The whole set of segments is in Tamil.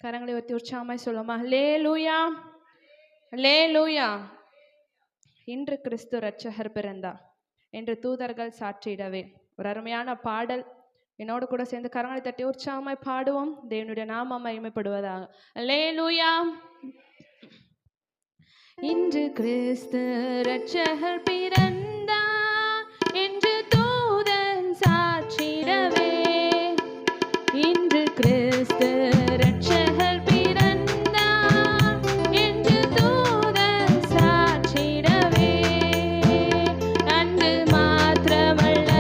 கரங்களை ஒத்தி உற்சாகமாய் சொல்லுமா, அல்லேலூயா, அல்லேலூயா. இன்று கிறிஸ்து இரட்சகர் பிறந்தார் என்று தூதர்கள் சாட்சியிடவே ஒரு அருமையான பாடல் என்னோடு கூட சேர்ந்து கரங்களை தட்டி உற்சாகமாய் பாடுவோம். தேவனுடைய நாமம் மகிமைப்படுவதாக. அல்லேலூயா. இன்று கிறிஸ்து இரட்சகர் பிறந்தார் என்று தூதன் சாட்சியிடவே, இன்று கிறிஸ்து இரட்சகர் பிறந்தார் என்று தூதன் சாட்சியிடவே, அன்று மாத்திரமல்ல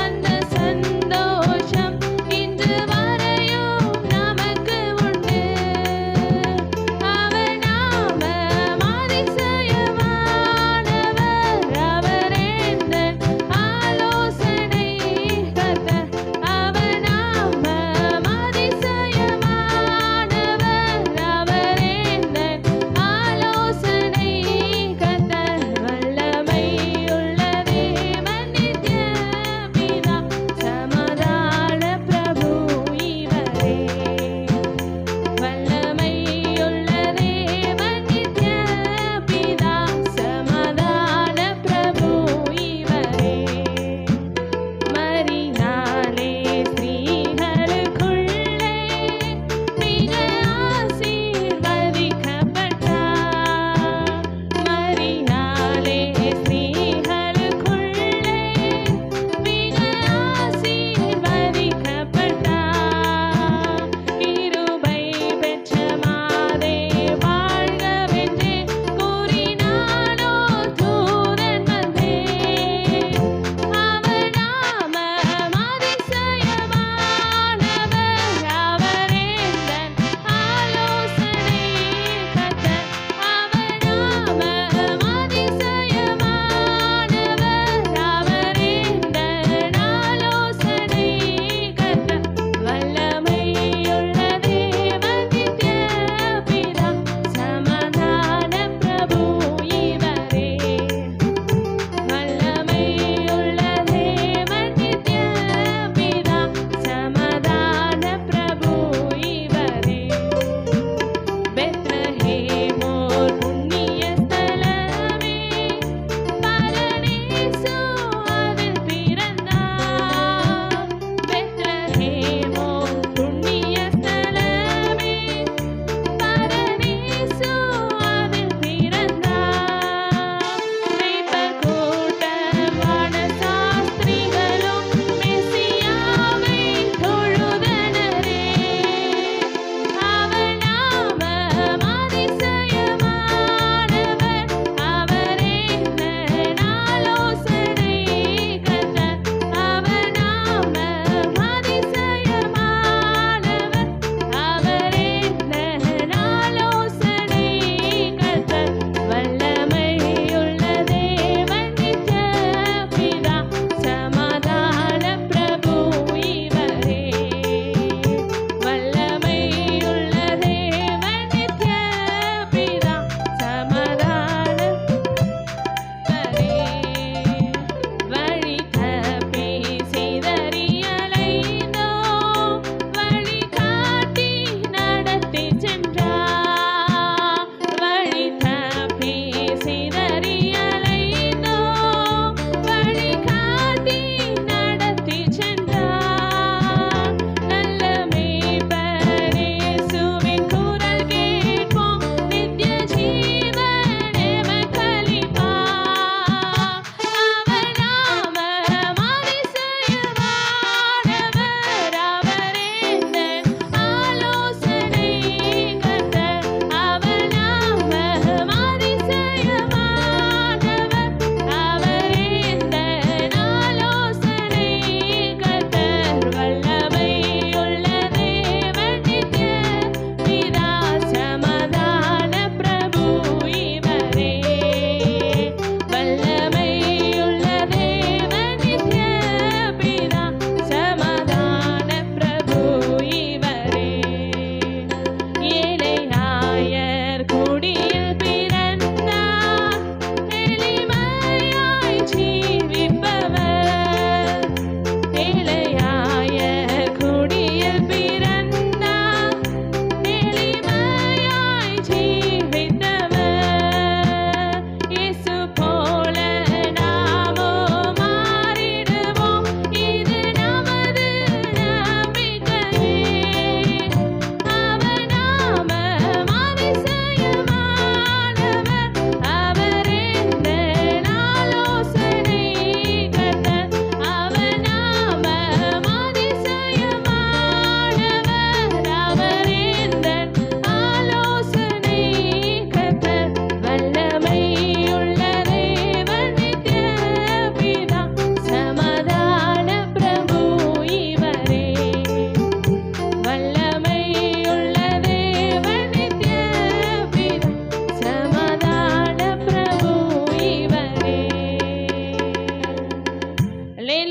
அந்த சந்தோஷம் இன்று வரையும் நமக்கு உண்டு. அவர் நாமம் அதிசயமானவர், அவர்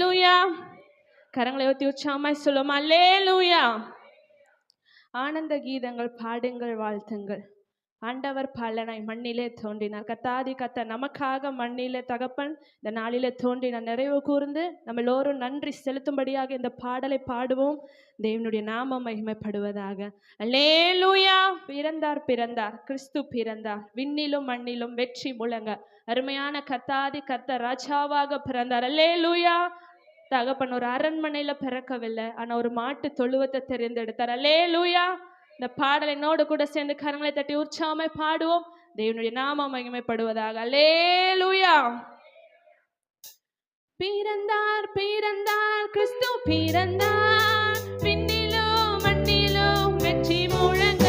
அல்லேலூயா. கரங்களை உயர்த்தி உற்சாகமாய் சொல்லுவோம், அல்லேலூயா. ஆனந்த கீதங்கள் பாடுங்கள், வாழ்த்துங்கள். ஆண்டவர் பலனாய் மண்ணிலே தோன்றினார். கத்தாதி கத்த நமக்காக மண்ணிலே தகப்பன் இந்த நாளிலே தோன்றினார். நிறைவு கூர்ந்து நம்ம எல்லோரும் நன்றி செலுத்தும்படியாக இந்த பாடலை பாடுவோம். தேவனுடைய நாமம் மகிமைப்படுவதாக. அல்லேலூயா. பிறந்தார் பிறந்தார் கிறிஸ்து பிறந்தார், விண்ணிலும் மண்ணிலும் வெற்றி முழங்க. அருமையான கத்தாதி கத்த ராஜாவாக பிறந்தார். அல்லேலூயா. தகப்பன் ஒரு அரண்மனையில பிறக்கவில்லை, ஆனா ஒரு மாட்டு தொழுவத்தை தெரிந்தெடுத்தார். அல்லேலூயா. இந்த பாடல் என்னோடு கூட சேர்ந்து கரங்களை தட்டி உற்சாகமாய் பாடுவோம். தேவனுடைய நாமம் மகிமைப்படுவதாக. அல்லேலூயா. பிறந்தார் பிறந்தார் கிறிஸ்து பிறந்தார், விண்ணிலும் மண்ணிலும் வெற்றி முழங்க.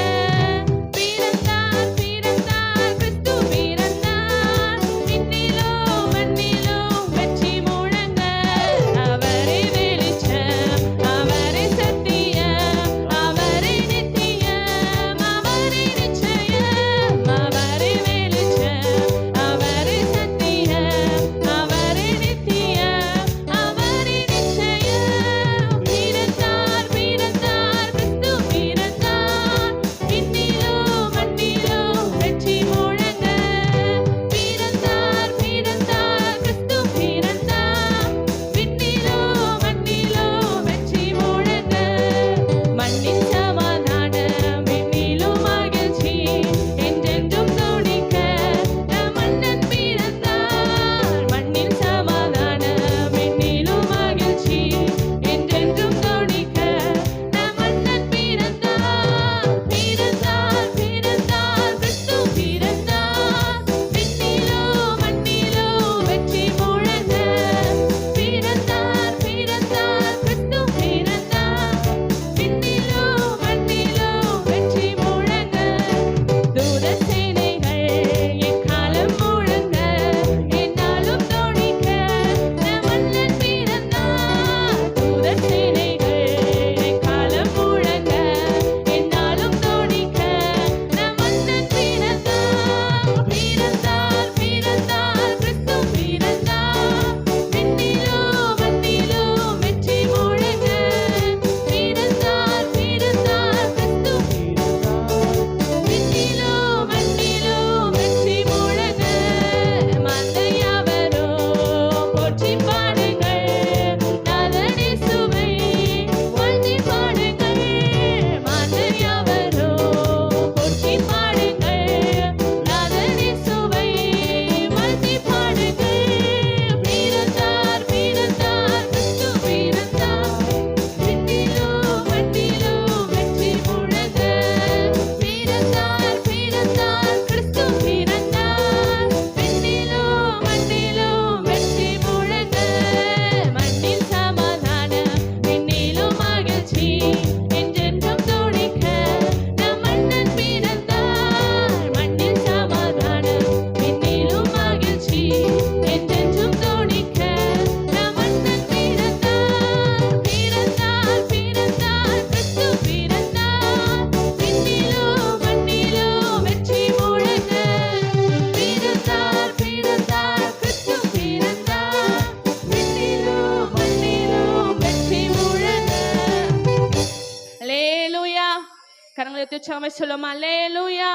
சொல்லும் அல்லேலூயா.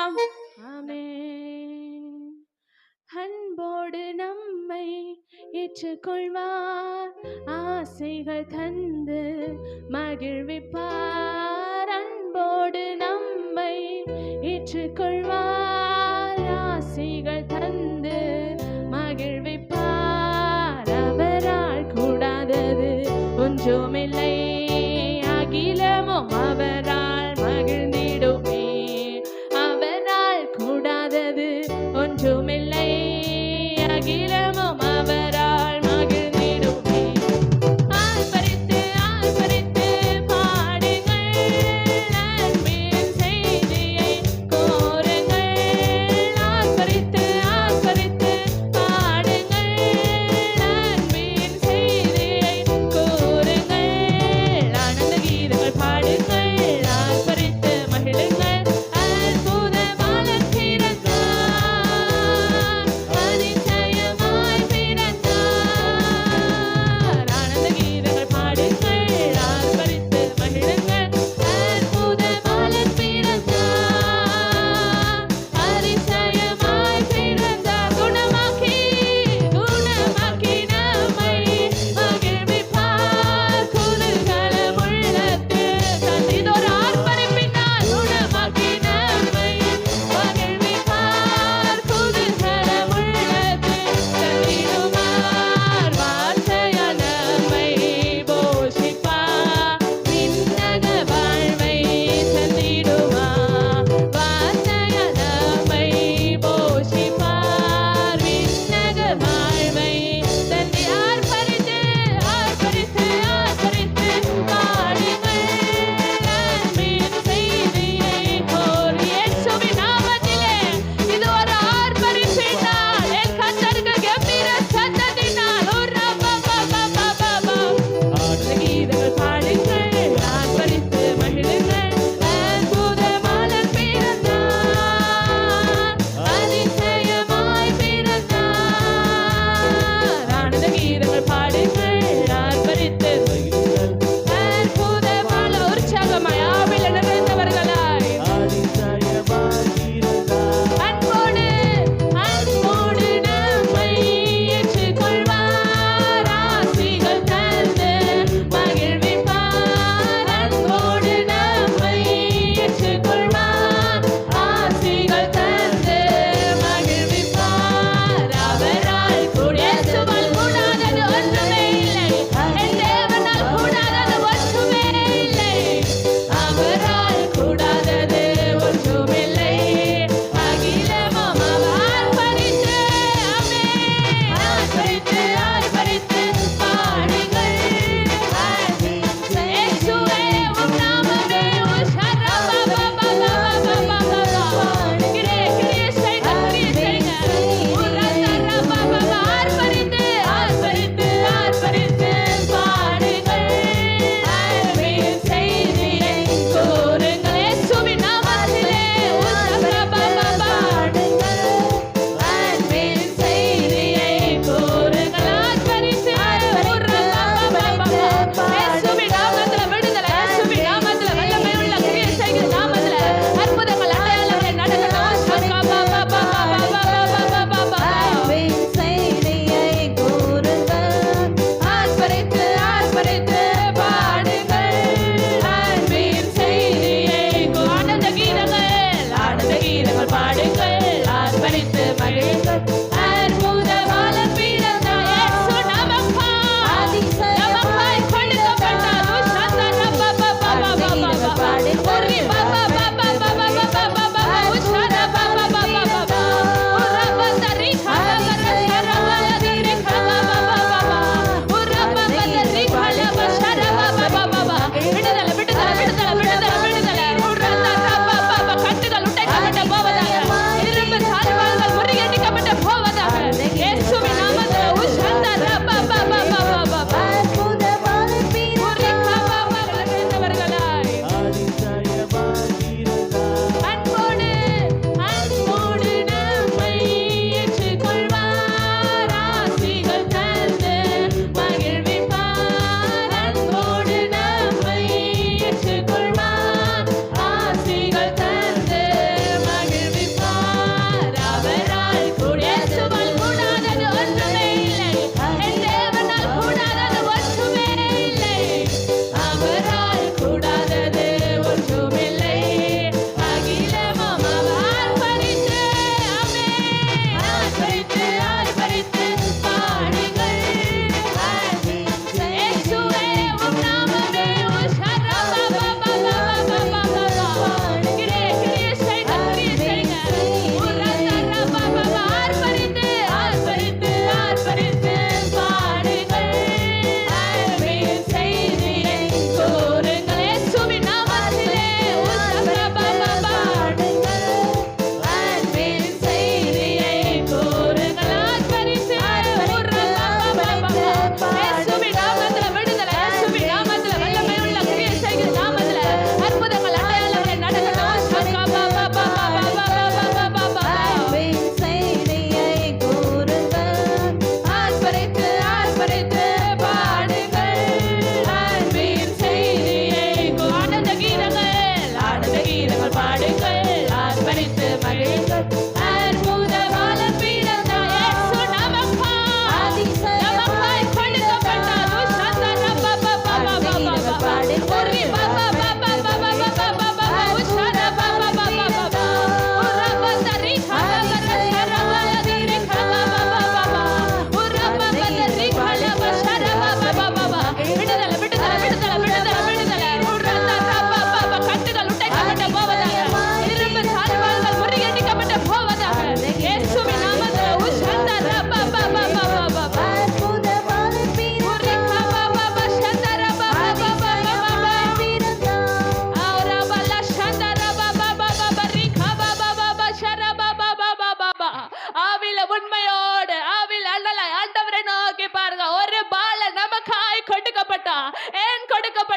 ஆமென். அன்போடு நம்மை ஏற்றுக்கொள்வார், ஆசைகள் தந்து மகிழ்விப்பார். அன்போடு நம்மை ஏற்றுக்கொள்வார், ஆசைகள் தந்து மகிழ்விப்பார். அவரால் கூடாதது ஒன்றுமில்லை, அகிலமும் அவரால் மகிழ்ந்திடுமே. அவரால் கூடாதது ஒன்றுமில்லை, அகிலமும் அவரால் மகிழ்ந்திடுமே. ஆர்ப்பரித்து ஆர்ப்பரித்து பாடுங்கள், அன்பின் செய்தியை கோருங்கள். ஆர்ப்பரித்து ஆர்ப்பரித்து பாடுங்கள், அன்பின் செய்தியை கோருங்கள்.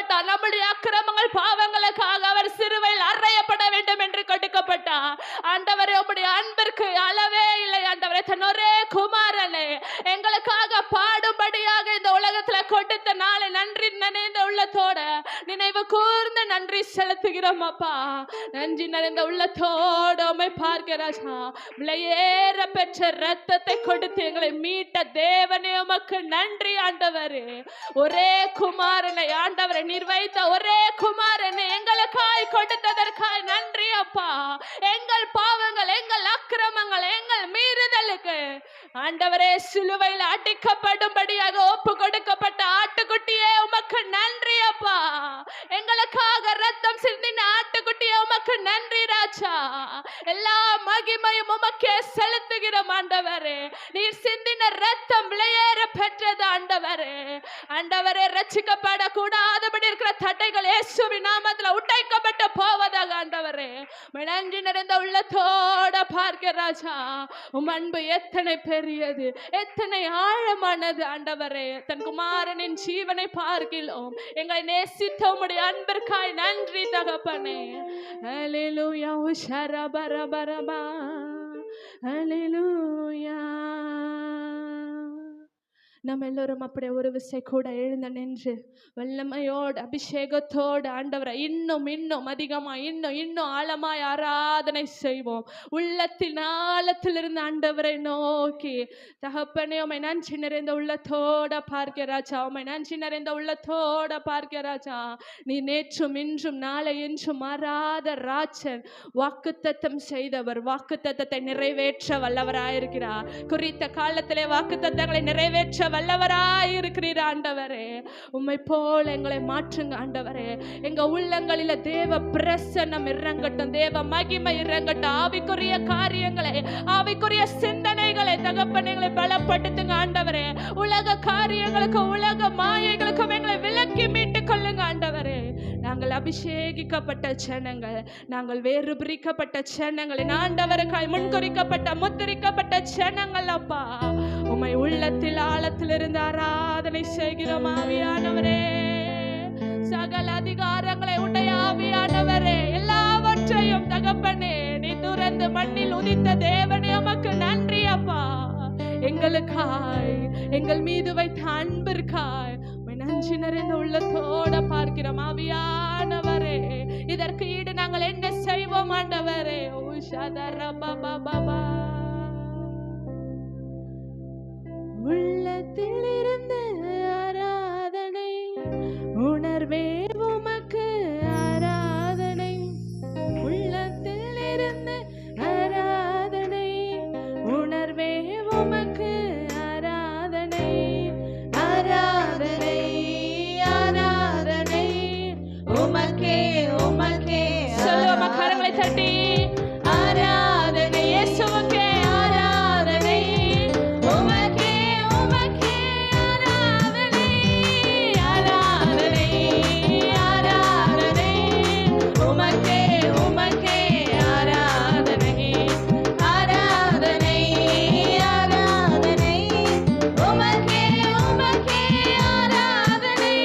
கொடுக்கப்பட்டார். நம்முடைய அக்கிரமங்கள் பாவங்களுக்காக அவர் சிலுவையில் அறையப்பட வேண்டும் என்று கொடுக்கப்பட்டார். ஆண்டவரே, உம்முடைய அன்பிற்கு அளவே இல்லை ஆண்டவரே. தன் ஒரே குமாரனை எங்களுக்காக பாடும்படியாக இந்த உலகத்துல கொடுத்த நாளை நன்றி நினைந்த உள்ளத்தோட நினைவு கூர்ந்து நன்றி செலுத்துகிறோம் அப்பா. நன்றி நிறைந்த உள்ளத்தோடு உம்மை பார்க்க ராஜா. விலையேற பெற்ற ரத்தத்தை கொடுத்து எங்களை மீட்ட தேவனே உமக்கு நன்றி ஆண்டவரே. ஒரே குமாரனை ஆண்டவரை நீர் வைத்த ஒரே குமாரனை எங்களுக்காய் கொடுத்ததற்காய் நன்றி அப்பா. எங்கள் பாவங்கள், எங்கள் அக்கிரமங்கள், எங்கள் மீறுதலுக்கு ஆண்டவரே சிலுவையில் அடிக்கப்படும்படியாக ஒப்பு கொடுக்கப்பட்ட ஆட்டுக்குட்டியே உமக்கு நன்றி அப்பா. எங்களுக்காக ரத்தம் சிந்தின ஆட்டுக்குட்டியே உமக்கு நன்றி ராஜா. எல்லா மகிமையும் உமக்கே செலுத்துகிறோம் ஆண்டவரே. நீர் சிந்தின ரத்தம் விலையேற பெற்றது ஆண்டவரே. ஆண்டவரே, ரட்சிக்கப்படக்கூடாதபடி இருக்கிற தடைகள் இயேசுவின் நாமத்தில் உடைக்கப்பட்டு போவதாக ஆண்டவரே. நன்றி நிறைந்த உள்ளத்தோட பார்க்க ராஜா. உம் அன்பு எத்தனை பெரியது, எத்தனை ஆழமானது ஆண்டவரே. தன் குமாரனின் ஜீவனை பார்க்கிறோம். எங்களை நேசித்த உம்முடைய அன்பிற்காய் நன்றி தகப்பனே. ஹல்லேலூயா உஷரபரபரபா. ஹல்லேலூயா. நம்ம எல்லோரும் அப்படியே ஒரு விசை கூட எழுந்து நின்று வல்லமையோடு அபிஷேகத்தோடு ஆண்டவரை இன்னும் இன்னும் அதிகமாய் இன்னும் ஆழமாய் ஆராதனை செய்வோம். உள்ளத்தின் ஆழத்திலிருந்து ஆண்டவரை நோக்கி தகப்பனே உம்மை நன்றி நிறைந்த உள்ளத்தோட பார்க்க ராஜா. உம்மை நன்றி நிறைந்த உள்ளத்தோட பார்க்க ராஜா. நீ நேற்றும் இன்றும் நாளை என்றும் மாறாத ராஜன். வாக்குத்தத்தம் செய்தவர் வாக்குத்தத்தத்தை நிறைவேற்ற வல்லவராயிருக்கிறார். குறித்த காலத்திலே வாக்குத்தத்தங்களை நிறைவேற்ற வல்லவராயிருக்கிறீர் ஆண்டவரே. உம்மை போல எங்களை மாற்றுங்க ஆண்டவரே. எங்க உள்ளங்களில தேவ பிரசன்னம் இறங்கட்டும், தேவ மகிமை இறங்கட்டும். ஆவிக்குரிய காரியங்களை, ஆவிக்குரிய சிந்தனைகளை தகப்பன் எங்களை பலப்படுத்துங்க ஆண்டவரே. உலக காரியங்களுக்கு, உலக மாயைகளுக்கும் எங்களை விலக்கி மீட்டுக் கொள்ளுங்க ஆண்டவரே. நாங்கள் அபிஷேகிக்கப்பட்ட ஜனங்கள், நாங்கள் வேறு பிரிக்கப்பட்ட ஜனங்கள், ஆண்டவருக்காய் முன்குறிக்கப்பட்ட முத்திரிக்கப்பட்ட ஜனங்கள் அப்பா. உம்மை உள்ளத்தில் ஆழத்திலிருந்து ஆராதனை செய்கிறோம் ஆவியானவரே. சகல அதிகாரங்களை உடைய ஆவியானவரே, எல்லாவற்றையும் தகப்பனே நீ துறந்து மண்ணில் உதித்த தேவனே உமக்கு நன்றி அப்பா. எங்களுக்காய், எங்கள் மீது வைத்த அன்பிற்காய் நன்றி நிறைந்த உள்ளத்தோட பார்க்கிறோம் ஆவியானவரே. இதற்கு ஈடு நாங்கள் என்ன செய்வோம் ஆண்டவரே? உள்ளத்திலிருந்து ஆராதனை, உணர்வே உமக்கு ஆராதனை. உள்ளத்திலிருந்து ஆராதனை, உணர்வே உமக்கு ஆராதனை. ஆராதனை ஆராதனை உமக்கே உமக்கே. சொல்லுவோமா கரங்களை தட்டி? ஆராதனை இயேசுவுக்கே ஆராதனை. உமக்கே உமக்கே ஆராதனை. ஆராதனை ஆராதனை உமக்கே உமக்கே ஆராதனை. ஆராதனை ஆராதனை உமக்கே உமக்கே ஆராதனை.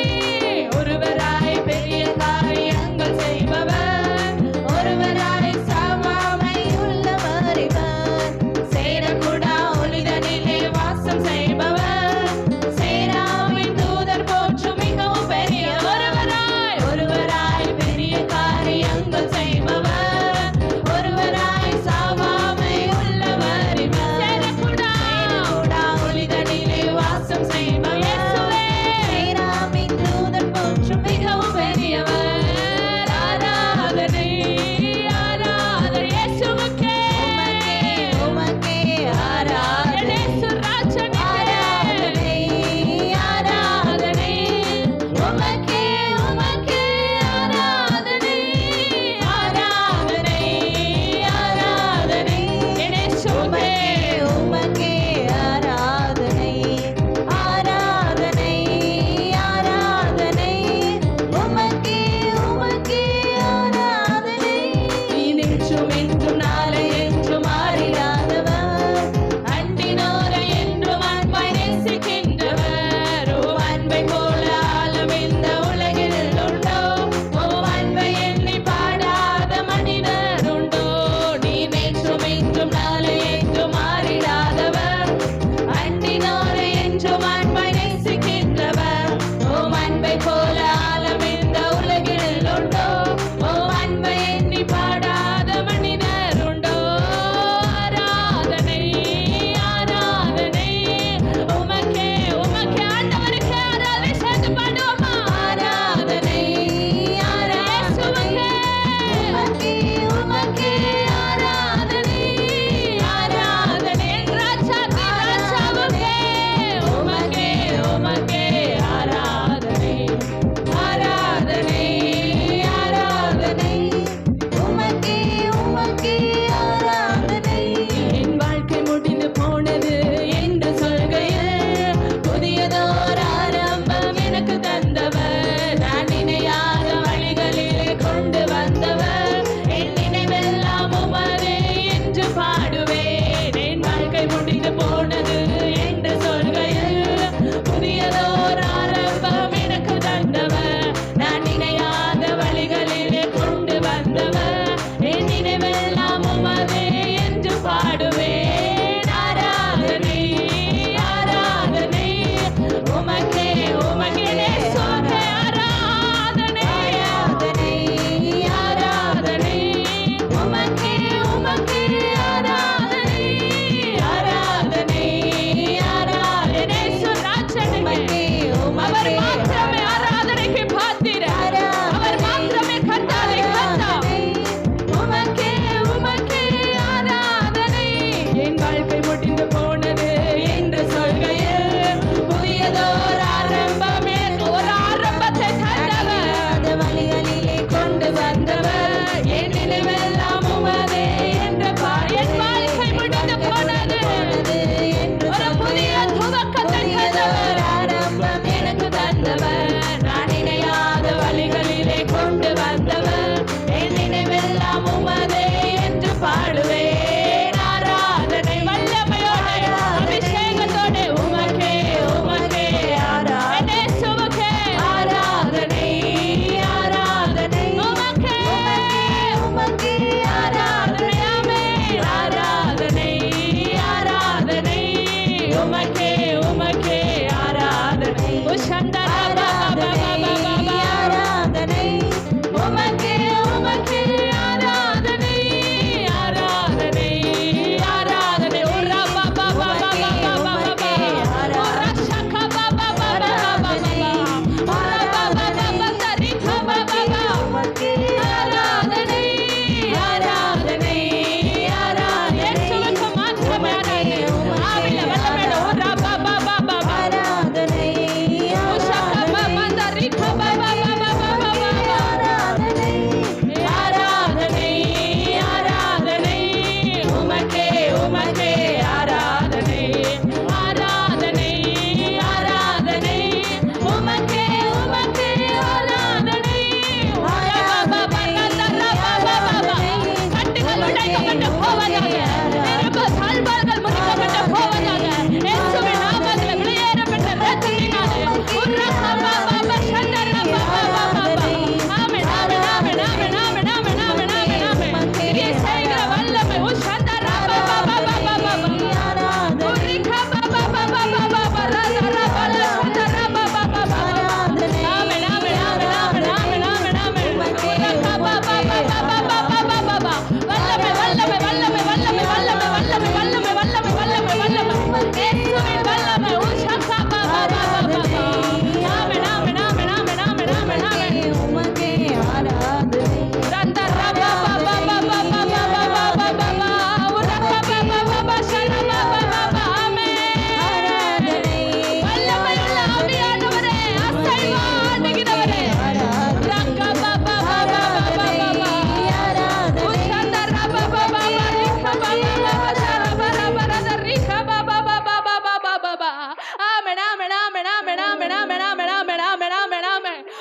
ஒருவராய் பெரிய காரியங்கள் செய்பவர், ஒருவராய்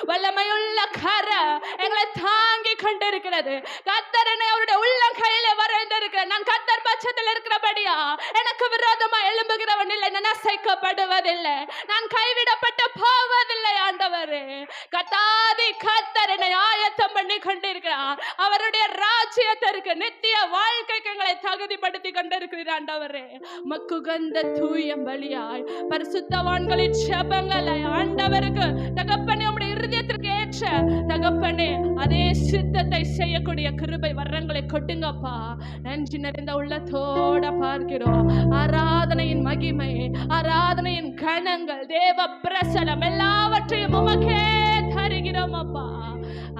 வல்லமையுள்ள கரை எங்களை தாங்கி கொண்டிருக்கிறது. கர்த்தர் என்னை அவருடைய உள்ளம் கையில வரைந்திருக்கிறார். நான் கர்த்தர் பட்சத்தில் இருக்கிறபடியா எனக்கு விரோதமா எழும்புகிறவன் இல்லை, நான் அசைக்கப்படுவதில்லை, நான் கைவிடப்பட்டு போவதில்லை. ஆண்டவரே கர்த்தாதி கர்த்தர் என்னை ஆயத்தம் பண்ணி கொண்டிருக்கிறார். அவருடைய ராஜ்யத்திற்கு நித்திய வாழ்க்கைக்கு எங்களை தகுதிப்படுத்தி கொண்டிருக்கிறார். ஆண்டவரே மக்குகந்த தூய பலியாய் பரிசுத்தவான்களின் ஜெபங்களை ஆண்டவருக்கு தகப்பனே உம்முடைய இருதயத்திற்கு ஏற்ற தகப்பனே அதே சித்தத்தை செய்யக்கூடிய கிருபை வரங்களை கொட்டுங்கப்பா. நன்றி நிறைந்த உள்ளத்தோட பார்க்கிறோம். ஆராதனையின் மகிமை, ஆராதனையின் கணங்கள், தேவ பிரசனம் எல்லாவற்றையும் உமக்கே தருகிறோம் அப்பா.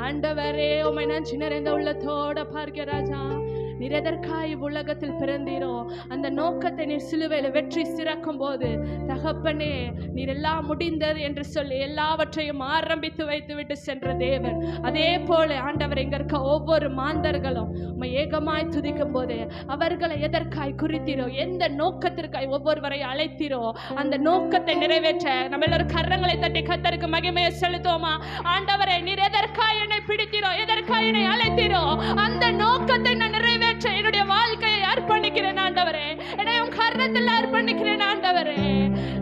ஆண்டவரே உம்மை நன்றி நிறைந்த உள்ளத்தோட பார்க்கிற ராஜா. நீர் எதற்காய் உலகத்தில் பிறந்தீரோ அந்த நோக்கத்தை நீர் சிலுவையில் வெற்றி சிறக்கும் போது தகப்பனே நீர் எல்லாம் முடிந்தது என்று சொல்லி எல்லாவற்றையும் ஆரம்பித்து வைத்து விட்டு சென்ற தேவன். அதே போல ஆண்டவர் இங்க இருக்க ஒவ்வொரு மாந்தர்களும் உம்மை ஏகமாய் துதிக்கும் போது அவர்களை எதற்காய் குறித்தீரோ, எந்த நோக்கத்திற்காய் ஒவ்வொருவரை அழைத்தீரோ அந்த நோக்கத்தை நிறைவேற்ற நம்ம எல்லாரும் கரங்களை தட்டி கர்த்தருக்கு மகிமையை செலுத்துவோமா? ஆண்டவரே நீர் எதற்காய் என்னை பிடித்தீரோ, எதற்காய் என்னை அழைத்தீரோ அந்த நோக்கத்தை நான் நிறைவேற்ற என்னுடைய வாழ்க்கையை அர்ப்பணிக்கிறேன் ஆண்டவரே. என்னை உம் கரத்தில் அர்ப்பணிக்கிறேன் ஆண்டவரே.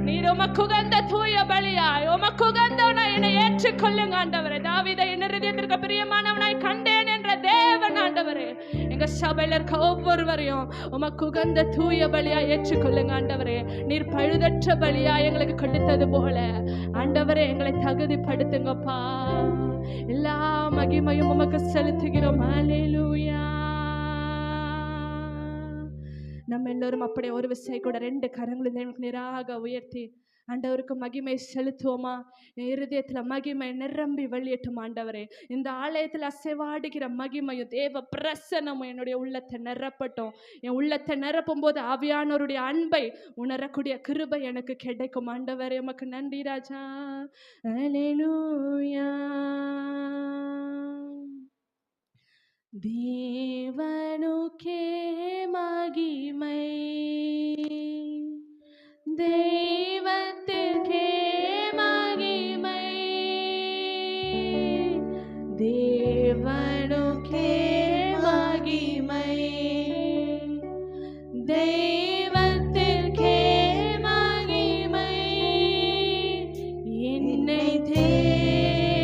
நீர் உமக்கு உகந்த தூய பலியாய் உமக்கு உகந்தவனாய் என்னை ஏற்றுக்கொள்ளுங்க ஆண்டவரே. தாவீதை என் இருதயத்திற்கு பிரியமானவனாய் கண்டேன் என்ற தேவன் ஆண்டவரே எங்க சபையில் இருக்க ஒவ்வொருவரையும் உமக்கு உகந்த தூய பலியாய் ஏற்றுக்கொள்ளுங்க ஆண்டவரே. நீர் பழுதற்ற பலியாய் எங்களுக்கு கொடுத்தது போல ஆண்டவரே எங்களை தகுதிப்படுத்துங்கப்பா. எல்லா மகிமையும் உமக்கு செலுத்துகிறோம். ஹல்லேலூயா. நம்ம எல்லோரும் அப்படியே ஒரு விசை கூட 2 கரங்களை நேராக உயர்த்தி ஆண்டவருக்கு மகிமை செலுத்துவோமா? என் இருதயத்துல மகிமை நிரம்பி வெளியேட்டும் ஆண்டவரே. இந்த ஆலயத்துல அசைவாடுகிற மகிமையும் தேவ பிரசன்னமும் என்னுடைய உள்ளத்தை நிரப்பட்டும். என் உள்ளத்தை நிரப்பும் போது ஆவியானவருடைய அன்பை உணரக்கூடிய கிருபை எனக்கு கிடைக்கும் ஆண்டவரே. உமக்கு நன்றி ராஜா. அல்லேலூயா. தேவனுக்கே மகிமை, தெய்வத்திற்கே மகிமை, தேவனுக்கே மகிமை, தெய்வத்திற்கே மகிமை. என்னை தேவன்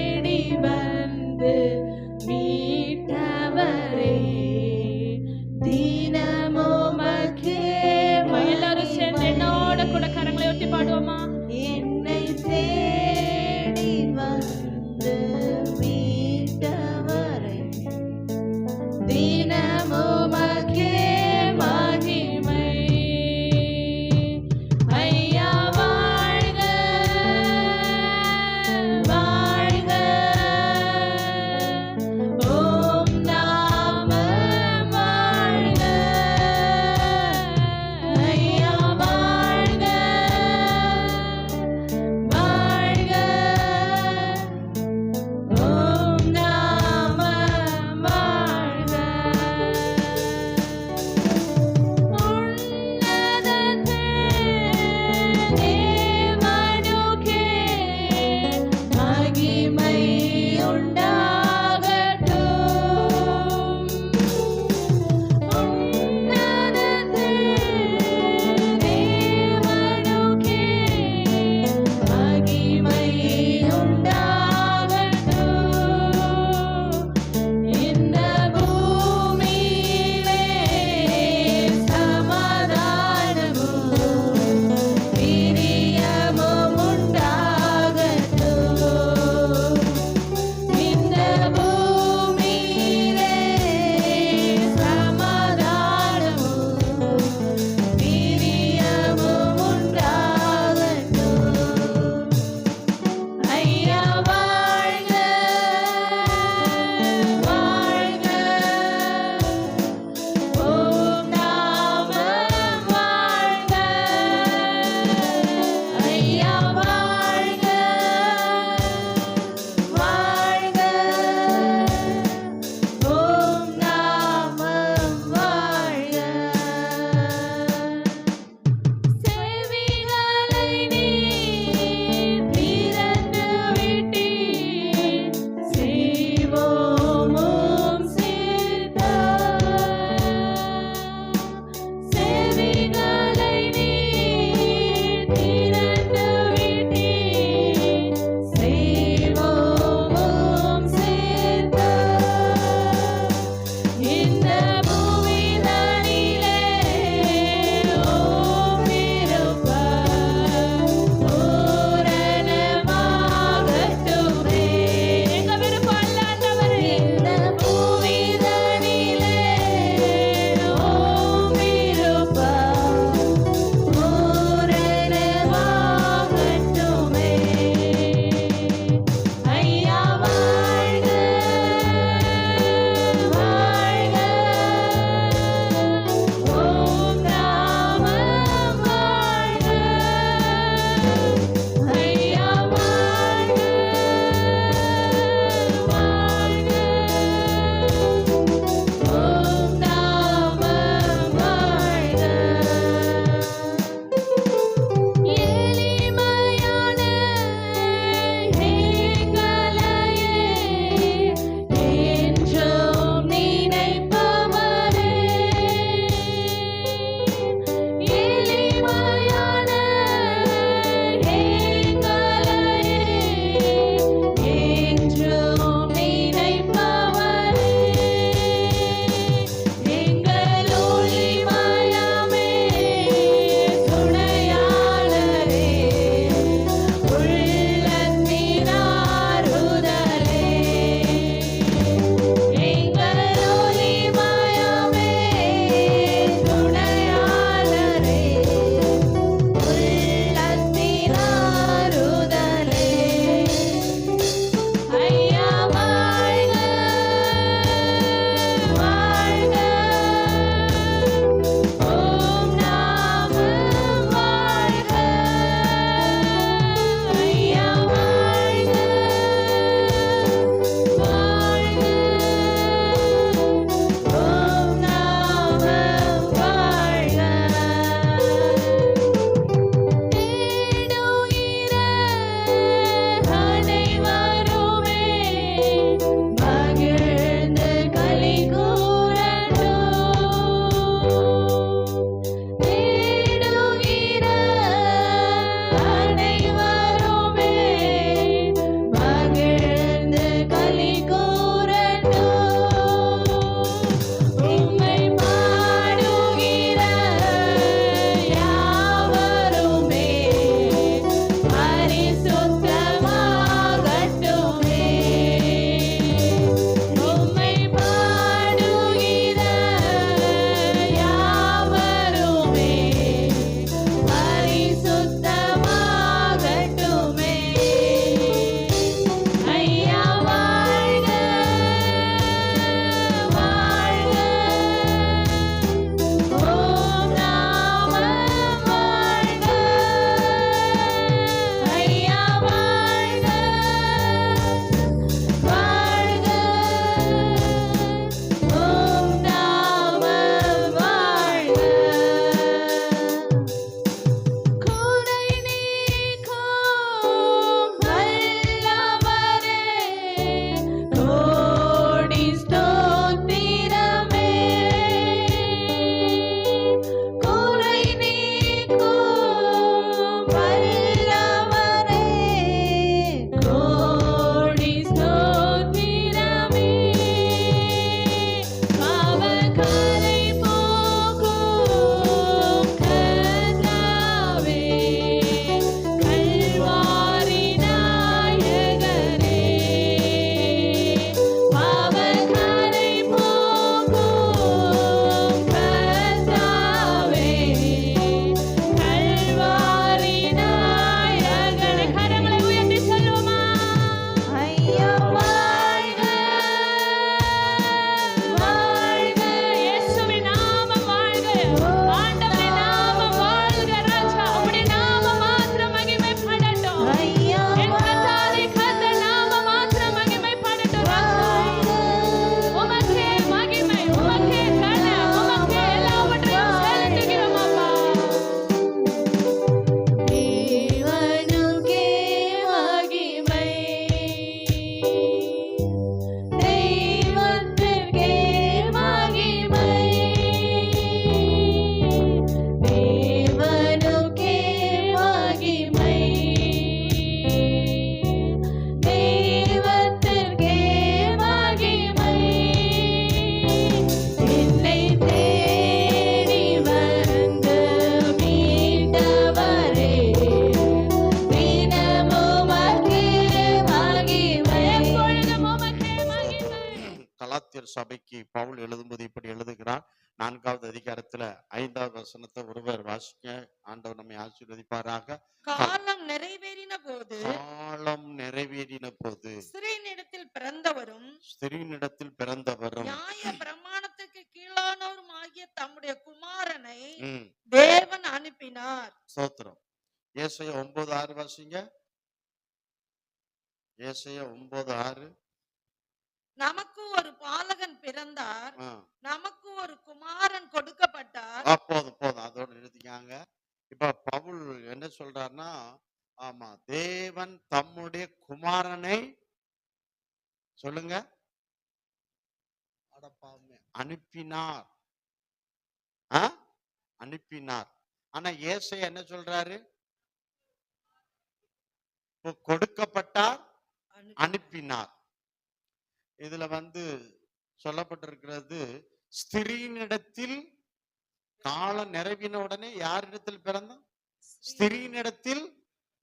கலாத்தியர் சபைக்கு பவுல் எழுதும்போது இப்படி எழுதுகிறார். 4வது அதிகாரத்துல 5வது வசனத்தை ஒருவர் வாசிக்க. ஆண்டவர் நம்மை ஆசீர்வதிப்பாராக. காலம் நிறைவேறின போது காலம் நிறைவேறின போது ஸ்திரீனிடத்தில் பிறந்தவரும் நியாய பிரமாணத்துக்கு கீழானவரும் ஆகிய தம்முடைய குமாரனை தேவன் அனுப்பினார். ஸ்தோத்திரம். ஏசாயா 9:6 வாசிங்க. ஏசாயா 9:6. நமக்கு ஒரு பாலகன் பிறந்தார், நமக்கு ஒரு குமாரன் கொடுக்கப்பட்டார். போதும் அதோட நிறுத்திக்காங்க. இப்ப பவுல் என்ன சொல்றாருன்னா, ஆமா, தேவன் தம்முடைய குமாரனை சொல்லுங்க அனுப்பினார். அனுப்பினார். ஆனா ஏசாயா என்ன சொல்றாரு? கொடுக்கப்பட்டார், அனுப்பினார். இதுல சொல்லப்பட்டிருக்கிறது, ஸ்திரீனிடத்தில் காலம் நிறைவின உடனே யாரிடத்தில் பிறந்த? ஸ்திரீனிடத்தில்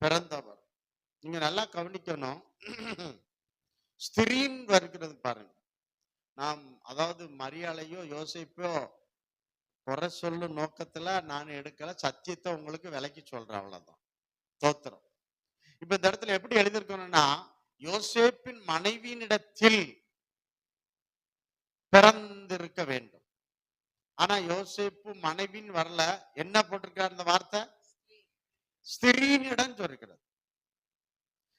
பிறந்தவர். நீங்க நல்லா கவனிக்கணும். ஸ்திரீன் வருகிறது பாருங்க. நாம் அதாவது மரியாளையோ யோசிப்போ குறை சொல்லும் நோக்கத்துல நான் எடுக்கல, சத்தியத்தை உங்களுக்கு விலைக்கு சொல்றேன், அவ்வளவுதான். ஸ்தோத்திரம். இப்ப இந்த இடத்துல எப்படி எழுதியிருக்கணும்னா, யோசேப்பின் மனைவியினிடத்தில் பிறந்திருக்க வேண்டும். ஆனா யோசேப்பு மனைவின் வரல. என்ன போட்டிருக்காரு அந்த வார்த்தை? ஸ்திரீனிடம் சொல்லிருக்கிறது.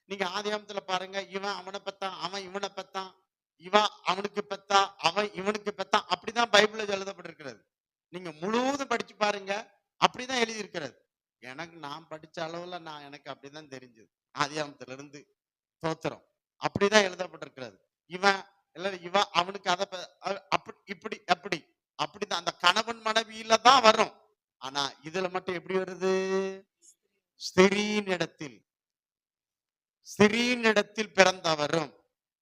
நீங்க ஆதியாகமத்துல பாருங்க, இவன் அவனை பெத்தான், அவன் இவனை பெத்தான், இவன் அவனுக்கு பெத்தா, அவன் இவனுக்கு பெத்தான். அப்படிதான் பைபிள்ல எழுதப்பட்டிருக்கிறது. நீங்க முழுவதும் படிச்சு பாருங்க, அப்படிதான் எழுதி இருக்கிறது. நான் படிச்ச அளவுல எனக்கு அப்படிதான் தெரிஞ்சது. ஆதியாகமத்துல இருந்து ஸ்தோத்திரம். அப்படிதான் எழுதப்பட்டிருக்கிறது. இவன் இல்ல இவன் அவனுக்கு அதை இப்படி அப்படி அப்படிதான் அந்த கணவன் மனைவியில தான் வரும். ஆனா இதுல மட்டும் எப்படி வருது? ஸ்திரீனிடத்தில் பிறந்தவரும்.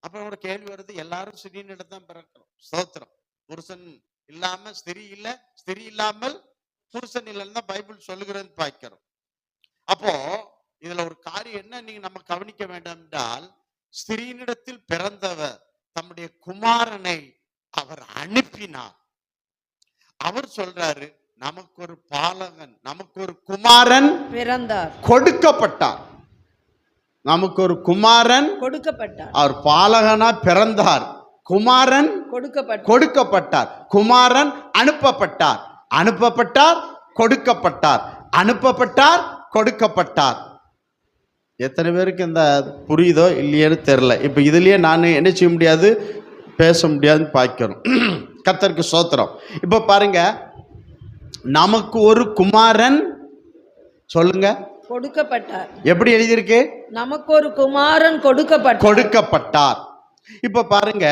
அப்புறம் ஒரு கேள்வி வருது, எல்லாரும் ஸ்திரீனிடத்தான் பிறக்கிறோம். ஸ்தோத்திரம். புருஷன் இல்லாம ஸ்திரீ இல்ல, ஸ்திரீ இல்லாமல் புருஷன் இல்லைன்னு தான் பைபிள் சொல்லுகிறது பார்க்கிறோம். அப்போ இதுல ஒரு காரியம் என்ன நீங்க நம்ம கவனிக்க வேண்டும் என்றால், ஸ்திரீனிடத்தில் பிறந்தவர் தம்முடைய குமாரனை அவர் அனுப்பினார். அவர் சொல்றாரு, நமக்கு ஒரு பாலகன், நமக்கு ஒரு குமாரன் பிறந்தார், கொடுக்கப்பட்டார். நமக்கு ஒரு குமாரன் கொடுக்கப்பட்டார். அவர் பாலகனா பிறந்தார், குமாரன் கொடுக்கப்பட்டார், குமாரன் அனுப்பப்பட்டார், அனுப்பப்பட்டார், கொடுக்கப்பட்டார், அனுப்பப்பட்டார், கொடுக்கப்பட்டார். எத்தனை பேருக்கு இந்த புரியுதோ இல்லையேன்னு தெரியல. இப்ப இதுலயே நான் என்ன செய்ய முடியாது, பேச முடியாதுன்னு பார்க்கிறோம். கர்த்தருக்கு ஸ்தோத்திரம். இப்ப பாருங்க, நமக்கு ஒரு குமாரன் சொல்லுங்க கொடுக்கப்பட்டார். எப்படி எழுதியிருக்கு? நமக்கு ஒரு குமாரன் கொடுக்கப்பட்டார். இப்ப பாருங்க,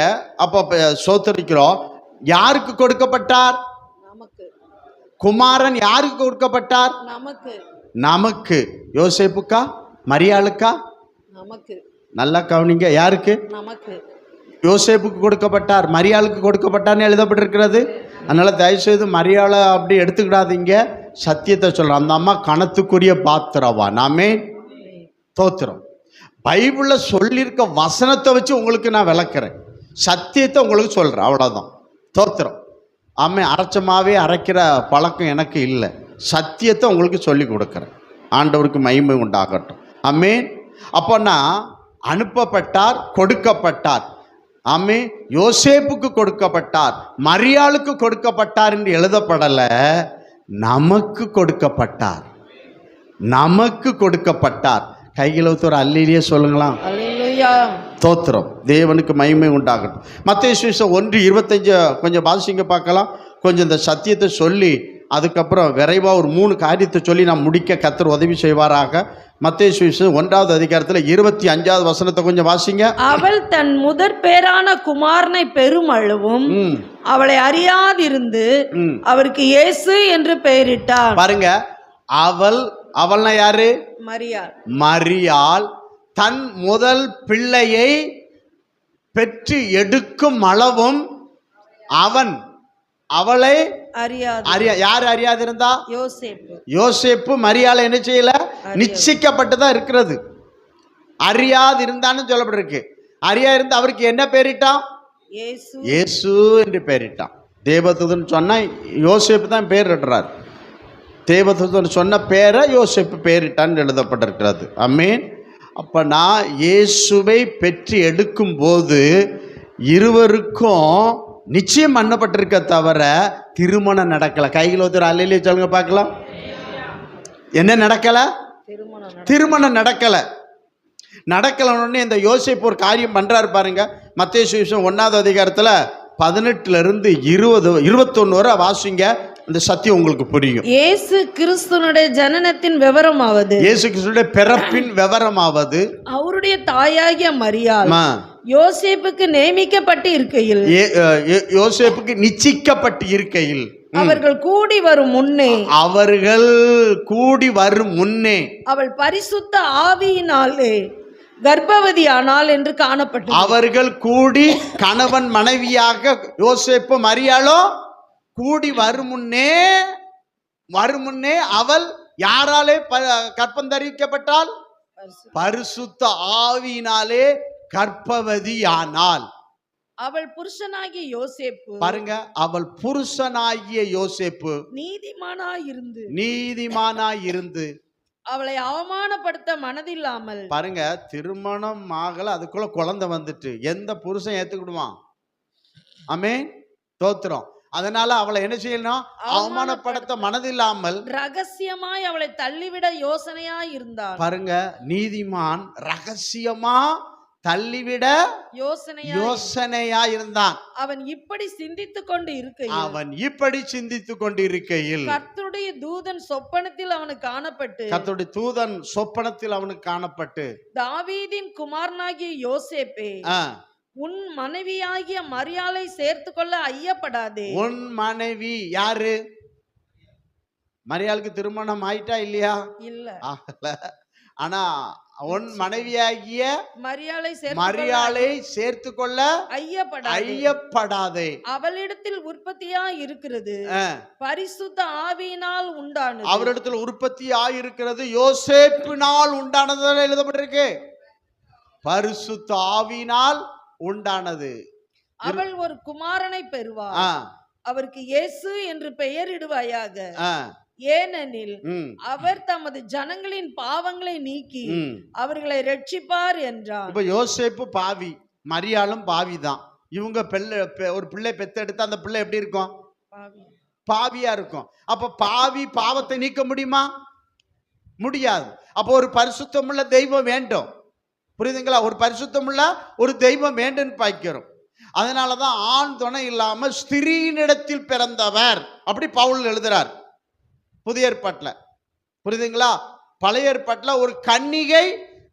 அப்ப சோதரிக்கிறோம். யாருக்கு கொடுக்கப்பட்டார்? நமக்கு. குமாரன் யாருக்கு கொடுக்கப்பட்டார்? நமக்கு. நமக்கு. யோசேப்புக்கா, மரியாளுக்கா? நமக்கு. நல்லா கவனிங்க. யாருக்கு? நமக்கு. யோசேப்புக்கு கொடுக்கப்பட்டார், மரியாளுக்கு கொடுக்கப்பட்டார்னு எழுதப்பட்டிருக்கிறது. அதனால தயவுசெய்து மரியாதை அப்படி எடுத்துக்கிடாதீங்க. சத்தியத்தை சொல்றோம். அந்த அம்மா கணத்துக்குரிய பாத்திரவா. நாமே தோத்திரம். பைபிள்ல சொல்லியிருக்க வசனத்தை வச்சு உங்களுக்கு நான் விளக்குறேன், சத்தியத்தை உங்களுக்கு சொல்றேன், அவ்வளவுதான். தோத்திரம். ஆமே. அரைச்சமாவே அரைக்கிற பழக்கம் எனக்கு இல்லை. சத்தியத்தை உங்களுக்கு சொல்லி கொடுக்குறேன். ஆண்டவருக்கு மகிமை உண்டாகட்டும். ஆமே. அப்போனா அனுப்பப்பட்டார், கொடுக்கப்பட்டார். ஆமே. யோசேப்புக்கு கொடுக்கப்பட்டார், மரியாளுக்கு கொடுக்கப்பட்டார் என்று எழுதப்படல, நமக்கு கொடுக்கப்பட்டார், நமக்கு கொடுக்கப்பட்டார். கையில் ஒரு அல்லேலூயா சொல்லுங்களா. தோத்திரம். தேவனுக்கு மகிமை உண்டாகட்டும். மத்தேயு சுவிசேஷம் 1:25 கொஞ்சம் வாசிங்க பார்க்கலாம். கொஞ்சம் இந்த சத்தியத்தை சொல்லி அதுக்கப்புறம் விரைவா ஒரு 3 காரியத்தை சொல்லி நான் முடிக்க கர்த்தர் உதவி செய்வாராக. மத்தேயு சுவிசேஷம் 1வது அதிகாரத்தில் 25வது வசனத்தை கொஞ்சம் வாசிங்க. அவள் தன் முதற் பேரான குமாரனை பெருமளவும் அவளை அறியாதிருந்து அவருக்கு இயேசு என்று பெயரிட்டார். பாருங்க, அவள்னா யாரு? மரியாள் தன் முதல் பிள்ளையை பெற்று எடுக்கும் அளவும் அவளை யாரு அறியாதிருந்தா? யோசேப்பு மரியாதை என்ன செய்யல? நிச்சயிக்கப்பட்டுதான் இருக்கிறது. அறியாது இருந்தான்னு சொல்லப்பட்டிருக்கு. அறியா இருந்து அவருக்கு என்ன பேரிட்டான்? இயேசு இயேசு என்று பெயரிட்டான். தேவதூதன் சொன்னா யோசேப்பு தான் பெயரிடுறார். தேவதூதன் சொன்ன பேரை யோசேப்பு பெயரிட்டான்னு எழுதப்பட்டிருக்கிறது. ஆமென். அப்போ நான் இயேசுவை பெற்று எடுக்கும் போது இருவருக்கும் நிச்சயம் பண்ணப்பட்டிருக்க தவிர திருமணம் நடக்கலை. கையில் ஒருத்தர் அல்லையிலே சொல்லுங்க பார்க்கலாம். என்ன நடக்கலை? திருமணம் நடக்கலை. நடக்கலன்னு இந்த யோசேப்பு ஒரு காரியம் பண்ணுறாரு பாருங்க. மத்தேயு சுவிசேஷம் 1ஆவது அதிகாரத்தில் 18 20 21 வரை வாசிங்க. இந்த சத்தியம் உங்களுக்கு புரியும். இயேசு கிறிஸ்துனுடைய ஜனனத்தின் விவரமாவது, இயேசு கிறிஸ்துடைய பிறப்பின் விவரமாவது, அவருடைய தாயாகிய மரியாள் யோசேப்புக்கு நியமிக்கப்பட்டு இருக்கையில், யோசேப்புக்கு நிச்சயிக்கப்பட்டு இருக்கையில், அவர்கள் கூடி வரும் முன்னே அவள் பரிசுத்த ஆவியினாலே கர்ப்பவதி ஆனாள் என்று காணப்பட்டது. அவர்கள் கூடி கணவன் மனைவியாக யோசேப்பு மரியாளோ கூடி வரும் முன்னே அவள் யாராலே கற்பம் தரிக்கப்பட்டாள்? பரிசுத்த ஆவியினாலே கர்ப்பவதி ஆனாள். அவள் புருஷனாகிய யோசேப்பு, பாருங்க, அவள் புருஷனாகிய யோசேப்பு நீதிமானாயிருந்து அவளை அவமானப்படுத்த மனதில்லாமல், பாருங்க, திருமணம் ஆகல, அதுக்குள்ள குழந்தை வந்துட்டு எந்த புருஷன் ஏத்துக்கிடுவான்? ஆமென், தோத்திரம். அதனால அவளை என்ன செய்யணும்? அவமானப்படுத்த மனதில்லாமல் ரகசியமாய் அவளை தள்ளிவிட யோசனையாய் இருந்தான். பாருங்க, நீதிமான் ரகசியமா தள்ளிவிட யோசனையா இருந்தான். அவன் இப்படி சிந்தித்துக் கொண்டு இருக்கையில் கர்த்தருடைய தூதன் சொப்பனத்தில் அவனுக்கு காணப்பட்டு தாவீதின் குமாரனாகிய யோசேப்பே, உன் மனைவியாகிய மரியாளை சேர்த்து கொள்ள ஐயப்படாதே. உன் மனைவி யாரு? மரியாளுக்கு திருமணம் ஆயிட்டா இல்லையா? இல்ல. ஆனா உன் மனைவியாகிய மரியாளை சேர்த்து கொள்ள ஐயப்படாதே. அவளிடத்தில் உற்பத்தியா இருக்கிறது பரிசுத்த ஆவியினால் உண்டானது. அவரிடத்தில் உற்பத்தியா இருக்கிறது யோசேப்பினால் உண்டானது எழுதப்பட்டிருக்கு. பரிசுத்த ஆவியினால் உண்டானது. அவள் ஒரு குமாரனை பெறுவாள், அவருக்கு இயேசு என்று பெயரிடுவாயாக, ஏனெனில் அவர் தமது ஜனங்களின் பாவங்களை நீக்கி அவர்களை ரட்சிப்பார் என்றார். இப்ப யோசேப்பு பாவி, மரியாளும் பாவி தான். இவங்க ஒரு பிள்ளை பெத்தெடுத்து அந்த பிள்ளை எப்படி இருக்கும்? பாவியா இருக்கும். அப்ப பாவி பாவத்தை நீக்க முடியுமா? முடியாது. அப்போ ஒரு பரிசுத்தமுள்ள தெய்வம் வேண்டும். புரியுதுங்களா? ஒரு பரிசுத்தமுள்ள ஒரு தெய்வம் வேண்டும் பார்க்கிறோம். அதனாலதான் ஆண் துணை இல்லாம ஸ்திரீனிடத்தில் பிறந்தவர் அப்படி பவுல் எழுதுறார் புதிய ஏற்பாட்டில். புரியுதுங்களா? பழைய ஏற்பாட்டில் ஒரு கன்னிகை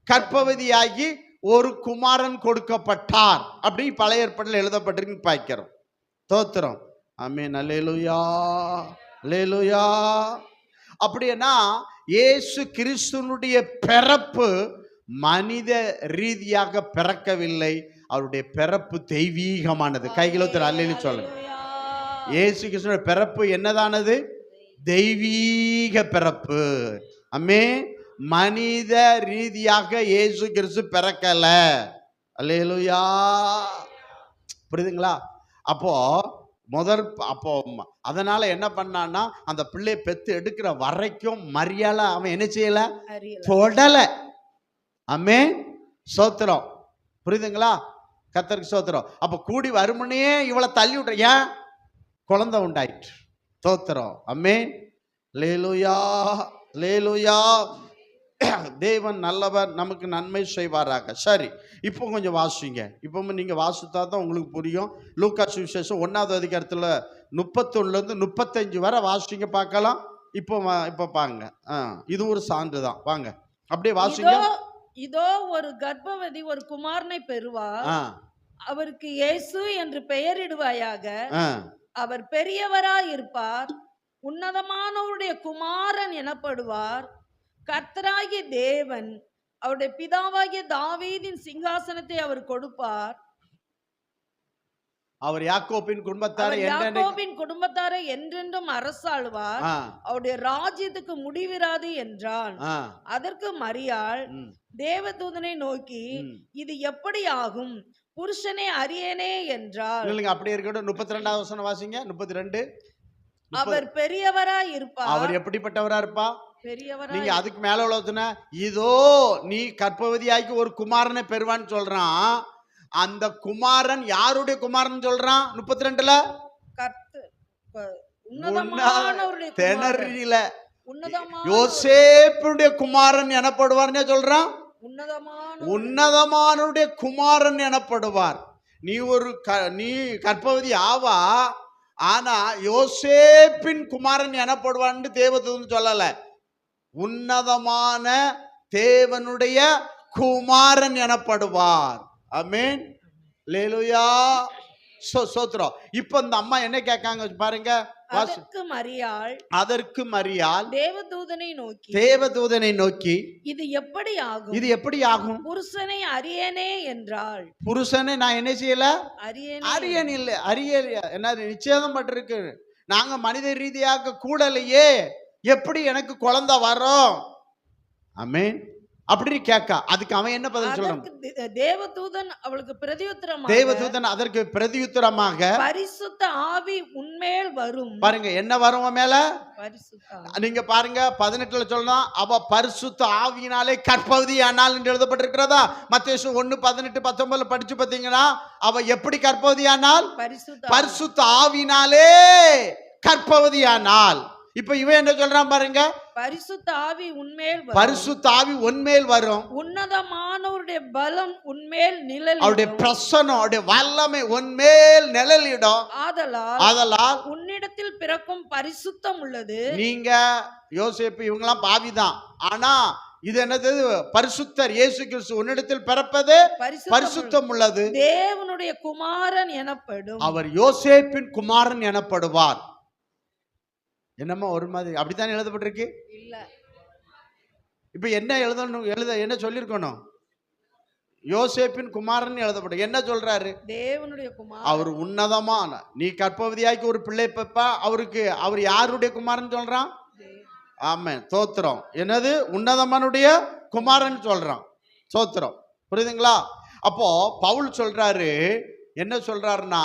கர்ப்பவதியாகி ஒரு குமாரன் கொடுக்கப்பட்டார் அப்படி பழைய ஏற்பாட்டில் எழுதப்பட்டிருக்கு பார்க்கிறோம். தோத்திரம். ஆமென், அல்லேலூயா, அல்லேலூயா. அப்படின்னா இயேசு கிறிஸ்துனுடைய பிறப்பு மனித ரீதியாக பிறக்கவில்லை, அவருடைய பிறப்பு தெய்வீகமானது. கைகளை அல்லேலூயா சொல்லுங்க. இயேசு கிறிஸ்துனுடைய பிறப்பு என்னதானது? தெய்வீக பிறப்பு. ஆமென். மனித ரீதியாக இயேசு கிறிஸ்து பிறக்கல. அல்லேலூயா. புரியுதுங்களா? அப்போ அதனால என்ன பண்ணான்னா அந்த பிள்ளையை பெத்து எடுக்கிற வரைக்கும் மரியாதை அவன் என்ன செய்யல? தொடல. ஆமென், சோத்திரம். புரியுதுங்களா? கர்த்தருக்கு சோத்திரம். அப்ப கூடி வருமுனே இவளை தள்ளி விட்டுற, ஏன்? குழந்தை உண்டாயிற்று. தோத்திரம். ஆமென், அல்லேலூயா, அல்லேலூயா. தேவன் நல்லவர், நமக்கு நன்மை செய்வாராக. சரி, இப்போ கொஞ்சம் வாசிங்க. இப்போ நீங்கள் வாசித்தா தான் உங்களுக்கு புரியும். லூக்கா சுவிசேஷம் 1ஆவது அதிகாரத்தில் 31 to 35 வரை வாசிங்க பார்க்கலாம். இப்போ பாருங்க, இது ஒரு சான்று தான். வாங்க அப்படியே வாசிங்க. இதோ ஒரு கர்ப்பவதி ஒரு குமாரனை பெறுவார், அவருக்கு இயேசு என்று பெயரிடுவாயாக, அவர் பெரியவராய் இருப்பார், உன்னதமானவருடைய குமாரன் எனப்படுவார், கர்த்தராகிய தேவன் அவருடைய பிதாவாகிய தாவீதின் சிங்காசனத்தை அவர் கொடுப்பார். அவர் யாக்கோபின் குடும்பத்தாரை அவர் என்றென்றைக்கும் யாக்கோபின் குடும்பத்தாரை என்றென்றும் அரசாளுவார், ஆ, அவருடைய ராஜ்யத்துக்கு முடிவிராது என்றான். ஆ, அதற்கு மரியாள் ம், தேவதூதனை நோக்கி, ம். இது எப்படி ஆகும், புருஷனே அறியேனே என்றாள். இல்லைங்க, அப்படியே இருக்கட்டும். 32வது வசனம் வாசிங்க. 32. அவர் பெரியவராய் இருப்பார். அவர் எப்படிப்பட்டவரா இருப்பா? பெரியவராய் நீங்க அதுக்கு மேல உள்ளதுன்னா, இதோ நீ கர்ப்பவதியாக்கி ஒரு குமாரனை பெறுவான்னு சொல்றான். அந்த குமாரன் யாருடைய குமாரன் சொல்றான்? 32ல உன்னதமானவருடைய குமாரன். தெனரில உன்னதமான யோசேப்புடைய குமாரன் எனப்படுவார்னே சொல்றான். உன்னதமான உன்னதமானுடைய குமாரன் எனப்படுவார். நீ கர்ப்பவதி ஆவா, ஆனா யோசேப்பின் குமாரன் எனப்படுவான்னு தேவதூதன் சொல்லல. உன்னதமான தேவனுடைய குமாரன் எனப்படுவார். ஆமென். அல்லேலூயா. சோத்ரம். இப்ப இந்த அம்மா என்ன கேட்காங்க பாருங்க. அதற்கு மரியாள் தேவதூதனை நோக்கி இது எப்படி ஆகும், புருஷனை அறியேனே என்றாள். புருஷனை நான் என்ன செய்யல, அறியேன் இல்லை, என்ன நிச்சயம் பட்டிருக்கு. நாங்க மனித ரீதியாக கூடலையே, எப்படி எனக்கு குழந்தை வரும்? ஆமென். அப்படி கேட்கா. அதுக்கு அவன் என்ன பதில் சொல்றான்? தேவதூதன் அவளுக்கு பிரதியுத்தரமாக, தேவதூதன் அதற்கு பிரதியுத்தரமாக, பரிசுத்த ஆவி உன்மேல் வரும். பாருங்க என்ன வரும் மேல? பரிசுத்த. நீங்க பாருங்க 18ல சொல்லணும், அவ பரிசுத்த ஆவியினாலே கர்ப்பவதி ஆனால் என்று எழுதப்பட்டிருக்கிறதா? மத்தேயு 1:18-19 படிச்சு பார்த்தீங்கன்னா, அவ எப்படி கர்ப்பவதி ஆனால்? பரிசுத்த ஆவியினாலே கர்ப்பவதி ஆனால். இப்ப இவன் என்ன சொல்றான் பாருங்க, பரிசுத்த ஆவி உன்மேல் வரும். பரிசுத்த ஆவி உன்மேல் வரும். உன்னதமானவருடைய பலம் உன்மேல் நிழலிடும். அவருடைய பிரசன்னம், அவருடைய வல்லமை உன்மேல் நிழலிடும். ஆதலால் உன்னிடத்தில் பிறக்கும் பரிசுத்தம் உள்ளது. நீங்க யோசேப்பு இவங்கெல்லாம் பாவிதான், ஆனா இது என்னது? பரிசுத்தர் இயேசு கிறிஸ்து உன்னிடத்தில் பிறப்பது பரிசுத்தம் உள்ளது. தேவனுடைய குமாரன் எனப்படும். அவர் யோசேப்பின் குமாரன் எனப்படுவார். என்னமா ஒரு மாதிரி அப்படித்தான் எழுதப்பட்டிருக்கு இல்ல? இப்ப என்ன என்ன சொல்லிருக்கணும்? யோசேப்பின் குமாரன் எழுதப்படும். என்ன சொல்றாரு? தேவனுடைய குமாரன். அவர் உன்னதமான, நீ கர்ப்பவதியாக்கி ஒரு பிள்ளை பெப்பா, அவர் யாருடைய குமாரன் சொல்றான்? ஆமென். தோத்திரம். என்னது? உன்னதமானுடைய குமாரன் சொல்றான். சோத்திரம். புரியுதுங்களா? அப்போ பவுல் சொல்றாரு, என்ன சொல்றாருன்னா,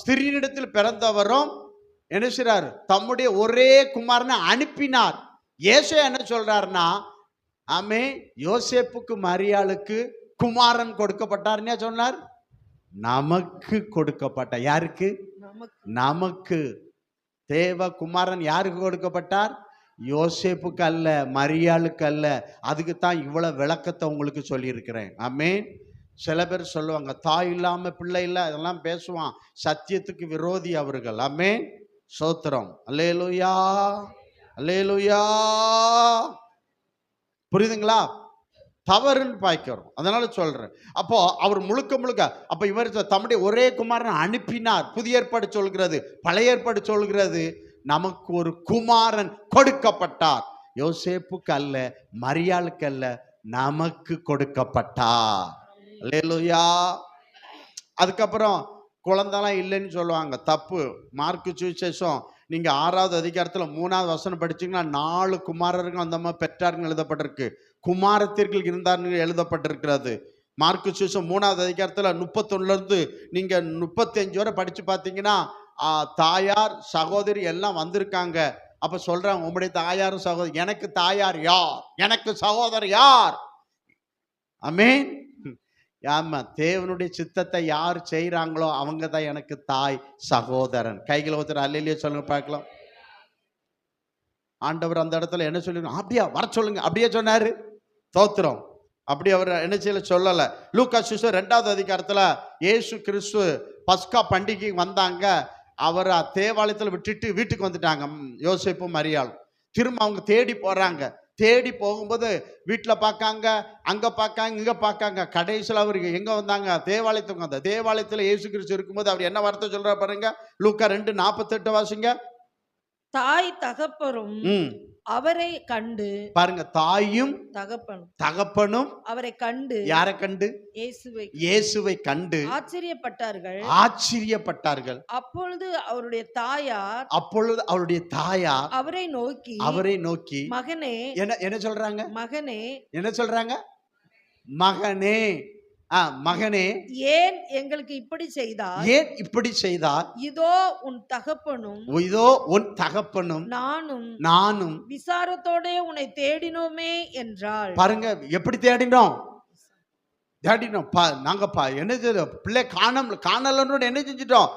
ஸ்திரீனிடத்தில் பிறந்தவரும் என்ன செய்றாரு? தம்முடைய ஒரே குமாரனை அனுப்பினார். ஏசு என்ன சொல்றாருன்னா, ஆமே யோசேப்புக்கு மரியாளுக்கு குமாரன் கொடுக்கப்பட்டார்னே சொன்னார். நமக்கு கொடுக்கப்பட்ட. யாருக்கு? நமக்கு. தேவ குமாரன் யாருக்கு கொடுக்கப்பட்டார்? யோசேப்புக்கு அல்ல, மரியாளுக்கு அல்ல. அதுக்கு தான் இவ்வளவு விளக்கத்தை உங்களுக்கு சொல்லியிருக்கிறேன். ஆமென். சில பேர் சொல்லுவாங்க, தாய் இல்லாம பிள்ளை இல்லை, அதெல்லாம் பேசுவான். சத்தியத்துக்கு விரோதி அவர்கள். ஆமென். சோத்திரம். அல்லேலூயா, அல்லேலூயா. புரியுதுங்களா? தவறுன்னு பாய்க்கிறோம், அதனால சொல்றேன். அப்போ அவர் முழுக்க அப்ப இவர் தம்முடைய ஒரே குமாரன் அனுப்பினார். புதிய ஏற்பாடு சொல்கிறது, பழைய ஏற்பாடு சொல்கிறது, நமக்கு ஒரு குமாரன் கொடுக்கப்பட்டார். யோசேப்புக்கு அல்ல, மரியாளுக்கு அல்ல, நமக்கு கொடுக்கப்பட்டார். அல்லேலூயா. அதுக்கப்புறம் குழந்தைலாம் இல்லைன்னு சொல்லுவாங்க, தப்பு. மார்க்கு சுவிசேஷம் நீங்க 6வது அதிகாரத்தில் 3வது வசனம் படிச்சீங்கன்னா 4 குமாரர்கள் அந்த மாதிரி பெற்றார்கள் எழுதப்பட்டிருக்கு. குமாரத்திற்கு இருந்தார்கள் எழுதப்பட்டிருக்கிறது. மார்க்கு சுவிசேஷம் 3வது அதிகாரத்தில் 31லேருந்து நீங்க 35 வரை படிச்சு பார்த்தீங்கன்னா, தாயார் சகோதரி எல்லாம் வந்திருக்காங்க. அப்ப சொல்றாங்க, உங்களுடைய தாயாரும் சகோதரி. எனக்கு தாயார் யார்? எனக்கு சகோதரர் யார்? ஆமென். ஆமா, தேவனுடைய சித்தத்தை யார் செய்யறாங்களோ அவங்க தான் எனக்கு தாய் சகோதரன். கைகளை ஒருத்தர் அல்லையிலேயே சொல்லுங்க பார்க்கலாம். ஆண்டவர் அந்த இடத்துல என்ன சொல்லி, அப்படியா வர சொல்லுங்க, அப்படியே சொன்னாரு. தோத்திரம். அப்படி அவர் என்ன செய்யல சொல்லல. லூக்கா சுவிசேஷம் 2வது அதிகாரத்துல இயேசு கிறிஸ்து பஸ்கா பண்டிகை வந்தாங்க. அவர் தேவாலயத்தில் விட்டுட்டு வீட்டுக்கு வந்துட்டாங்க யோசேப்பும் மரியாளும். திரும்ப அவங்க தேடி போறாங்க. தேடி போகும்போது வீட்டில் பார்க்காங்க, அங்கே பார்க்காங்க, இங்கே பார்க்காங்க. கடைசியில் அவருக்கு எங்கே வந்தாங்க? தேவாலயத்துக்கு வந்த. தேவாலயத்தில் இயேசு கிறிஸ்து இருக்கும்போது அவர் என்ன வார்த்தை சொல்கிறார் பாருங்க. லூக்கா 2:48 வாசிங்க. தாய் தகப்பரும் ம் அவரை கண்டு பாருங்க, தாயும் தகப்பனும் தகப்பனும் அவரை கண்டு யாரை கண்டு? இயேசுவை இயேசுவை கண்டு ஆச்சரியப்பட்டார்கள். ஆச்சரியப்பட்டார்கள். அப்பொழுது அவருடைய தாயார் அப்பொழுது அவருடைய தாயார் அவரை நோக்கி மகனே, என்ன சொல்றாங்க? மகனே, என்ன சொல்றாங்க? மகனே, மகனே, ஏன் எங்களுக்கு இப்படி செய்தார்? ஏன் இப்படி செய்தார்? இதோ உன் தகப்பனும் இதோ உன் தகப்பனும் நானும் விசாரத்தோட உன்னை தேடினோமே என்றாள். பாருங்க, எப்படி தேடினோம்? நாங்க என்ன பிள்ளை காணலன்னு என்ன செஞ்சிட்டோம்?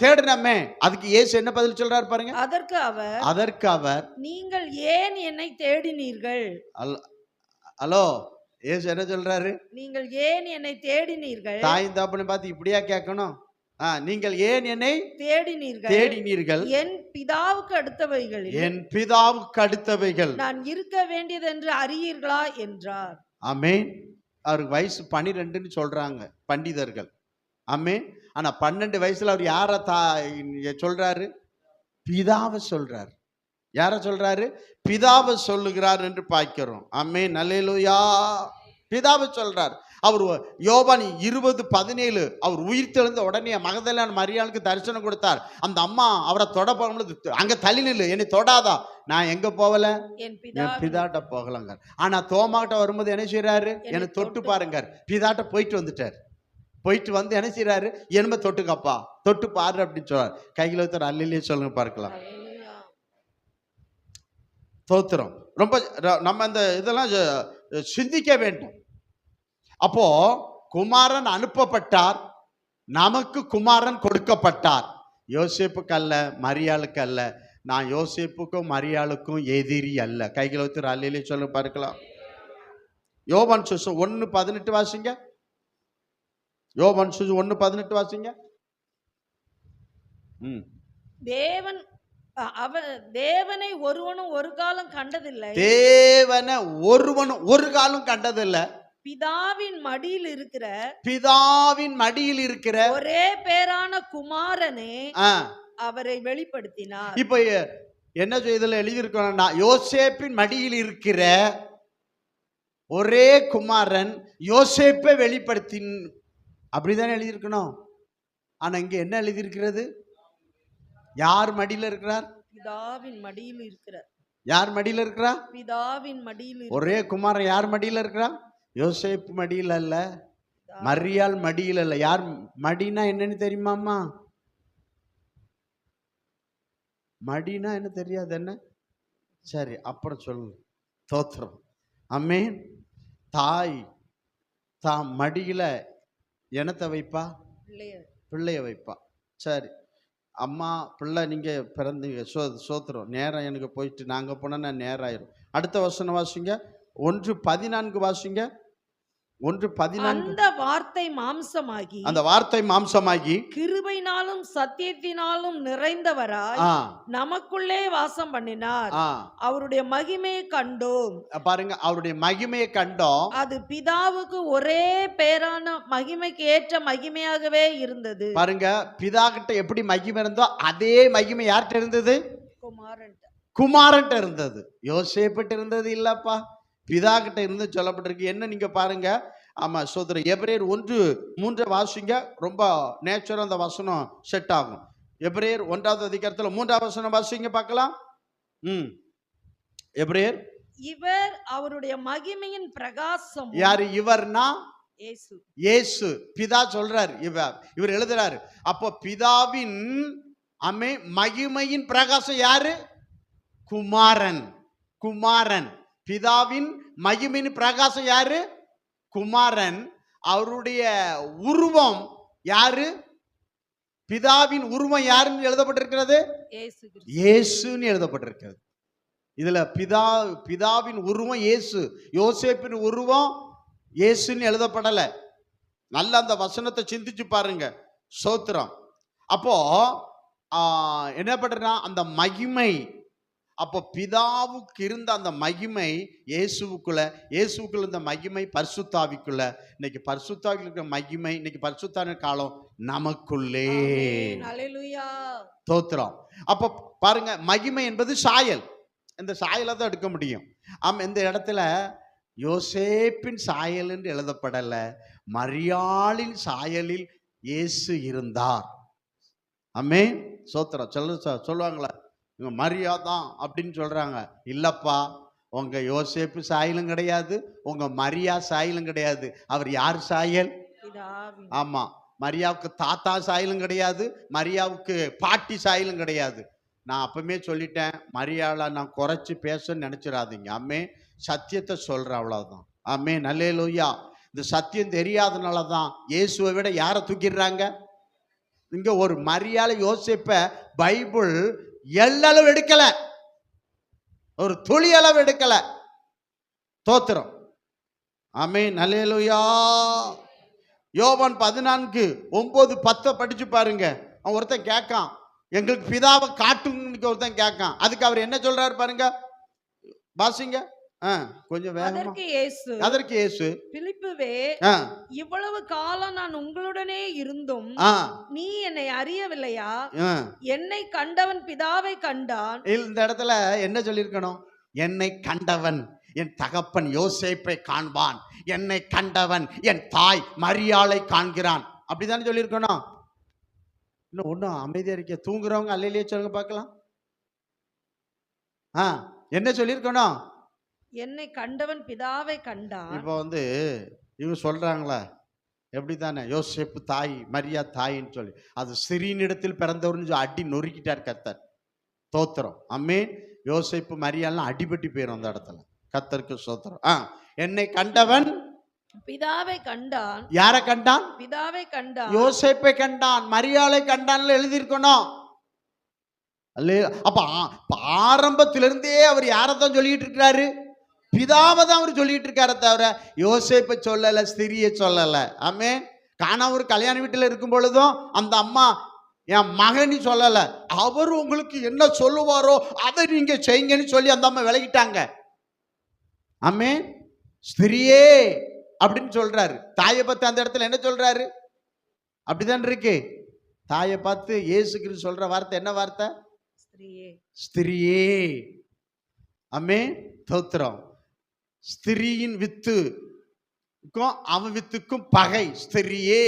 தேடினமே. அதுக்கு இயேசு என்ன பதில் சொல்றாரு பாருங்க. அதற்கு அவர் நீங்கள் ஏன் என்னை தேடினீர்கள்? ஹலோ, இயேசு என்ன சொல்றாரு? நீங்கள் ஏன் என்னை தேடினீர்கள்? தாயும் தகப்பனை பார்த்து இப்படியா கேட்கணும்? நீங்கள் ஏன் என்னை தேடினீர்கள்? என் பிதாவுக்கு அடுத்தவைகள் நான் இருக்க வேண்டியது என்று அறியீர்களா என்றார். ஆமென். அவருக்கு வயசு 12ன்னு சொல்றாங்க பண்டிதர்கள். ஆமென். ஆனா 12 வயசுல அவர் யார சொல்றாரு? பிதாவை சொல்றாரு. யார சொல்றாரு? பிதாவை சொல்லுகிறார் என்று பார்க்கிறோம். ஆமென். அல்லேலூயா. பிதாவை சொல்றார். அவர் யோவான் 20:17 அவர் உயிர் தெழுந்த உடனே மகதலேனா மரியாளுக்கு தரிசனம் கொடுத்தார். அந்த அம்மா அவரை தொட போகும்போது, அங்க தள்ளி நில்லு, என்னை தொடாதா, நான் எங்க போகல, என் பிதாட்ட போகலங்க. ஆனா தோமாட்ட வரும்போது என்ன செய்யறாரு? என்னை தொட்டு பாருங்க. பிதாட்ட போயிட்டு வந்துட்டார். போயிட்டு வந்து என்ன செய்யறாரு? என்னம தொட்டுக்கப்பா, தொட்டு பாரு அப்படின்னு சொல்றாரு. கையில் ஒருத்தர் அல்லையே சொல்லுங்க பார்க்கலாம். தோத்திரம். ரொம்ப நம்ம இந்த இதெல்லாம் சிந்திக்க வேண்டும். அப்போ குமாரன் அனுப்பப்பட்டார், நமக்கு குமாரன் கொடுக்கப்பட்டார். யோசேப்புக்கு அல்ல, மரியாளுக்கு அல்ல. நான் யோசேப்புக்கும் மரியாளுக்கும் எதிரி அல்ல. கைகளை ஒருத்தர் அல்லையே சொல்லுங்க பார்க்கலாம். யோவான் சுவிசேஷம் 1:18 வாசிங்க. யோவான் சுவிசேஷம் 1:18 வாசிங்க. தேவனை ஒருவனும் ஒரு காலம் கண்டதில்லை. தேவனை ஒருவனும் ஒரு காலம் கண்டதில்லை. பிதாவின் மடியில் இருக்கிற ஒரே பேரான குமாரனே அவரை வெளிப்படுத்தினார். இப்ப என்ன இதுல எழுதியிருக்கோம்னா, யோசேப்பின் மடியில் இருக்கிற ஒரே குமாரன் யோசேப்பை வெளிப்படுத்தின், அப்படிதானே எழுதியிருக்கணும். ஆனா இங்க என்ன எழுதியிருக்கிறது? யார் மடியில இருக்கிறார்? பிதாவின் மடியில் இருக்கிறார். யார் மடியில இருக்கிறார்? பிதாவின் மடியில். ஒரே குமாரன் யார் மடியில இருக்கிறார்? யோசேப்பு மடியில் அல்ல, மரியாள் மடியில் அல்ல. யார் மடினா என்னன்னு தெரியுமாம்மா? மடினா என்ன தெரியாது என்ன? சரி, அப்புறம் சொல்லு. தோத்திரம். ஆமென். தாய் தான் மடியில என்னத்தை வைப்பா? பிள்ளைய வைப்பா. சரி, அம்மா பிள்ளை நீங்க பிறந்தீங்க, சோத்திரம். நேரம் எனக்கு போயிட்டு நாங்க போனா நேரம் ஆயிரும். அடுத்த வசனம் வாசிங்க. 1:14 வாசிங்க. 1:14. அந்த வார்த்தை மாம்சமாகி கிருபையினாலும் சத்தியத்தினாலும் நிறைந்தவராய் நமக்குள்ளே வாசம் பண்ணினார். அவருடைய மகிமையை கண்டோம். பாருங்க, அவருடைய மகிமையை கண்டோம். அது பிதாவுக்கு ஒரே பேரான மகிமைக்கு ஏற்ற மகிமையாகவே இருந்தது. பாருங்க, பிதா கிட்ட எப்படி மகிமை இருந்தோ அதே மகிமை யார்கிட்ட இருந்தது? குமாரன்ட்ட இருந்தது. யோசேப்பிட்ட இருந்தது இல்லப்பா, பிதா கிட்ட இருந்து சொல்லப்பட்டிருக்கு. என்ன நீங்க பாருங்க. ஆமா, சோதரர். எபிரேயர் 1:3 வாசிங்க. ரொம்ப நேச்சுரல் அந்த வசனம் செட் ஆகும். எபிரேயர் 1வது அதிகாரத்துல 3வது வசனம் வாசிங்க பார்க்கலாம். எபிரேயர். இவர் அவருடைய மகிமையின் பிரகாசம். யாரு இவர்னா? இயேசு. பிதா சொல்றாரு, இவர் எழுதுறாரு. அப்போ பிதாவின் மகிமையின் பிரகாசம் யாரு? குமாரன். பிதாவின் மகிமையின் பிரகாசம் யாரு? குமாரன். அவருடைய உருவம் யாரு? பிதாவின் உருவம் யாருன்னு எழுதப்பட்டிருக்கிறது? இயேசுன்னு எழுதப்பட்டிருக்கிறது. இதுல பிதாவின் உருவம் இயேசு, யோசேப்பின் உருவம் இயேசுன்னு எழுதப்படல. நல்ல அந்த வசனத்தை சிந்திச்சு பாருங்க. சோத்திரம். அப்போ என்ன பண்றா? அந்த மகிமை, அப்போ பிதாவுக்கு இருந்த அந்த மகிமை இயேசுவுக்குள்ள இந்த மகிமை பரிசுத்தாவிக்குள்ள. இன்னைக்கு பரிசுத்தாவிக்குள்ள இருக்கிற மகிமை, இன்னைக்கு பரிசுத்தாவின் காலம் நமக்குள்ளே. ஹல்லேலூயா. தோத்திரம். அப்போ பாருங்க, மகிமை என்பது சாயல். இந்த சாயலை தான் எடுக்க முடியும். இந்த இடத்துல யோசேப்பின் சாயல் என்று எழுதப்படல, மரியாளின் சாயலில் இயேசு இருந்தார். ஆமென். சோத்திரம். சொல்லுவாங்களா இவங்க மரியா தான் அப்படின்னு சொல்றாங்க. இல்லப்பா, உங்க யோசேப்பு சாயலும் கிடையாது, உங்க மரியா சாயலும் கிடையாது. அவர் யார் சாயல்? ஆமா, மரியாவுக்கு தாத்தா சாயலும் கிடையாது, மரியாவுக்கு பாட்டி சாயலும் கிடையாது. நான் அப்பவுமே சொல்லிட்டேன், மரியாதை நான் குறைச்சி பேசணும்னு நினைச்சிடாதீங்க. அம்மே, சத்தியத்தை சொல்றேன், அவ்வளவுதான். அம்மே, அல்லேலூயா. இந்த சத்தியம் தெரியாதனால தான் இயேசுவை விட யாரை தூக்கிடுறாங்க. இங்க ஒரு மரியாதை யோசிப்ப பைபிள் எல்லளவு எடுக்கல, ஒரு துளி அளவு எடுக்கல. தோத்திரம். ஆமென். அல்லேலூயா. யோவான் 14:9-10 படிச்சு பாருங்க. அவன் ஒருத்தன் கேட்கான், எங்களுக்கு பிதாவை காட்டுங்க ஒருத்தன் கேட்கான். அதுக்கு அவர் என்ன சொல்றாரு பாருங்க, வாசிங்க. கொஞ்சம் வேகமா. அதற்கு இயேசு, பிலிப்புவே, இவ்வளவு காலம் நான் உங்களுடனே இருந்தும் நீ என்னை அறியவில்லையா? என்னை கண்டவன் பிதாவை கண்டான். இந்த இடத்துல என்ன சொல்லியிருக்கணும்? என்னை கண்டவன் என் தகப்பன் யோசேப்பை காண்பான், என்னை கண்டவன் என் தாய் மரியாளை காண்கிறான். அப்படித்தானே சொல்லியிருக்கணும். இன்னும் ஒன்றும் அமைதியா இருக்க, தூங்குறவங்க அல்லையிலேயே சொல்லுங்க பார்க்கலாம். என்ன சொல்லியிருக்கணும்? என்னை கண்டவன் பிதாவை கண்டான். இப்போ இவங்க சொல்றாங்களா, எப்படி தானே யோசேப்பு தாய் மரியா தாயின்னு சொல்லி, அது சிறியனிடத்தில் பிறந்தவர்னு அடி நொறுக்கிட்டார் கர்த்தர். தோத்திரம். அம்மேன். யோசேப்பு மரியாலாம் அடிபட்டு போயிடும் அந்த இடத்துல. கர்த்தருக்கு ஸ்தோத்திரம். என்னை கண்டவன் பிதாவை கண்டான். யாரை கண்டான்? பிதாவை கண்டான். யோசேப்பை கண்டான், மரியாளை கண்டான்ல எழுதியிருக்கணும். அப்ப ஆரம்பத்திலிருந்தே அவர் யாரைத்தான் சொல்லிட்டு இருக்கிறாரு? பிதாவை தான் அவர் சொல்லிட்டு இருக்காரு, தவிர யோசேப்பை சொல்லல, ஸ்திரியை சொல்லல. ஆமென். காணா ஒரு கல்யாண வீட்டில் இருக்கும் பொழுதும் அந்த அம்மா என் மகனி சொல்லல, அவர் உங்களுக்கு என்ன சொல்லுவாரோ அதை நீங்க செய்யுங்கன்னு சொல்லி அந்த அம்மா விலகிட்டாங்க. ஆமென். ஸ்திரியே அப்படின்னு சொல்றாரு. தாயை பார்த்து அந்த இடத்துல என்ன சொல்றாரு? அப்படிதான் இருக்கு. தாயை பார்த்து இயேசு கிறிஸ்து சொல்ற வார்த்தை என்ன வார்த்தை? ஸ்திரியே. ஆமென். தோத்திரம். ஸ்திரியின் வித்துக்கும் அவன் வித்துக்கும் பகை. ஸ்திரியே.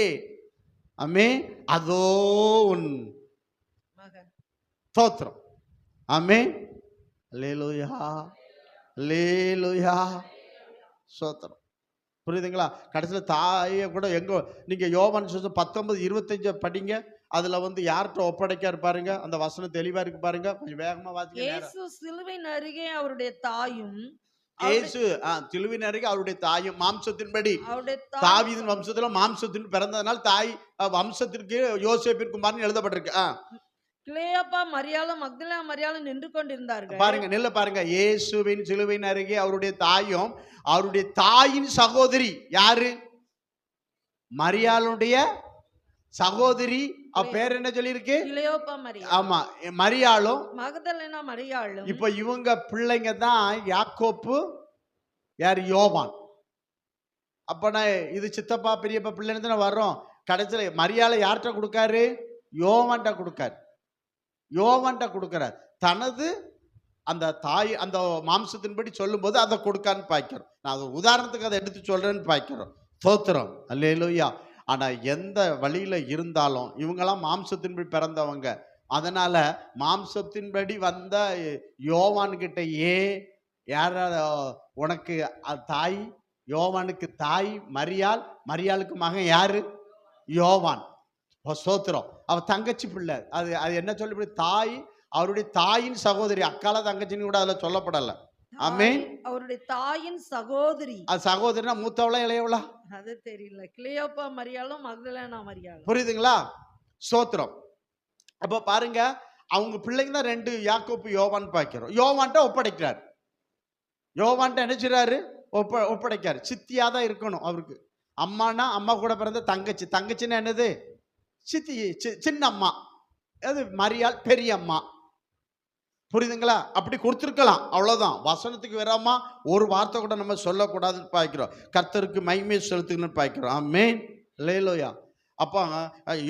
ஆமென். அதோ உன் மகன். தோத்திரம். ஆமென். அல்லேலூயா, அல்லேலூயா. சோத்திரம். புரியுதுங்களா? கடைசியில் தாயை கூட எங்க நீங்க யோவான் 19:25 படிங்க. அதுல யார்கிட்ட ஒப்படைக்காரு பாருங்க. அந்த வசனம் தெளிவா இருக்கு பாருங்க. கொஞ்சம் வேகமா வாசிங்க. இயேசு சிலுவையின் அருகே அவருடைய தாயும், இயேசு சிலுவையின் அருகே அவருடைய தாயும், மாம்சத்தின்படி தாவீதின் வம்சத்துல மாம்சத்தின் பிறந்ததனால் தாய் வம்சத்திற்கு யோசேப்பின் குமாரன் எழுதப்பட்டிருக்கு. கிளேயோப்பா மரியாளும் மக்தலேனா மரியாளும் நின்று கொண்டிருந்தார்கள். பாருங்க, நில்ல பாருங்க. இயேசுவின் சிலுவையின் அருகே அவருடைய தாயும், அவருடைய தாயின் சகோதரி யாரு? மரியாளுடைய சகோதரி. பேர் என்ன சொல்லிருக்கு? கிளேயோப்பா மரியாள். ஆமா, மரியாளும் மக்தலேனா மரியாளும். இப்ப இவங்க பிள்ளைங்க தான் யாக்கோப்பு, யார்? யோவான். அப்ப இது சித்தப்பா பெரியப்பா பிள்ளைன்னு தானே வர்றோம். கடைசியில மரியாதை யார்கிட்ட கொடுக்காரு? யோவான்கிட்ட கொடுக்காரு. யோவான்கிட்ட கொடுக்கிறார். தனது அந்த தாய் அந்த மாம்சத்தின்படி சொல்லும் போது அதை கொடுக்கான்னு பாய்க்கிறோம். நான் அது உதாரணத்துக்கு அதை எடுத்து சொல்றேன்னு பாய்க்கிறோம். தோத்திரம். அல்லேலூயா. ஆனா எந்த வழியில இருந்தாலும் இவங்கெல்லாம் மாம்சத்தின்படி பிறந்தவங்க. அதனால மாம்சத்தின்படி வந்த யோவான் கிட்டயே யார உனக்கு தாய்? யோவானுக்கு தாய் மரியாள், மரியாளுக்கு மகன் யாரு? யோவான். சோத்திரம். அவ தங்கச்சி பிள்ளை. அது என்ன சொல்லி தாய், அவருடைய தாயின் சகோதரி. அக்கால தங்கச்சின்னு கூட அதுல சொல்லப்படல. ஆமென். அவருடைய தாயின் சகோதரி. அது சகோதரினா மூத்தவளா இளையவளா? அது தெரியல. கிளேயோப்பா மரியாளும் மக்தலேனா மரியாளும். புரியுதுங்களா? ஸ்தோத்திரம். அப்ப பாருங்க, அவங்க பிள்ளைங்க தான் 2 யாக்கோப்பு யோவான் பாய்க்கிறோம். யோவான்ட்ட ஒப்படைக்கிறார். யோவான்ட்ட என்ன செய்றாரு? ஒப்படைக்காரு. சித்தியா தான் இருக்கணும் அவருக்கு. அம்மானா அம்மா கூட பிறந்த தங்கச்சி. தங்கச்சின்னா என்னது? சித்தி, சின்ன அம்மா. அது மரியாள் பெரிய அம்மா. புரியுதுங்களா? அப்படி கொடுத்துருக்கலாம், அவ்வளவுதான். வசனத்துக்கு வராம ஒரு வார்த்தை கூட நம்ம சொல்லக்கூடாதுன்னு பாய்க்கிறோம். கர்த்தருக்கு மகிமை செலுத்துங்கன்னு பாய்க்கிறோம். ஆமென். அல்லேலூயா. அப்ப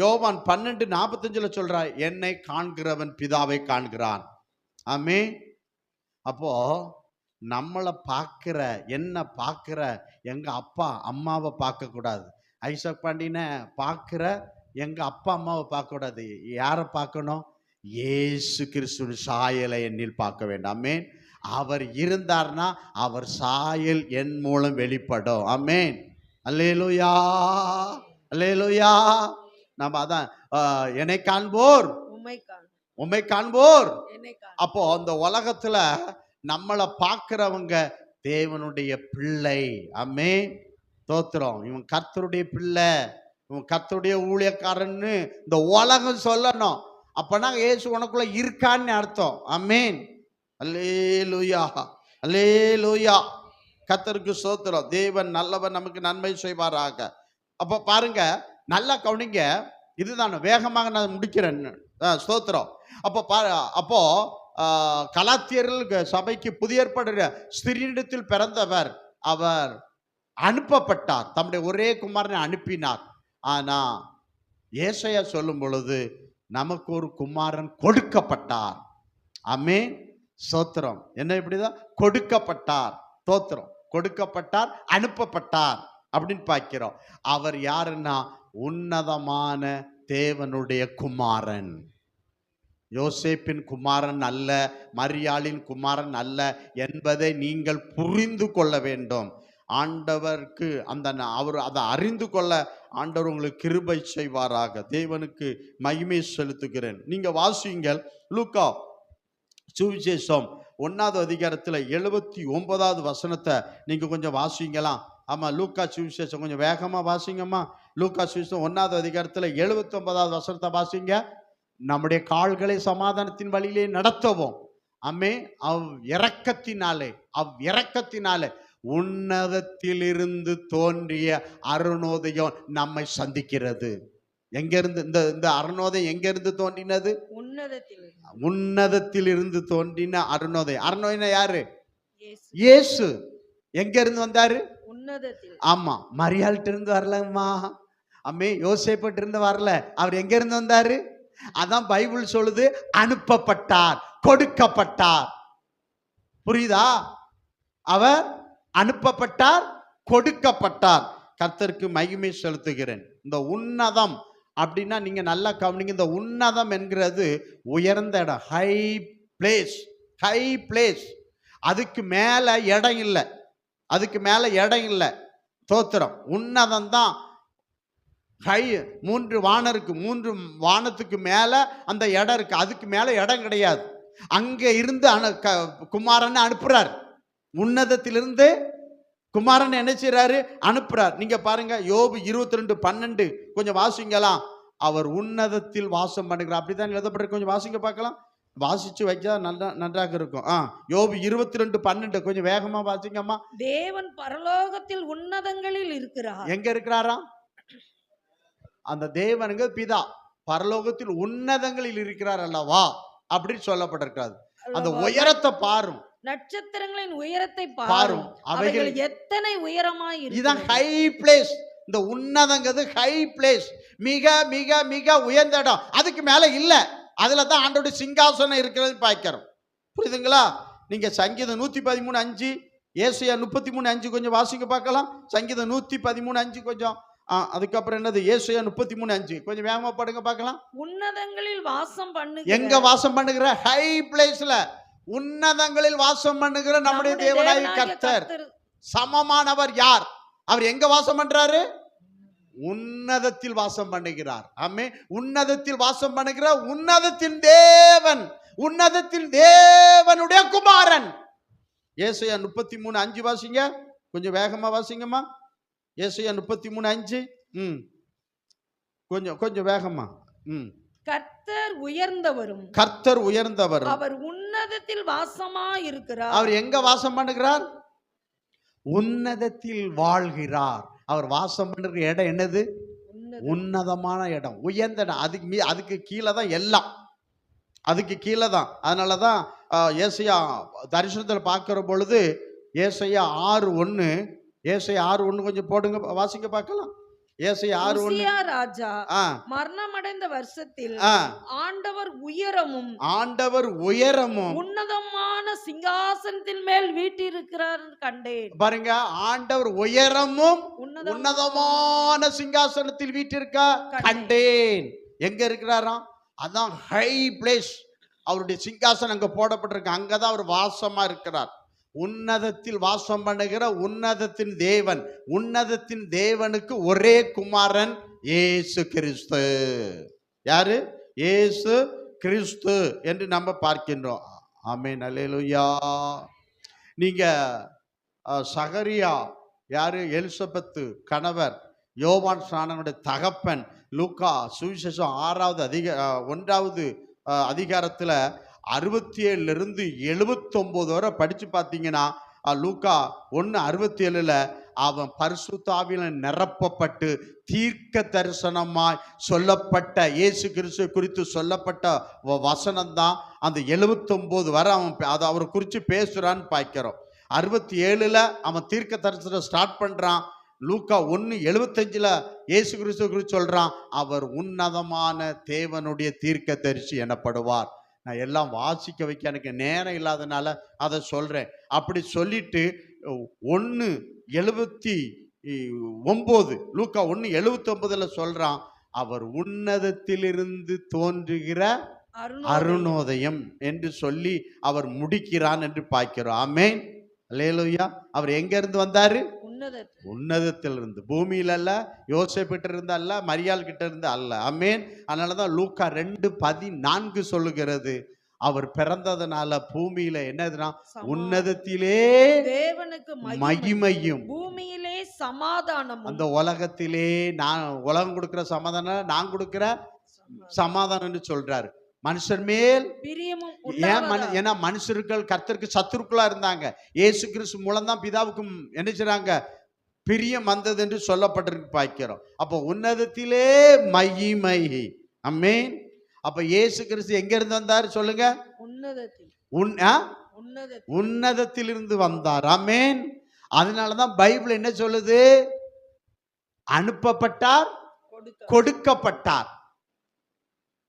யோவான் 12:45 சொல்றார், என்னை காண்கிறவன் பிதாவை காண்கிறான். ஆமென். அப்போ நம்மளை பார்க்கிற, என்ன பார்க்கிற எங்க அப்பா அம்மாவை பார்க்கக்கூடாது. ஐசக் பாண்டியனை பார்க்கிற எங்க அப்பா அம்மாவை பார்க்கக்கூடாது. யாரை பார்க்கணும்? இயேசு கிறிஸ்துவின் சாயலை என்னில் பார்க்க வேண்டும். ஆமென். அவர் இருந்தார்னா அவர் சாயல் என் மூலம் வெளிப்படும். ஆமென். அல்லேலூயா, அல்லேலூயா. நம்ம அதான் என்னை காண்போர் உம்மை காண்போர். அப்போ அந்த உலகத்துல நம்மளை பார்க்கிறவங்க தேவனுடைய பிள்ளை. ஆமென். தோத்திரம். இவன் கர்த்தருடைய பிள்ளை, இவன் கர்த்தருடைய ஊழியக்காரன்னு இந்த உலகம் சொல்லணும். அப்பனா இயேசு உனக்குள்ள இருக்கான்னு அர்த்தம். ஆமென். அல்லேலூயா, அல்லேலூயா. கர்த்தருக்கு ஸ்தோத்திரம். தேவன் நல்லவன், நமக்கு நன்மை செய்வாராக. அப்போ பாருங்க, நல்லா கவனிங்க. இதுதான் வேகமாக நான் முடிக்கிறேன். ஸ்தோத்திரம். அப்போ கலாத்தியர்கள் சபைக்கு புதிய ஏற்பாடு ஸ்திரீனிடத்தில் பிறந்தவர், அவர் அனுப்பப்பட்டார், தம்முடைய ஒரே குமாரனை அனுப்பினார். ஆனா ஏசாயா சொல்லும் பொழுது நமக்கு ஒரு குமாரன் கொடுக்கப்பட்டார். ஆமென். ஸ்தோத்திரம். என்ன இப்படிதான் கொடுக்கப்பட்டார். ஸ்தோத்திரம். கொடுக்கப்பட்டார், அனுப்பப்பட்டார் அப்படின்னு பார்க்கிறோம். அவர் யாருன்னா உன்னதமான தேவனுடைய குமாரன். யோசேப்பின் குமாரன் அல்ல, மரியாளின் குமாரன் அல்ல என்பதை நீங்கள் புரிந்து கொள்ள வேண்டும். ஆண்டவருக்கு அவர் அதை அறிந்து கொள்ள ஆண்டவர் உங்களுக்கு கிருபை செய்வாராக. தேவனுக்கு மகிமை செலுத்துகிறேன். நீங்க வாசியுங்கள். லூக்கா சுவிசேஷம் 1வது அதிகாரத்தில் 79வது வசனத்தை நீங்க கொஞ்சம் வாசிங்கலாம். ஆமா, லூக்கா சுவிசேஷம் கொஞ்சம் வேகமா வாசிங்கம்மா. லூக்கா சுவிசேஷம் 1வது அதிகாரத்தில் 79வது வசனத்தை வாசிங்க. நம்முடைய கால்களை சமாதானத்தின் வழியிலே நடத்தவும். ஆமே. இரக்கத்தினாலே உன்னதத்திலிருந்து தோன்றிய அருணோதயம் நம்மை சந்திக்கிறது. எங்கிருந்து இந்த அருணோதயம் எங்கிருந்து தோன்றினது? உன்னதத்திலிருந்து தோன்றின அருணோதயம். அருணோதயம் யாரு? இயேசு. எங்க இருந்து வந்தாரு? ஆமா, மரியாள்கிட்ட இருந்து வரலம்மா. அம்மே, யோசேப்பிட்ட இருந்து வரல. அவர் எங்க இருந்து வந்தாரு? அதான் பைபிள் சொல்லுது, அனுப்பப்பட்டார், கொடுக்கப்பட்டார். புரியுதா? அவர் அனுப்பப்பட்டார், கொடுக்கப்பட்டார். கர்த்தருக்கு மகிமை செலுத்துகிறேன். இந்த உன்னதம் அப்படின்னா நீங்க நல்லா கவனிங்க. இந்த உன்னதம் என்கிறது உயர்ந்த இடம், ஹை பிளேஸ், ஹை பிளேஸ். அதுக்கு மேல இடம் இல்லை, அதுக்கு மேல இடம் இல்லை. தோத்திரம். உன்னதம் தான் ஹை. 3 வானத்துக்கு மேல அந்த இடம் இருக்கு, அதுக்கு மேல இடம் கிடையாது. அங்க இருந்து குமாரனை அனுப்புறார். உன்னதத்திலிருந்து குமாரன் என்ன செய்யறாரு? அனுப்புறார். நீங்க பாருங்க, யோபு 22:12 கொஞ்சம் வாசிங்கலாம். அவர் உன்னதத்தில் வாசம் பண்ணுகிறார். அப்படிதான் எழுதப்பட்டிருக்கு. கொஞ்சம் வாசிங்க பார்க்கலாம். வாசிச்சு வைக்க நன்றாக இருக்கும். யோபு 22:12 கொஞ்சம் வேகமா வாசிங்கம்மா. தேவன் பரலோகத்தில் உன்னதங்களில் இருக்கிறார். எங்க இருக்கிறாரா? அந்த தேவனுங்க பிதா பரலோகத்தில் உன்னதங்களில் இருக்கிறார் அல்லவா அப்படின்னு சொல்லப்பட்டிருக்காது. அந்த உயரத்தை பாரும், நட்சத்திரங்களின் உயரத்தை பாரும், அவைகள் எத்தனை உயரமாய் இருக்கு. இதுதான் ஹை பிளேஸ். இந்த உன்னதங்கிறது ஹை பிளேஸ், மிக மிக மிக உயர்ந்த இடம். அதுக்கு மேல இல்ல. அதுல தான் ஆண்டோடைய சிங்காசனம் இருக்கிறது பார்க்கிறோம். புரியுதுங்களா? நீங்க சங்கீதம் 113:5, ஏசாயா 33:5 கொஞ்சம் வாசிக்க பார்க்கலாம். சங்கீதம் 113:5 கொஞ்சம், அதுக்கப்புறம் என்னது? ஏசாயா 33:5 கொஞ்சம் வேகமா படுங்க பார்க்கலாம். உன்னதங்களில் வாசம் பண்ணுகிற, எங்க வாசம் பண்ணுகிற? ஹை பிளேஸ்ல, உன்னதங்களில் வாசம் பண்ணுகிற நம்முடைய தேவனாகிய கர்த்தர். சமமானவர் யார்? அவர் எங்க வாசம் பண்றாரு? உன்னதத்தில் வாசம் பண்ணுகிறார். ஆமே. உன்னதத்தில் வாசம் பண்ணுகிற உன்னதத்தின் தேவன், உன்னதத்தின் தேவனுடைய குமாரன். ஏசாயா 33:5 வாசிங்க. கொஞ்சம் வேகமா வாசிங்கம்மா. ஏசாயா 33:5 கொஞ்சம் வேகமா. கர்த்தர் உயர்ந்தவரும், கர்த்தர் உயர்ந்தவரும், அவர் உன்னதத்தில் வாசமா இருக்கிறார். அவர் எங்க வாசம் பண்ணுகிறார்? உன்னதத்தில் வாழ்கிறார். அவர் வாசம் பண்ணுற இடம் என்னது? உன்னதமான இடம், உயர்ந்த இடம். அதுக்கு கீழே தான் எல்லாம், அதுக்கு கீழே தான். அதனால தான் ஏசாயா தரிசனத்தில் பார்க்கிற பொழுது ஏசாயா 6:1 கொஞ்சம் போடுங்க, வாசிங்க பார்க்கலாம். ஏசாயா 6:1. உசியா ராஜா ஆ மரணமடைந்த வருஷத்தில் ஆ ஆண்டவர் உயரமும் ஆண்டவர் உயரமும் உன்னதமான சிங்காசனத்தின் மேல் வீட்டிருக்கிறார் கண்டேன். பாருங்க, ஆண்டவர் உயரமும் உன்னதமான உன்னதமான சிங்காசனத்தில் வீட்டிருக்க கண்டேன். எங்க இருக்கிறாராம்? அதான் ஹை பிளேஸ். அவருடைய சிங்காசனம் அங்க போடப்பட்டிருக்கு. அங்கதான் அவர் வாசமா இருக்கிறார். உன்னதத்தில் வாசம் பண்ணுகிற உன்னதத்தின் தேவன். உன்னதத்தின் தேவனுக்கு ஒரே குமாரன் இயேசு கிறிஸ்து. யாரு? இயேசு கிறிஸ்து என்று நம்ம பார்க்கின்றோம். ஆமென், அல்லேலூயா. நீங்க சகரியா யாரு? எலிசபெத்து கணவர், யோவான் ஸ்நானனுடைய தகப்பன். லூக்கா சுவிசேஷம் 1வது அதிகாரத்துல 67 79 வரை படிச்சு பார்த்தீங்கன்னா, லூக்கா 1:67 அவன் பரிசுத்த ஆவியினால் நிரப்பப்பட்டு தீர்க்க தரிசனமாய் சொல்லப்பட்ட இயேசு கிறிஸ்து குறித்து சொல்லப்பட்ட வசனம் தான் அந்த 79 வரை அவன் அதை அவரை குறித்து பேசுறான்னு பார்க்கிறோம். 67 அவன் தீர்க்க தரிசனம் ஸ்டார்ட் பண்றான். லூக்கா 1:75 இயேசு கிறிஸ்து குறித்து சொல்றான், அவர் உன்னதமான தேவனுடைய தீர்க்க தரிசி எனப்படுவார். நான் எல்லாம் வாசிக்க வைக்க எனக்கு நேரம் இல்லாதனால அதை சொல்றேன். அப்படி சொல்லிட்டு 1:79 லூக்கா 1:79 சொல்றான், அவர் உன்னதத்திலிருந்து தோன்றுகிற அருணோதயம் என்று சொல்லி அவர் முடிக்கிறான் என்று பார்க்கிறோம். ஆமென், அல்லேலூயா. அவர் எங்க இருந்து வந்தாரு? உன்னதத்திலிருந்து. பூமியில அல்ல, யோசேப்பிட்ட இருந்து அல்ல, மரியாள் கிட்ட இருந்து அல்ல. ஆமென். அதனாலதான் லூக்கா 2:14 சொல்லுகிறது, அவர் பிறந்ததுனால பூமியில என்னதுன்னா உன்னதத்திலே தேவனுக்கு மகிமையும் பூமியிலே சமாதானம். அந்த உலகத்திலே உலகம் கொடுக்கிற சமாதானம் நான் கொடுக்கிற சமாதானம் சொல்றாரு. மனுஷர் மேல் பிரியமும். ஏன்னா மனுஷர்கள் கர்த்தருக்கு சத்துருக்களா இருந்தாங்க. இயேசு கிறிஸ்து மூலம் தான் பிதாவுக்கும் என்ன செய்றாங்க? பிரியம் வந்தது என்று சொல்லப்பட்டிருக்கு பார்க்கிறோம். அப்போ உன்னதத்திலே மகிமை. ஆமென். அப்ப இயேசு கிறிஸ்து எங்க இருந்து வந்தார் சொல்லுங்க? உன்னதத்திலிருந்து வந்தார். ஆமென். அதனாலதான் பைபிள் என்ன சொல்லுது? அனுப்பப்பட்டார், கொடுக்கப்பட்டார்.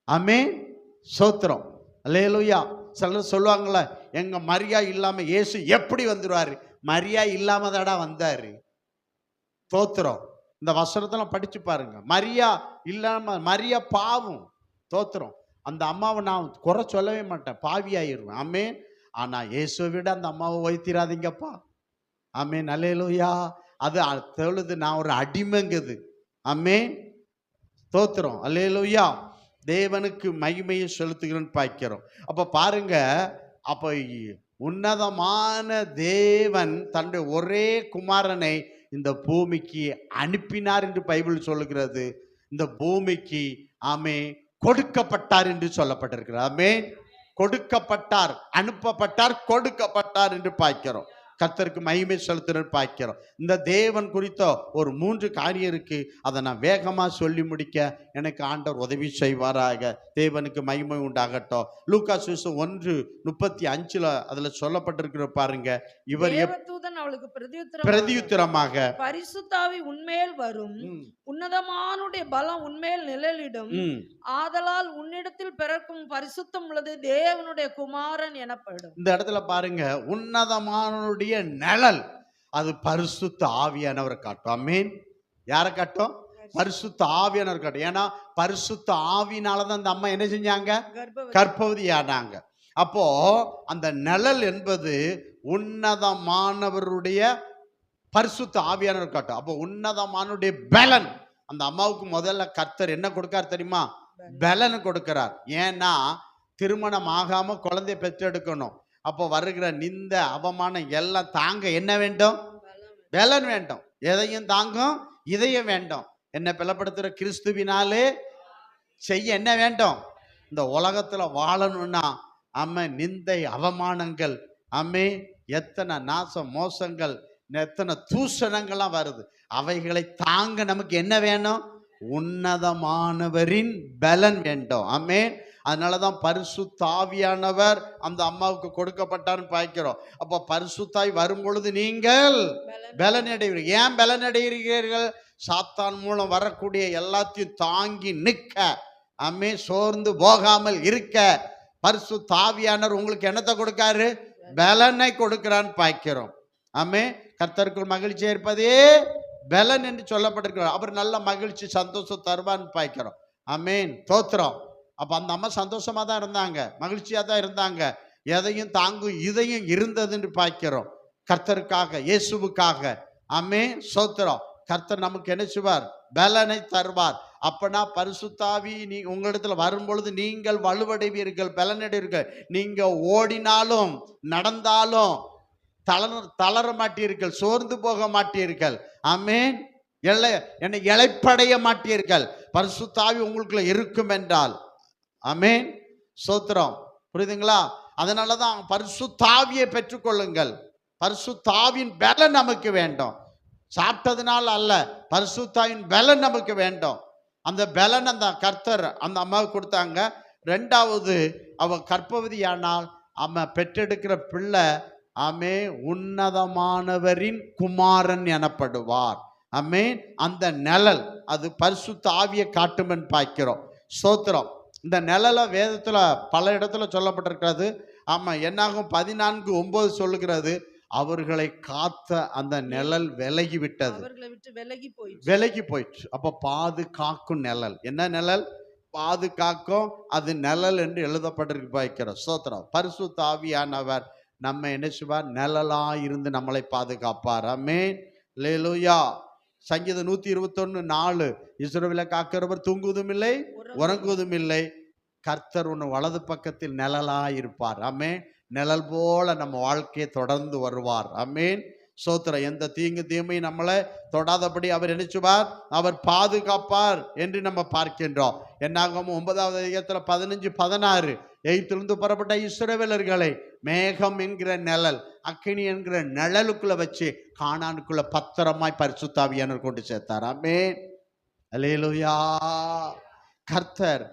ஆமென், சோத்திரம், அல்லேலூயா. சிலர் சொல்லுவாங்களே, எங்க மரியா இல்லாம இயேசு எப்படி வந்துருவாரு? மரியா இல்லாம தாடா வந்தாரு. தோத்திரம். இந்த வசனத்தெல்லாம் படிச்சு பாருங்க. மரியா இல்லாம, மரியா பாவம். தோத்திரம். அந்த அம்மாவை நான் குறை சொல்லவே மாட்டேன், பாவியாயிருவேன். ஆமென். ஆனா இயேசுவை விட அந்த அம்மாவை வைத்திராதீங்கப்பா. ஆமென், அல்லேலூயா. அது தொழுது நான் ஒரு அடிமைங்குது. ஆமென், தோத்திரம், அல்லேலூயா. தேவனுக்கு மகிமையை செலுத்துகிறேன்னு பார்க்கிறோம். அப்ப பாருங்க, அப்ப உன்னதமான தேவன் தன்னுடைய ஒரே குமாரனை இந்த பூமிக்கு அனுப்பினார் என்று பைபிள் சொல்லுகிறது. இந்த பூமிக்கு ஆமே கொடுக்கப்பட்டார் என்று சொல்லப்பட்டிருக்கிறார். ஆமே, கொடுக்கப்பட்டார், அனுப்பப்பட்டார், கொடுக்கப்பட்டார் என்று பார்க்கிறோம். கர்த்தருக்கு மகிமை செலுத்துறன்னு பார்க்கிறோம். இந்த தேவன் குறித்த ஒரு 3 காரியம் இருக்கு. அதை நான் வேகமா சொல்லி முடிக்க எனக்கு ஆண்டவர் உதவி செய்வாராக. தேவனுக்கு மகிமை உண்டாகட்டும். லூக்கா சுவிசேஷம் 1:35 அதுல சொல்லப்பட்டிருக்கிற பாருங்க, இவர் தேவதூதன் அவளுக்கு பிரதியுத்தரமாக பரிசுத்தாவி உன்மேல் வரும், உன்னதமானுடைய பலம் உன்மேல் நிழலிடும், ஆதலால் உன்னிடத்தில் பிறக்கும் பரிசுத்தம் உள்ளது தேவனுடைய குமாரன் எனப்படும். இந்த இடத்துல பாருங்க, உன்னதமானுடைய நிழல் அது பரிசுத்த ஆவியானவரை காட்டும். ஆமென். யாரை காட்டும்? பரிசுத்த ஆவியானவர் காட்டும். ஏன்னா பரிசுத்த ஆவியினாலதான் அந்த அம்மா என்ன செஞ்சாங்க? கர்ப்பவதி ஆனாங்க. அப்போ அந்த நிழல் என்பது உன்னதமானவருடைய பரிசுத்த ஆவியானவர் காட்டும். அப்போ உன்னதமானுடைய பலன் அந்த அம்மாவுக்கு முதல்ல கர்த்தர் என்ன கொடுக்கார் தெரியுமா? பலன் கொடுக்கிறார். ஏன்னா திருமணம் ஆகாம குழந்தைய பெற்றெடுக்கணும். அப்போ வருகிற நிந்த அவமானம் எல்லாம் தாங்க என்ன வேண்டும்? பலன் வேண்டும். எதையும் தாங்கும் இதயம் வேண்டும். என்ன பலப்படுத்துற கிறிஸ்துவினாலே செய்ய என்ன வேண்டும்? இந்த உலகத்துல வாழணும்னா நிந்தை அவமானங்கள், எத்தனை நாசம் மோசங்கள், எத்தனை தூஷணங்கள்லாம் வருது. அவைகளை தாங்க நமக்கு என்ன வேணும்? உன்னதமானவரின் பலன் வேண்டும். ஆமென். அதனாலதான் பரிசுத்த ஆவியானவர் அந்த அம்மாவுக்கு கொடுக்கப்பட்டார்னு பார்க்கிறோம். அப்ப பரிசுத்தாய் வரும் பொழுது நீங்கள் பலன் அடைவீர்கள். ஏன் பலன் அடைகிறீர்கள்? சாத்தான் மூலம் வரக்கூடிய எல்லாத்தையும் தாங்கி நிற்க, ஆமே, சோர்ந்து போகாமல் இருக்க பரிசுத்த ஆவியானவர் உங்களுக்கு என்னத்தை கொடுக்காரு? பலனை கொடுக்கிறான்னு பார்க்கிறோம். ஆமே, கர்த்தருக்குள் மகிழ்ச்சியா இருப்பதே பலன் என்று சொல்லப்பட்டிருக்கிறார். அவர் நல்ல மகிழ்ச்சி சந்தோஷம் தருவான்னு பார்க்கிறோம். ஆமேன், தோத்திரம். அப்ப அந்த அம்மா சந்தோஷமா தான் இருந்தாங்க, மகிழ்ச்சியா தான் இருந்தாங்க. எதையும் தாங்கும் இதையும் இருந்ததுன்னு பார்க்கிறோம். கர்த்தருக்காக, இயேசுவுக்காக. ஆமே, சோத்திரம். கர்த்தர் நமக்கு என்ன செய்வார்? பலனை தருவார். அப்பனா பரிசுத்தாவி நீ உங்களிடத்துல வரும்பொழுது நீங்கள் வலுவடைவீர்கள், பலனடைவீர்கள். நீங்க ஓடினாலும் நடந்தாலும் தளர மாட்டீர்கள், சோர்ந்து போக மாட்டீர்கள். ஆமேன், என்னை இளைப்படைய மாட்டீர்கள். பரிசுத்தாவி உங்களுக்குள்ள இருக்கும் என்றால். ஆமேன், சோத்திரம். புரியுதுங்களா? அதனாலதான் பரிசுத்தாவியை பெற்றுக்கொள்ளுங்கள். பரிசுத்தாவின் பலன் நமக்கு வேண்டும். சாப்பிட்டதுனால அல்ல, பரிசுத்தாவின் பலன் நமக்கு வேண்டும். அந்த பலன் அந்த கர்த்தர் அந்த அம்மாவுக்கு கொடுத்தாங்க. ரெண்டாவது, அவ கர்ப்பவதியானால் அவன் பெற்றெடுக்கிற பிள்ளை, ஆமே, உன்னதமானவரின் குமாரன் எனப்படுவார். ஆமே, அந்த நிழல் அது பரிசுத்த ஆவியை காட்டுமென்னு பார்க்கிறோம். ஸ்தோத்திரம். இந்த நிழலை வேதத்துல பல இடத்துல சொல்லப்பட்டிருக்கிறது. ஆமா, என்னாகும் 14:9 சொல்லுகிறது, அவர்களை காத்த அந்த நிழல் விலகி விட்டது, அவர்களை விட்டு விலகி போயிற்று. அப்ப பாதுகாக்கும் நிழல். என்ன நிழல்? பாதுகாக்கும் அது நிழல் என்று எழுதப்பட்டிருக்கு பார்க்கிறோம். ஸ்தோத்திரம். பரிசுத்த ஆவியானவர் நம்ம என்ன செய்வார்? நிழலா இருந்து நம்மளை பாதுகாப்பார். ஆமென், அல்லேலூயா. சங்கீதம் 121:4, இஸ்ரவேலை காக்கிறவர் தூங்குவதும் இல்லை உறங்குவதும் இல்லை, கர்த்தர் உன் வலது பக்கத்தில் நிழலா இருப்பார். ஆமென். நிழல் போல நம்ம வாழ்க்கையை தொடர்ந்து வருவார். ஆமென், சோத்திரம். எந்த தீங்கு தீமை நம்மளை தொடாதபடி அவர் நினைச்சுவார், அவர் பாதுகாப்பார் என்று நம்ம பார்க்கின்றோம். என்னாகும் 9வது அதிகாரத்துல 15-16, எகிப்திலிருந்து புறப்பட்ட இஸ்ரவேலர்களை மேகம் என்கிற நிழல், அக்கினி என்கிற நிழலுக்குள்ள வச்சு கானானுக்குள்ள பத்திரமாய் பரிசுத்த ஆவியானவர் கொண்டு சேர்த்தார். ஆமென், அல்லேலூயா. கர்த்தர்,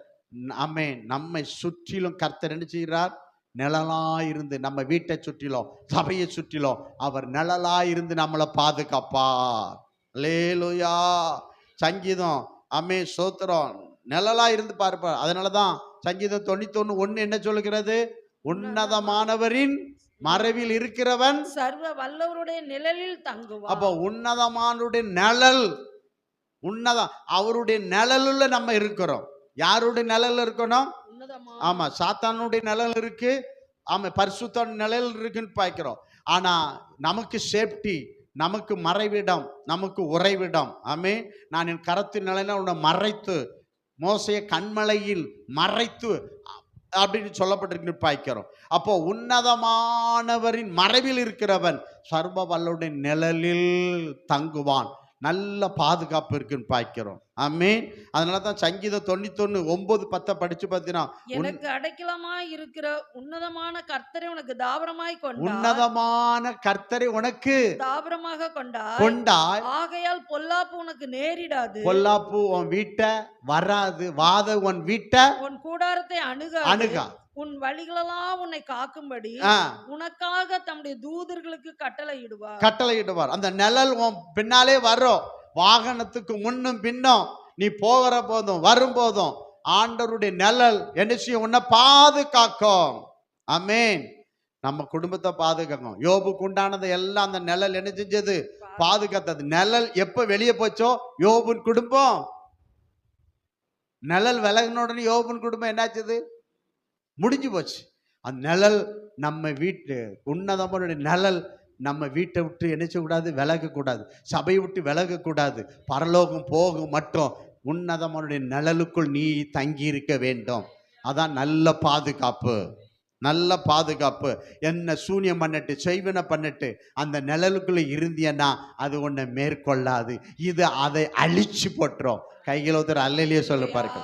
ஆமென், நம்மை சுற்றிலும் கர்த்தர் என்ன செய்கிறார்? நிழலாயிருந்து நம்ம வீட்டை சுற்றிலும் சபையை சுற்றிலும் அவர் நிழலாயிருந்து நம்மளை பாதுகாப்பார். அல்லேலூயா. சங்கீதம், ஆமே, சோத்திரம், நிழலாயிருந்து பார்ப்பார். அதனாலதான் சங்கீதம் 91:1 என்ன சொல்லுகிறது? உன்னதமானவரின் மறைவில் இருக்கிறவன் சர்வ வல்லவருடைய நிழலில் தங்குவான். அப்போ உன்னதமானுடைய நிழல், அவருடைய நிழலுள்ள நம்ம இருக்கிறோம். யாருடைய நிழல் இருக்கணும்? ஆமா, சாத்தானுடைய நிழல் இருக்கு, ஆமா, பரிசுத்த நிழல் இருக்குன்னு பார்க்கிறோம். ஆனா நமக்கு சேஃப்டி, நமக்கு மறைவிடம், நமக்கு உறைவிடம். ஆமே, நான் என் கரத்தின் நிழலை உன்னை மறைத்து, மோசைய கண்மலையில் மறைத்து அப்படின்னு சொல்லப்பட்டிருக்கு பார்க்கிறோம். அப்போ உன்னதமானவரின் மறைவில் இருக்கிறவன் சர்வ வல்லவருடைய நிழலில் தங்குவான். நல்ல பாதுகாப்பு இருக்குன்னு பார்க்கிறோம். ஆமென். அதனாலதான் சங்கீதம் 91:9-10 படிச்சு பார்த்தீங்கன்னா, எனக்கு அடைக்கலமாய் இருக்கிற உன்னதமான கர்த்தரை உனக்கு தாவரமாய் கொண்டாய், உன்னதமான கர்த்தரை உனக்கு தாவரமாக கொண்டாய், ஆகையால் பொல்லாப்பு உனக்கு நேரிடாது, பொல்லாப்பு உன் வீட்டை வராது, வாத உன் வீட்டை, உன் கூடாரத்தை அணுகா, உன் வழிகளெல்லாம் உன்னை காக்கும்படி உனக்காக தம்முடைய தூதர்களுக்கு கட்டளையிடுவார். அந்த நிழல் உன் பின்னாலே வரும். வாகனத்துக்கு முன்னும் பின்னும் நீ போகிற போதும் வரும் போதும் ஆண்டவருடைய நிழல் என்ன செய்யும்? உன்னை பாதுகாக்கும். ஆமென். நம்ம குடும்பத்தை பாதுகாக்கும். யோபுக்கு உண்டானது எல்லாம் அந்த நிழல் என்ன செஞ்சது? பாதுகாத்தது. நிழல் எப்ப வெளியே போச்சோ யோபுன் குடும்பம், நிழல் விலகின உடனே யோபுன் குடும்பம் என்னாச்சது? முடிஞ்சு போச்சு. அந்த நிழல் நம்ம வீட்டு, உன்னதமான நிழல் நம்ம வீட்டை விட்டு என்ன செய்யக்கூடாது? விலகக்கூடாது. சபையை விட்டு விலகக்கூடாது. பரலோகம் போகும் மட்டும் உன்னதமான நிழலுக்குள் நீ தங்கி இருக்க வேண்டும். அதான் நல்ல பாதுகாப்பு, நல்ல பாதுகாப்பு. என்ன சூனியம் பண்ணட்டு, செய்வன பண்ணட்டு, அந்த நிழலுக்குள்ள இருந்தியன்னா அது உன்னை மேற்கொள்ளாது. இது அதை அழிச்சு போட்டுரும். கையில் ஒருத்தர் அல்லையிலேயே சொல்ல பாருங்க.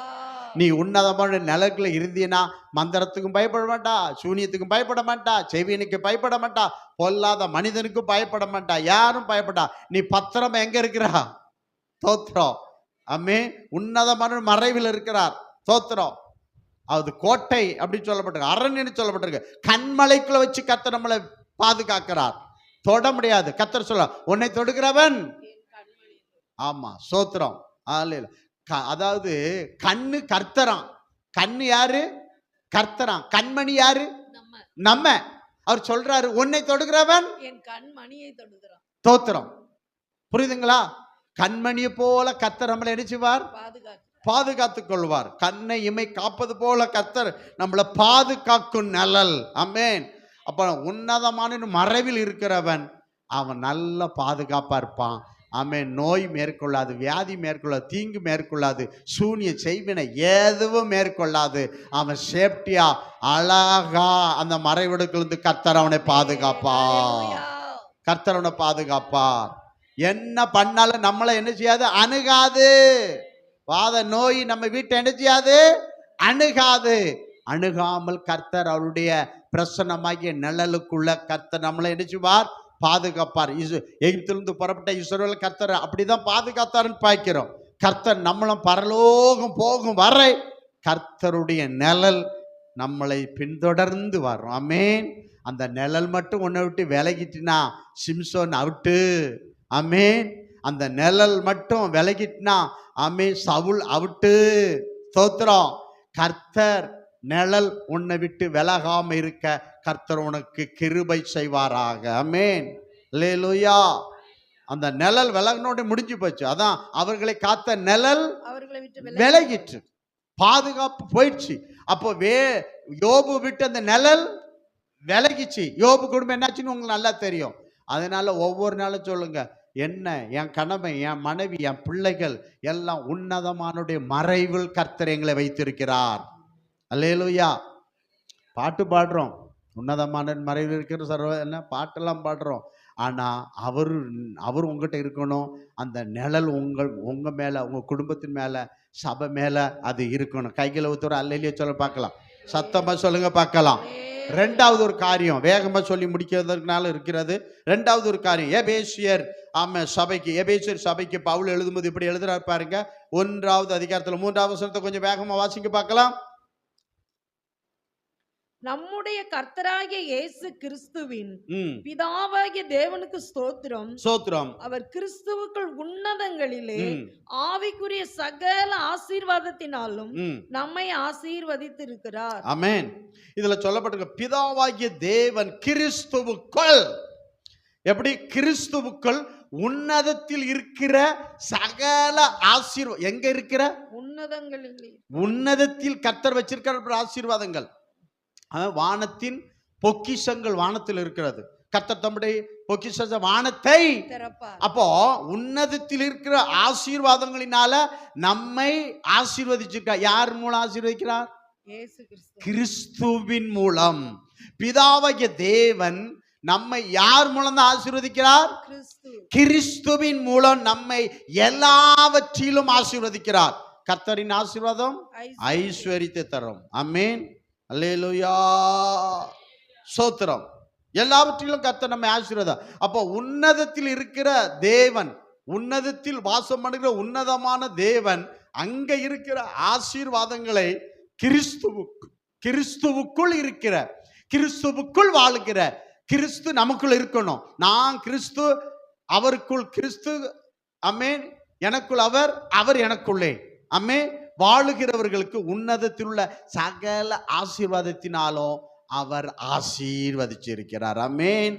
நீ உன்னதமான நிலக்குள்ள இருந்தீனா மந்திரத்துக்கும் பயப்பட மாட்டா, சூனியத்துக்கும் பயப்பட மாட்டா, செவியனுக்கு பயப்பட மாட்டா, பொல்லாத மனிதனுக்கும் பயப்பட மாட்டா, யாரும் பயப்படா. நீ பத்திரம் எங்க இருக்கிறா? தோத்திரம். அம்மே, உன்னதமான மறைவில் இருக்கிறார். தோத்திரம். அது கோட்டை அப்படின்னு சொல்லப்பட்டிருக்கு, அரண்னு சொல்லப்பட்டிருக்கு. கண்மலைக்குள்ள வச்சு கர்த்தர் நம்மளை பாதுகாக்கிறார். தொட முடியாது. கர்த்தர் சொல்ல, உன்னை தொடுகிறவன் ஆமா, சோத்திரம். அதாவது கண்ணு கர்த்தராம். கண்ணு யாரு? கர்த்தராம். கண்மணி யாரு? நம்ம. அவர் சொல்றாரு, உன்னை தொடுகிறவன் என் கண்மணியை தொடுகிறான். தோத்திரம். புரியுதுங்களா? கண்மணியை போல கர்த்தர் நம்மளை நினைச்சுவார், பாதுகாத்துக் கொள்வார். கண்ணை இமை காப்பது போல கர்த்தர் நம்மளை பாதுகாக்கும் நிழல். ஆமென். அப்ப உன்னதமான மறைவில் இருக்கிறவன் அவன் நல்ல பாதுகாப்பா இருப்பான். ஆமென். நோய் மேற்கொள்ளாது, வியாதி மேற்கொள்ளாது, தீங்கு மேற்கொள்ளாது, சூனிய செய்வினை எதுவும் மேற்கொள்ளாது. அவன் சேஃப்டியா அழகா அந்த மறைவிடத்திலிருந்து கர்த்தர் அவனை பாதுகாப்பார். கர்த்தர் அவனை பாதுகாப்பார். என்ன பண்ணாலும் நம்மளை என்ன செய்யாது? அணுகாது. வாத நோய் நம்ம வீட்டை என்ன செய்யாது? அணுகாது. அணுகாமல் கர்த்தர் அவருடைய பிரசன்னமாகிய நிழலுக்குள்ள கர்த்தர் நம்மளை என்ன செய்வார்? பாதுகாப்பார். எகிப்திலிருந்து புறப்பட்ட இஸ்ரவேல் கர்த்தர் அப்படிதான் பாதுகாத்தாருன்னு பார்க்கிறோம். கர்த்தர் நம்மளும் பரலோகம் போகும் வரை கர்த்தருடைய நிழல் நம்மளை பின்தொடர்ந்து வரும். ஆமென். அந்த நிழல் மட்டும் உன்னை விட்டு விலகிட்டுனா சிம்சோன் அவுட்டு. ஆமென். அந்த நிழல் மட்டும் விலகிட்டுனா ஆமென், சவுல் அவுட்டு. ஸ்தோத்திரம். கர்த்தர் நிழல் உன்னை விட்டு விலகாம இருக்க கர்த்தர் உனக்கு கிருபை செய்வாராக. ஆமென். அல்லேலூயா. அந்த நிழல் விலகினோட முடிஞ்சு போச்சு. அதான் அவர்களை காத்த நிழல் அவர்களை விட்டு விலகிட்டு பாதுகாப்பு போயிடுச்சு. அப்போ யோபு விட்டு அந்த நிழல் விலகிச்சு. யோபு குடும்பம் என்னாச்சுன்னு உங்களுக்கு நல்லா தெரியும். அதனால ஒவ்வொரு நாளும் சொல்லுங்க, என்ன என் கணவன், என் மனைவி, என் பிள்ளைகள் எல்லாம் உன்னதமானுடைய மறைவில் கர்த்தர் எங்களை வைத்திருக்கிறார். அல்லேலூயா. பாட்டு பாடுறோம், உன்னதமான மறைவில் இருக்கிற சர்வ என்ன பாட்டெல்லாம் பாடுறோம். ஆனால் அவர் உங்ககிட்ட இருக்கணும். அந்த நிழல் உங்க மேலே, உங்கள் குடும்பத்தின் மேலே, சபை மேலே அது இருக்கணும். கைகளை ஊத்துற அல்லையிலேயே சொல்ல பார்க்கலாம். சத்தமாக சொல்லுங்க பார்க்கலாம். ரெண்டாவது ஒரு காரியம் வேகமாக சொல்லி முடிக்கிறதுனால இருக்கிறது. ரெண்டாவது ஒரு காரியம் எபேசியர் சபைக்கு, எபேசியர் சபைக்கு பவுல் எழுதும்போது இப்படி எழுதுறாரு பாருங்க. 1வது அதிகாரத்தில் 3வது வசனத்தை கொஞ்சம் வேகமாக வாசிங்க பார்க்கலாம். நம்முடைய கர்த்தராகிய இயேசு கிறிஸ்துவின் பிதாவாகிய தேவனுக்கு ஸ்தோத்திரம். ஸ்தோத்திரம். அவர் கிறிஸ்துவுக்குள் உன்னதங்களிலே ஆவிக்குரிய சகல ஆசீர்வாதத்தினாலும் நம்மை ஆசீர்வதித்திருக்கிறார். ஆமென். இதுல சொல்லப்பட்டிருக்க பிதாவாகிய தேவன் கிறிஸ்துவுக்குள், எப்படி? கிறிஸ்துவுக்குள் உன்னதத்தில் இருக்கிற சகல ஆசீர்வாதம். எங்க இருக்கிற? உன்னதங்களிலே. உன்னதத்தில் கர்த்தர் வச்சிருக்கிற ஆசீர்வாதங்கள், வானத்தின் பொக்கிஷங்கள் வானத்தில் இருக்கிறது. கர்த்தர் தம்முடைய பொக்கிஷ வானத்தை திறப்பார். அப்போ உன்னதத்தில் இருக்கிற ஆசீர்வாதங்களினால நம்மை ஆசீர்வதிச்சிருக்கார். யார் மூலம் ஆசீர்வதிக்கிறார்? கிறிஸ்துவின் மூலம். பிதாவாகிய தேவன் நம்மை யார் மூலம் தான் ஆசீர்வதிக்கிறார்? கிறிஸ்துவின் மூலம் நம்மை எல்லாவற்றிலும் ஆசீர்வதிக்கிறார். கர்த்தரின் ஆசீர்வாதம் ஐஸ்வரியத்தை தரும். ஆமென். அல்லேலூயா. ஸ்தோத்திரம். எல்லாவற்றிலும் கர்த்தர் நம்மை ஆசீர்வாதம். அப்போ உன்னதத்தில் இருக்கிற தேவன், உன்னதத்தில் வாசம் பண்ணுகிற உன்னதமான தேவன் அங்க இருக்கிற ஆசீர்வாதங்களை கிறிஸ்துவுக்குள் இருக்கிற, கிறிஸ்துவுக்குள் வாழுகிற கிறிஸ்து நமக்குள் இருக்கணும். நான் கிறிஸ்து, அவருக்குள் கிறிஸ்து. ஆமென். எனக்குள் அவர், அவர் எனக்குள்ளே. ஆமென். வாழுகிறவர்களுக்கு உன்னதத்தில் உள்ள சகல ஆசீர்வாதத்தினாலும் அவர் ஆசீர்வதிச்சிருக்கிறார். ஆமென்.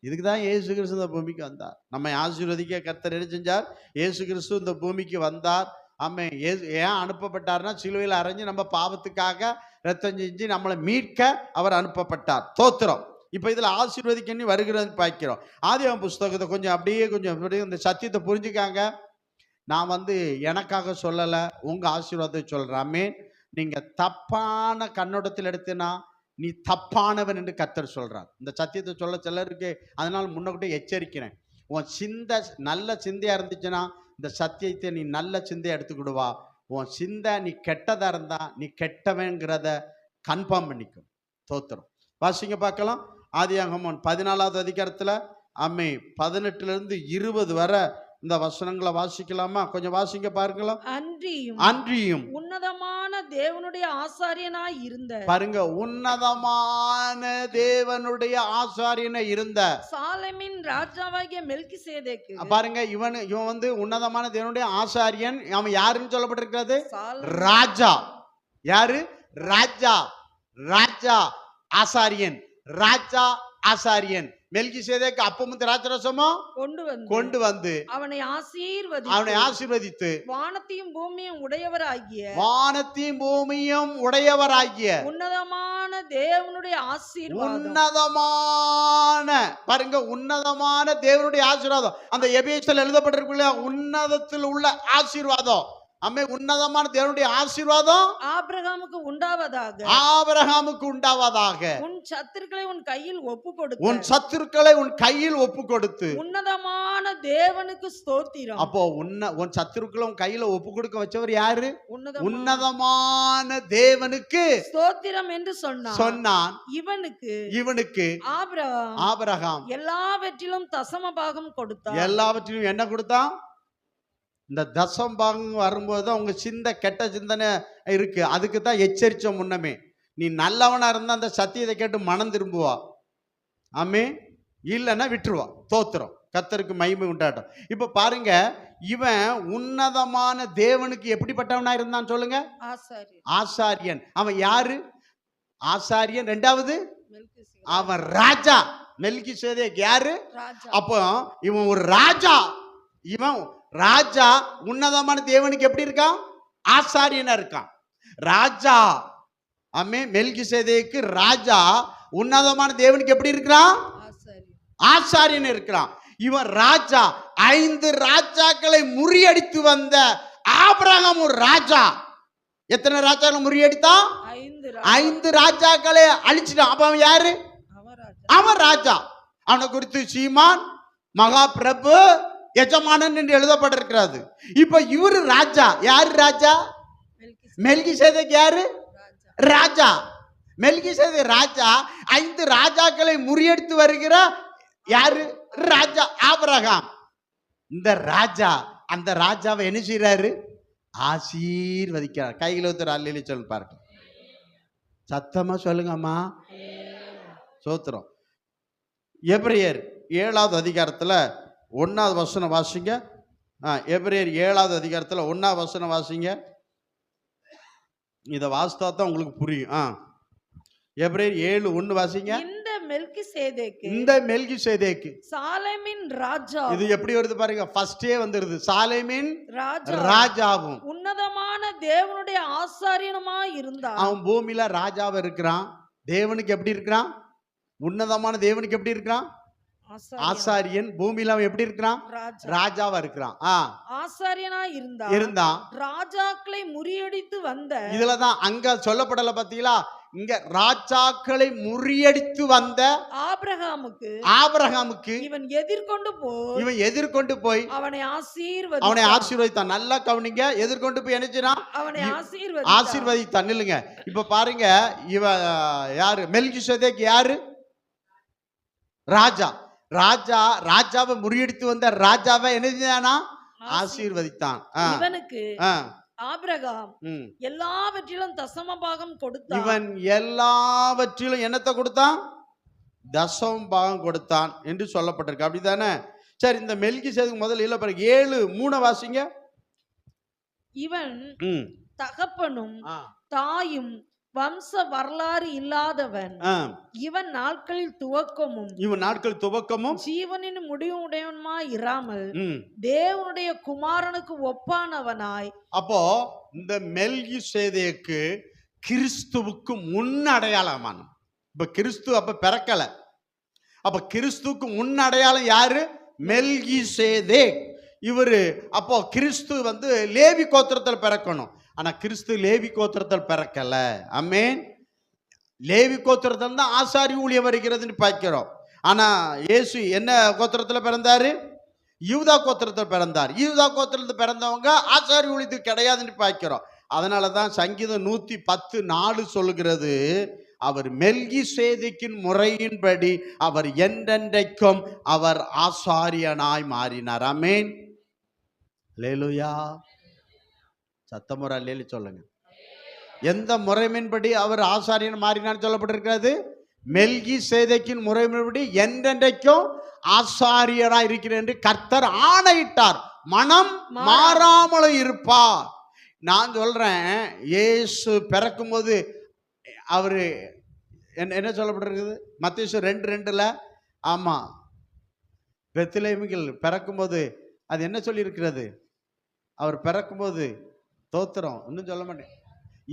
இதுக்கு தான் இயேசு கிறிஸ்து இந்த பூமிக்கு வந்தார். நம்மை ஆசீர்வதிக்க கர்த்தர் என்ன செஞ்சார்? இயேசு கிறிஸ்து இந்த பூமிக்கு வந்தார். ஆமென். ஏன் அனுப்பப்பட்டார்னா சிலுவையில் அறைஞ்சு நம்ம பாவத்துக்காக ரத்தம் செஞ்சு நம்மளை மீட்க அவர் அனுப்பப்பட்டார். ஸ்தோத்திரம். இப்போ இதில் ஆசீர்வதிக்க வருகிறது பார்க்கிறோம். ஆதியாகம புஸ்தகத்தை கொஞ்சம் அப்படியே இந்த சத்தியத்தை புரிஞ்சுக்காங்க. நான் எனக்காக சொல்லலை, உங்கள் ஆசீர்வாதத்தை சொல்கிறேன். ஆமென். நீங்கள் தப்பான கண்ணோட்டத்தில் எடுத்தேன்னா நீ தப்பானவன் என்று கர்த்தர் சொல்கிறார். இந்த சத்தியத்தை சொல்ல சிலருக்கு, அதனால் முன்னக்கூட்ட எச்சரிக்கிறேன். உன் சிந்தை நல்ல சிந்தையாக இருந்துச்சுன்னா இந்த சத்தியத்தை நீ நல்ல சிந்தையை எடுத்துக்கிடுவா. உன் சிந்தை நீ கெட்டதாக இருந்தால் நீ கெட்டவங்கிறத கன்ஃபார்ம் பண்ணிக்கும். தோத்திரம். வாசிங்க பார்க்கலாம். ஆதியாகமம் 14வது அதிகாரத்தில் 18 to 20 வரை இந்த வசனங்களை வாசிக்கலாமா? கொஞ்சம் வாசிங்க பார்க்கலாம். அன்றியும் உன்னதமான தேவனுடைய ஆசாரியனாய் இருந்த, பாருங்க, உன்னதமான தேவனுடைய ஆசாரியனை இருந்த சாலேமின் ராஜாவாகிய மெல்கிசேதேக்கு. பாருங்க, இவன் வந்து உன்னதமான தேவனுடைய ஆசாரியன். அவன் யாருன்னு சொல்லப்பட்டிருக்கிறது? ராஜா. யாரு? ராஜா. ராஜா ஆசாரியன். ராஜா ஆசாரியன் மெல்கிசேதேக்கு அப்பமும் திராட்சரசமோ கொண்டு வந்து அவனை ஆசீர்வதித்து வானத்தையும் பூமியும் உடையவராகிய உன்னதமான தேவனுடைய ஆசீர்வாதம். உன்னதமான, பாருங்க, உன்னதமான தேவனுடைய ஆசீர்வாதம். அந்த எபேசியரில் எழுதப்பட்டிருக்குள்ள உன்னதத்தில் உள்ள ஆசீர்வாதம். அம்மே, உன்னதமான தேவனுடைய ஆசீர்வாதம் ஆபிரகாமுக்கு உண்டாவதாக. உன் சத்துருக்களை உன் கையில் ஒப்பு கொடுத்து உன்னதமான தேவனுக்கு ஸ்தோத்திரம். அப்போ உன் சத்துருக்களை உன் கையில ஒப்பு கொடுக்க வச்சவர் யாரு? உன்னதமான தேவனுக்கு ஸ்தோத்திரம் என்று சொன்னான். இவனுக்கு ஆபிரகாம் எல்லாவற்றிலும் தசம பாகம் கொடுத்தான். எல்லாவற்றிலும் என்ன கொடுத்தான்? இந்த தசம் பாகம் வரும்போது தான் உங்க கெட்ட சிந்தனை இருக்கு. அதுக்கு தான் எச்சரிச்ச முன்னமே. நீ நல்லவனா இருந்தா அந்த சத்தியத்தை கேட்டு மனம் திரும்புவா. ஆமே, இல்லைன்னா விட்டுருவா. தோத்திரம். கர்த்தருக்கு மகிமை உண்டாட்டம். இப்ப பாருங்க, இவன் உன்னதமான தேவனுக்கு எப்படிப்பட்டவனா இருந்தான்னு சொல்லுங்க? ஆசாரியன். அவன் யாரு? ஆசாரியன். ரெண்டாவது, அவன் ராஜா. மெல்கிசேதேக் யாரு? அப்போ இவன் ஒரு ராஜா. இவன் ராஜா உன்னதமான தேவனுக்கு எப்படி இருக்கான்? ஆசாரியனா இருக்கான். ராஜா. ஆமே, மெல்கிசேதேக்கு ராஜா உன்னதமான தேவனுக்கு எப்படி இருக்கிறான்? ஆசாரியன் இருக்கிறான். இவன் ராஜா. 5 ராஜாக்களை முறியடித்து வந்த ஆபிரகாம் ஒரு ராஜா. எத்தனை ராஜாக்களை முறியடித்தான்? 5 ராஜாக்களை அழிச்சிட்டான். அப்ப அவன் யாரு? அவன் ராஜா. அவனை குறித்து சீமான், மகா பிரபு, எஜமானன் என்று எழுதப்பட்டிருக்கிறது. இப்ப இவரு ராஜா. யாரு ராஜா? மெல்கிசேதேக் யாரு? ராஜா. மெல்கிசேதேக் ராஜா. 5 ராஜாக்களை முறியடித்து வருகிற யாரு? ராஜா ஆபிரகாம். இந்த ராஜா அந்த ராஜாவை என்ன செய்யறாரு? ஆசீர்வதிக்கிறார். கையில் ஒருத்தர் அல்லேலூயா சொல்லு பாருங்க. சத்தமா சொல்லுங்கம்மா. சோத்திரம். எபிரேயர் 7வது அதிகாரத்துல 1வது வசனம் வாசிங்க. எபிரேயர் 7வது அதிகாரத்துல 1வது வசனம் வாசிங்க. இத வாசித்தா தான் உங்களுக்கு புரியும். எபிரேயர் 7:1 வாசிங்க. இந்த மெல்கிசேதேக்கு சாலேமின் ராஜா. இது எப்படி வருது பாருங்க. ஃபர்ஸ்டே வந்துருது. சாலேமின் ராஜாவும் உன்னதமான தேவனுடைய ஆசாரியனுமாய் இருந்தான். அவன் பூமியில ராஜாவா இருக்கிறான். தேவனுக்கு எப்படி இருக்கிறான்? உன்னதமான தேவனுக்கு எப்படி இருக்கிறான்? ஆசாரியன். பூமியில அவன் எப்படி இருக்கிறான்? ராஜாவா இருக்கிறான். ஆசாரியனா இருந்தான். ராஜாக்களை முறியடித்து வந்த. இதுலதான் அங்க சொல்லப்படல பாத்தீங்களா? இங்க ராஜாக்களை முறியடித்து வந்த ஆபிரகாமுக்கு இவன் எதிர்கொண்டு போய் அவனை ஆசீர்வதித்தான். நல்லா கவனிங்க. எதிர்கொண்டு போய் நினைச்சான், அவனை ஆசீர்வதித்தான். இல்லைங்க, இப்ப பாருங்க, இவ யாரு? மெல்கிசேதேக் யாரு? ராஜா. ராஜாவை முறியடித்து வந்த ராஜாவை என்ன ஆசீர்வதித்தான். இவனுக்கு ஆபிரகாம் எல்லாவற்றிலும் தசம பாகம் கொடுத்தான். இவன் எல்லாவற்றிலும் என்னத்தை கொடுத்தான்? தசம பாகம் கொடுத்தான் என்று சொல்லப்பட்டிருக்கு. அப்படித்தானே? சரி, இந்த மெல்கிசேதேக் முதல்ல இல்ல பாருங்க. 7:3 வாசிங்க. இவன் தகப்பனும் தாயும் வம்ச வரலாறு இல்லாதவன். இவன் நாட்களில் துவக்கமும் ஜீவனின் முடிவும் உடையவனுமாய் இராமல் தேவனுடைய குமாரனுக்கு ஒப்பானவனாய். அப்போ இந்த மெல்கிசேதேக்கு கிறிஸ்துவுக்கு முன் அடையாளமான. இப்ப கிறிஸ்து அப்ப பிறக்கல. அப்ப கிறிஸ்துவுக்கு முன் அடையாளம் யாரு? மெல்கிசேதேக். இவரு அப்போ கிறிஸ்து வந்து லேவி கோத்திரத்தில் பிறக்கணும். ஆனா கிறிஸ்து லேவி கோத்திரத்தில் பிறக்கல. ஆமென். லேவி கோத்திரத்தில் தான் ஆசாரி ஊழியம் வருகிறதுன்னு பார்க்கிறோம். ஆனா இயேசு என்ன கோத்திரத்தில் பிறந்தாரு? யூதா கோத்திரத்தில் பிறந்தார். யூதா கோத்திரத்தில் பிறந்தவங்க ஆசாரி ஊழியத்துக்கு கிடையாதுன்னு பார்க்கிறோம். அதனாலதான் சங்கீதம் 110:4 சொல்லுகிறது, அவர் மெல்கிசேதேக்கின் முறையின்படி அவர் என்றென்றைக்கும் அவர் ஆசாரியனாய் மாறினார். ஆமென். அல்லேலூயா. சத்தமுறை அல்லேலு சொல்லுங்க. எந்த முறைமையின்படி அவர் ஆசாரியன் மாறினான்னு சொல்லப்பட்டிருக்கிறது? மெல்கி சேதைக்கின் முறைமையின்படி என்றென்றைக்கும் ஆசாரியராய் இருக்கிறேன் என்று கர்த்தர் ஆணையிட்டார். மனம் மாறாமலும் இருப்பார். நான் சொல்றேன், இயேசு பிறக்கும்போது அவரு என்ன சொல்லப்பட்டிருக்குது? மத்தேயு 2:2 ஆமா, பெத்லெகேமில் பிறக்கும்போது அது என்ன சொல்லி இருக்கிறது? அவர் பிறக்கும்போது தோத்திரம் இன்னும் சொல்ல மாட்டேன்,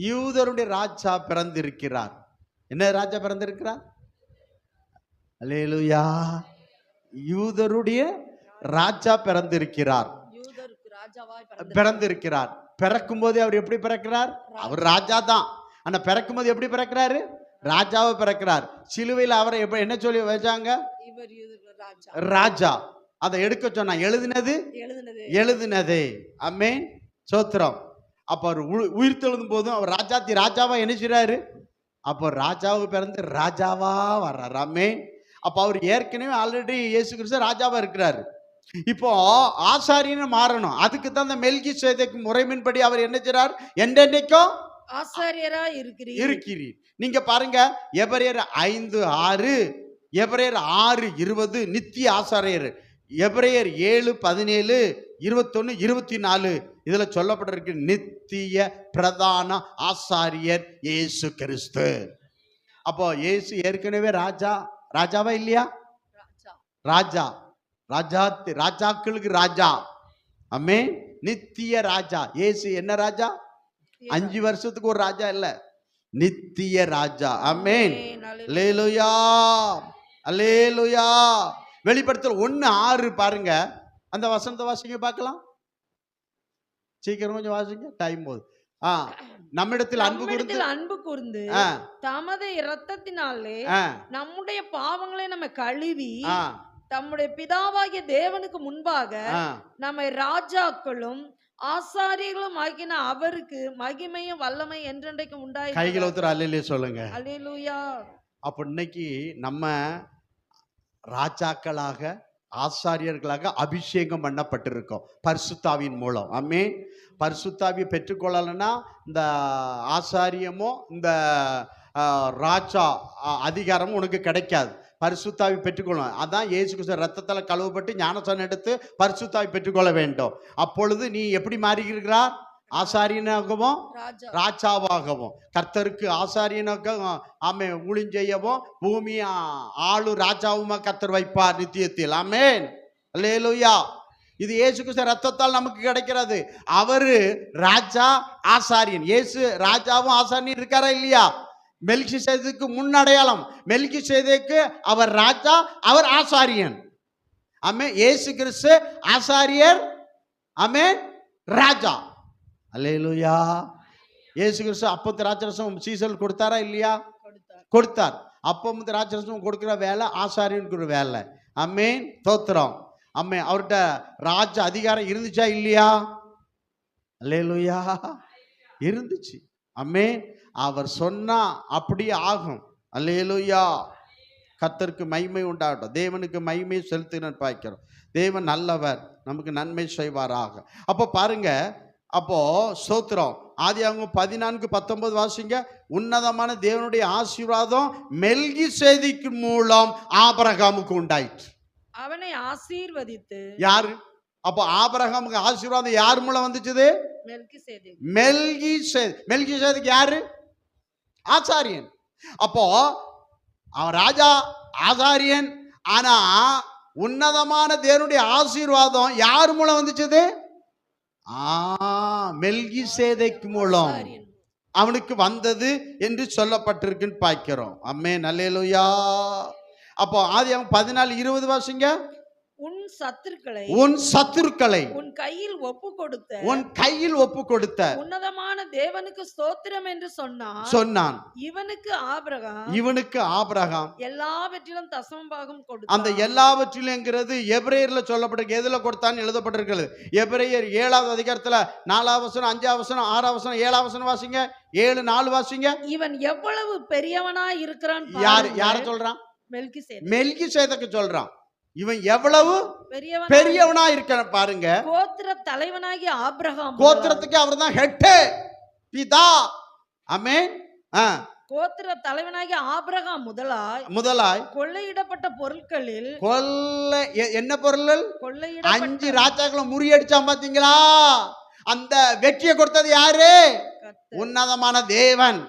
யூதருடைய ராஜா பிறந்திருக்கிறார். என்ன ராஜா பிறந்திருக்கிறார்? அல்லேலூயா. யூதருடைய ராஜா பிறந்திருக்கிறார். யூதருக்கு ராஜாவாய் பிறந்திருக்கிறார். பிறக்கும் போது அவர் எப்படி பிறக்கிறார்? அவர் ராஜா தான். ஆனா பிறக்கும் போது எப்படி பிறக்கிறாரு? ராஜாவை பிறக்கிறார். சிலுவையில் அவரை என்ன சொல்லி வச்சாங்க? இவர் யூதருக்கு ராஜா. ராஜா. அதை எடுக்க சொன்னா எழுதினதே. ஆமென், சோத்திரம். அப்ப அவர் உயிர் தெழுந்தும் போதும் அவர் ராஜாவா என்ன செய்றாரு? அப்போ ராஜாவை பிறந்து ராஜாவா வர்றார். ஆமென். அப்ப அவர் ஏற்கனவே ஆல்ரெடி இயேசு கிறிஸ்து ராஜாவா இருக்கிறாரு. இப்போ ஆசாரியன்னு மாறணும். அதுக்கு தான் அந்த மெல்கி சேதேக்கு முறைமையின்படி அவர் என்ன செய்றார்? என்றென்னைக்கும் ஆசாரியரா இருக்கிறீர். நீங்க பாருங்க, எபிரேயர் 5:6, எபிரேயர் 6:20 நித்திய ஆசாரியர், எபிரேயர் 7:17, 21, 24 இதுல சொல்லப்பட்டிருக்கு நித்திய பிரதான ஆசாரியர் இயேசு கிறிஸ்து. அப்போ இயேசு ஏற்கனவே ராஜாவா இல்லையா? ராஜாக்களுக்கு ராஜா. ஆமென். நித்திய ராஜா. இயேசு என்ன ராஜா? 5 வருஷத்துக்கு ஒரு ராஜா இல்ல, நித்திய ராஜா. ஆமென். அல்லேலூயா, அல்லேலூயா. வெளிப்படுத்தல் 1:6 பாருங்க. அந்த வசனத்தை வாசிங்க பார்க்கலாம். சீக்கிரம் கொஞ்சம் வாசிங்க, டைம் போகுது. நம்மிடத்தில் அன்பு கூர்ந்து தமது இரத்தத்தினாலே நம்முடைய பாவங்களை நம்ம கழுவி தம்முடைய பிதாவாகிய தேவனுக்கு முன்பாக நம்மை ராஜாக்களும் ஆசாரியர்களும் ஆகின அவருக்கு மகிமையும் வல்லமை என்றென்றைக்கும் உண்டாயிற்று. கைகளை ஒருத்தர் அல்லேலூயா சொல்லுங்க. அல்லேலூயா. அப்ப இன்னைக்கு நம்ம ராஜாக்களாக ஆசாரியர்களாக அபிஷேகம் பண்ணப்பட்டிருக்கோம் பரிசுத்தாவின் மூலம். ஆமென். பரிசுத்தாவியை பெற்றுக்கொள்ளலைன்னா இந்த ஆசாரியமோ இந்த ராஜா அதிகாரமும் உனக்கு கிடைக்காது. பரிசுத்தாவி பெற்றுக்கொள்ளும். அதான் இயேசு கிறிஸ்து ரத்தத்தால் கழுவப்பட்டு ஞானஸ்நானம் எடுத்து பரிசுத்தாவி பெற்றுக்கொள்ள வேண்டும். அப்பொழுது நீ எப்படி மாறுகிறார்? ஆசாரியனாகவும் ராஜாவாகவும் கர்த்தருக்கு ஆசாரியனாகவும் ஆமே ஊழியம் செய்யவும் பூமி ஆளு ராஜாவுமா கர்த்தர் வைப்பார் நித்தியத்தில். ஆமென். அல்லேலூயா. இது இயேசு கிறிஸ்து ரத்தத்தால் நமக்கு கிடைக்கிறது. அவரு ராஜா ஆசாரியன். இயேசு ராஜாவும் ஆசாரியன் இருக்காரா இல்லையா? மெல்கிசேதேக்கு முன்னடையாளம். மெல்கிசேதேக்கு அவர் ராஜா, அவர் ஆசாரியன். ஆமென். இயேசு கிறிஸ்து ஆசாரியர், ஆமென், ராஜா. அல்லேலூயா. இயேசு கிறிஸ்து அப்பத்து ராஜரசம் சீசல் கொடுத்தாரா இல்லையா? கொடுத்தார். அப்பம் ராஜரசம் கொடுக்கிற வேலை ஆசாரியனுக்கு வேலை. ஆமென், தோத்திரம். ஆமென். அவர்கிட்ட ராஜ அதிகாரம் இருந்துச்சா இல்லையா? அல்லேலூயா, இருந்துச்சு. ஆமென். அவர் சொன்னா அப்படியே ஆகும். அல்லேலூயா. கர்த்தருக்கு மகிமை உண்டாகட்டும். தேவனுக்கு மகிமை செலுத்தினு பார்க்கிறோம். தேவன் நல்லவர், நமக்கு நன்மை செய்வாராக. அப்போ பாருங்க, அப்போ ஸ்தோத்திரம். ஆதியாகமம் 14:19 வாசிங்க. உன்னதமான தேவனுடைய ஆசீர்வாதம் மெல்கிசேதேக்கு மூலம் ஆபிரகாமுக்கு உண்டாயிற்று. அவனை ஆசீர்வதித்து யாரு? அப்போ ஆபிரகாமுக்கு ஆசீர்வாதம் யார் மூலம் வந்துச்சு? மெல்கிசேதேக்கு யாரு? ஆசாரியன். அப்போ அவன் ராஜா ஆசாரியன். ஆனா உன்னதமான தேவனுடைய ஆசீர்வாதம் யார் மூலம் வந்துச்சு? மெல்கிசேதேக்கு மூலம் அவனுக்கு வந்தது என்று சொல்லப்பட்டிருக்குன்னு பார்க்கிறோம். ஆமென். அல்லேலூயா. அப்போ ஆதியாகமம் 14:20 வாசிங்க. உன் சத்துருக்களை உன் கையில் ஒப்பு கொடுத்த உன்னதமான தேவனுக்கு ஸ்தோத்திரம் என்று சொன்னான். இவனுக்கு ஆபிரகாம் எல்லாவற்றிலும் தசமபாகம் கொடுத்தான். அந்த எல்லாவற்றிலும்ங்கிறது எபிரேயர்ல சொல்லப்பட்டிருக்கு. எதுல கொடுத்தான்னு எழுதப்பட்டிருக்கிறது. எபிரேயர் 7வது அதிகாரத்துல 4வது வசனம், 5வது வசனம், 6வது வசனம், 7வது வசனம் வாசிங்க. 7:4 வாசிங்க. இவன் எவ்வளவு பெரியவனா இருக்கிறான். யார சொல்றான்? மெல்கிசேதேக்கு சொல்றான். இவன் எவ்வளவு பெரியவன் பெரியவனா இருக்க பாருங்க. கோத்திர தலைவனாகிய ஆபிரகாம் கோத்திரத்துக்கு அவர் தான் ஹெட், பிதா. ஆமென். கோத்திர தலைவனாகிய ஆபிரகாம் முதலாய் கொள்ளையிடப்பட்ட பொருட்களில் என்ன பொருள்? 5 கொள்ளையிடப்பட்ட ராஜாக்களை முறியடிச்சான் பாத்தீங்களா? அந்த வெற்றியை கொடுத்தது யாரு? உன்னதமான தேவன்.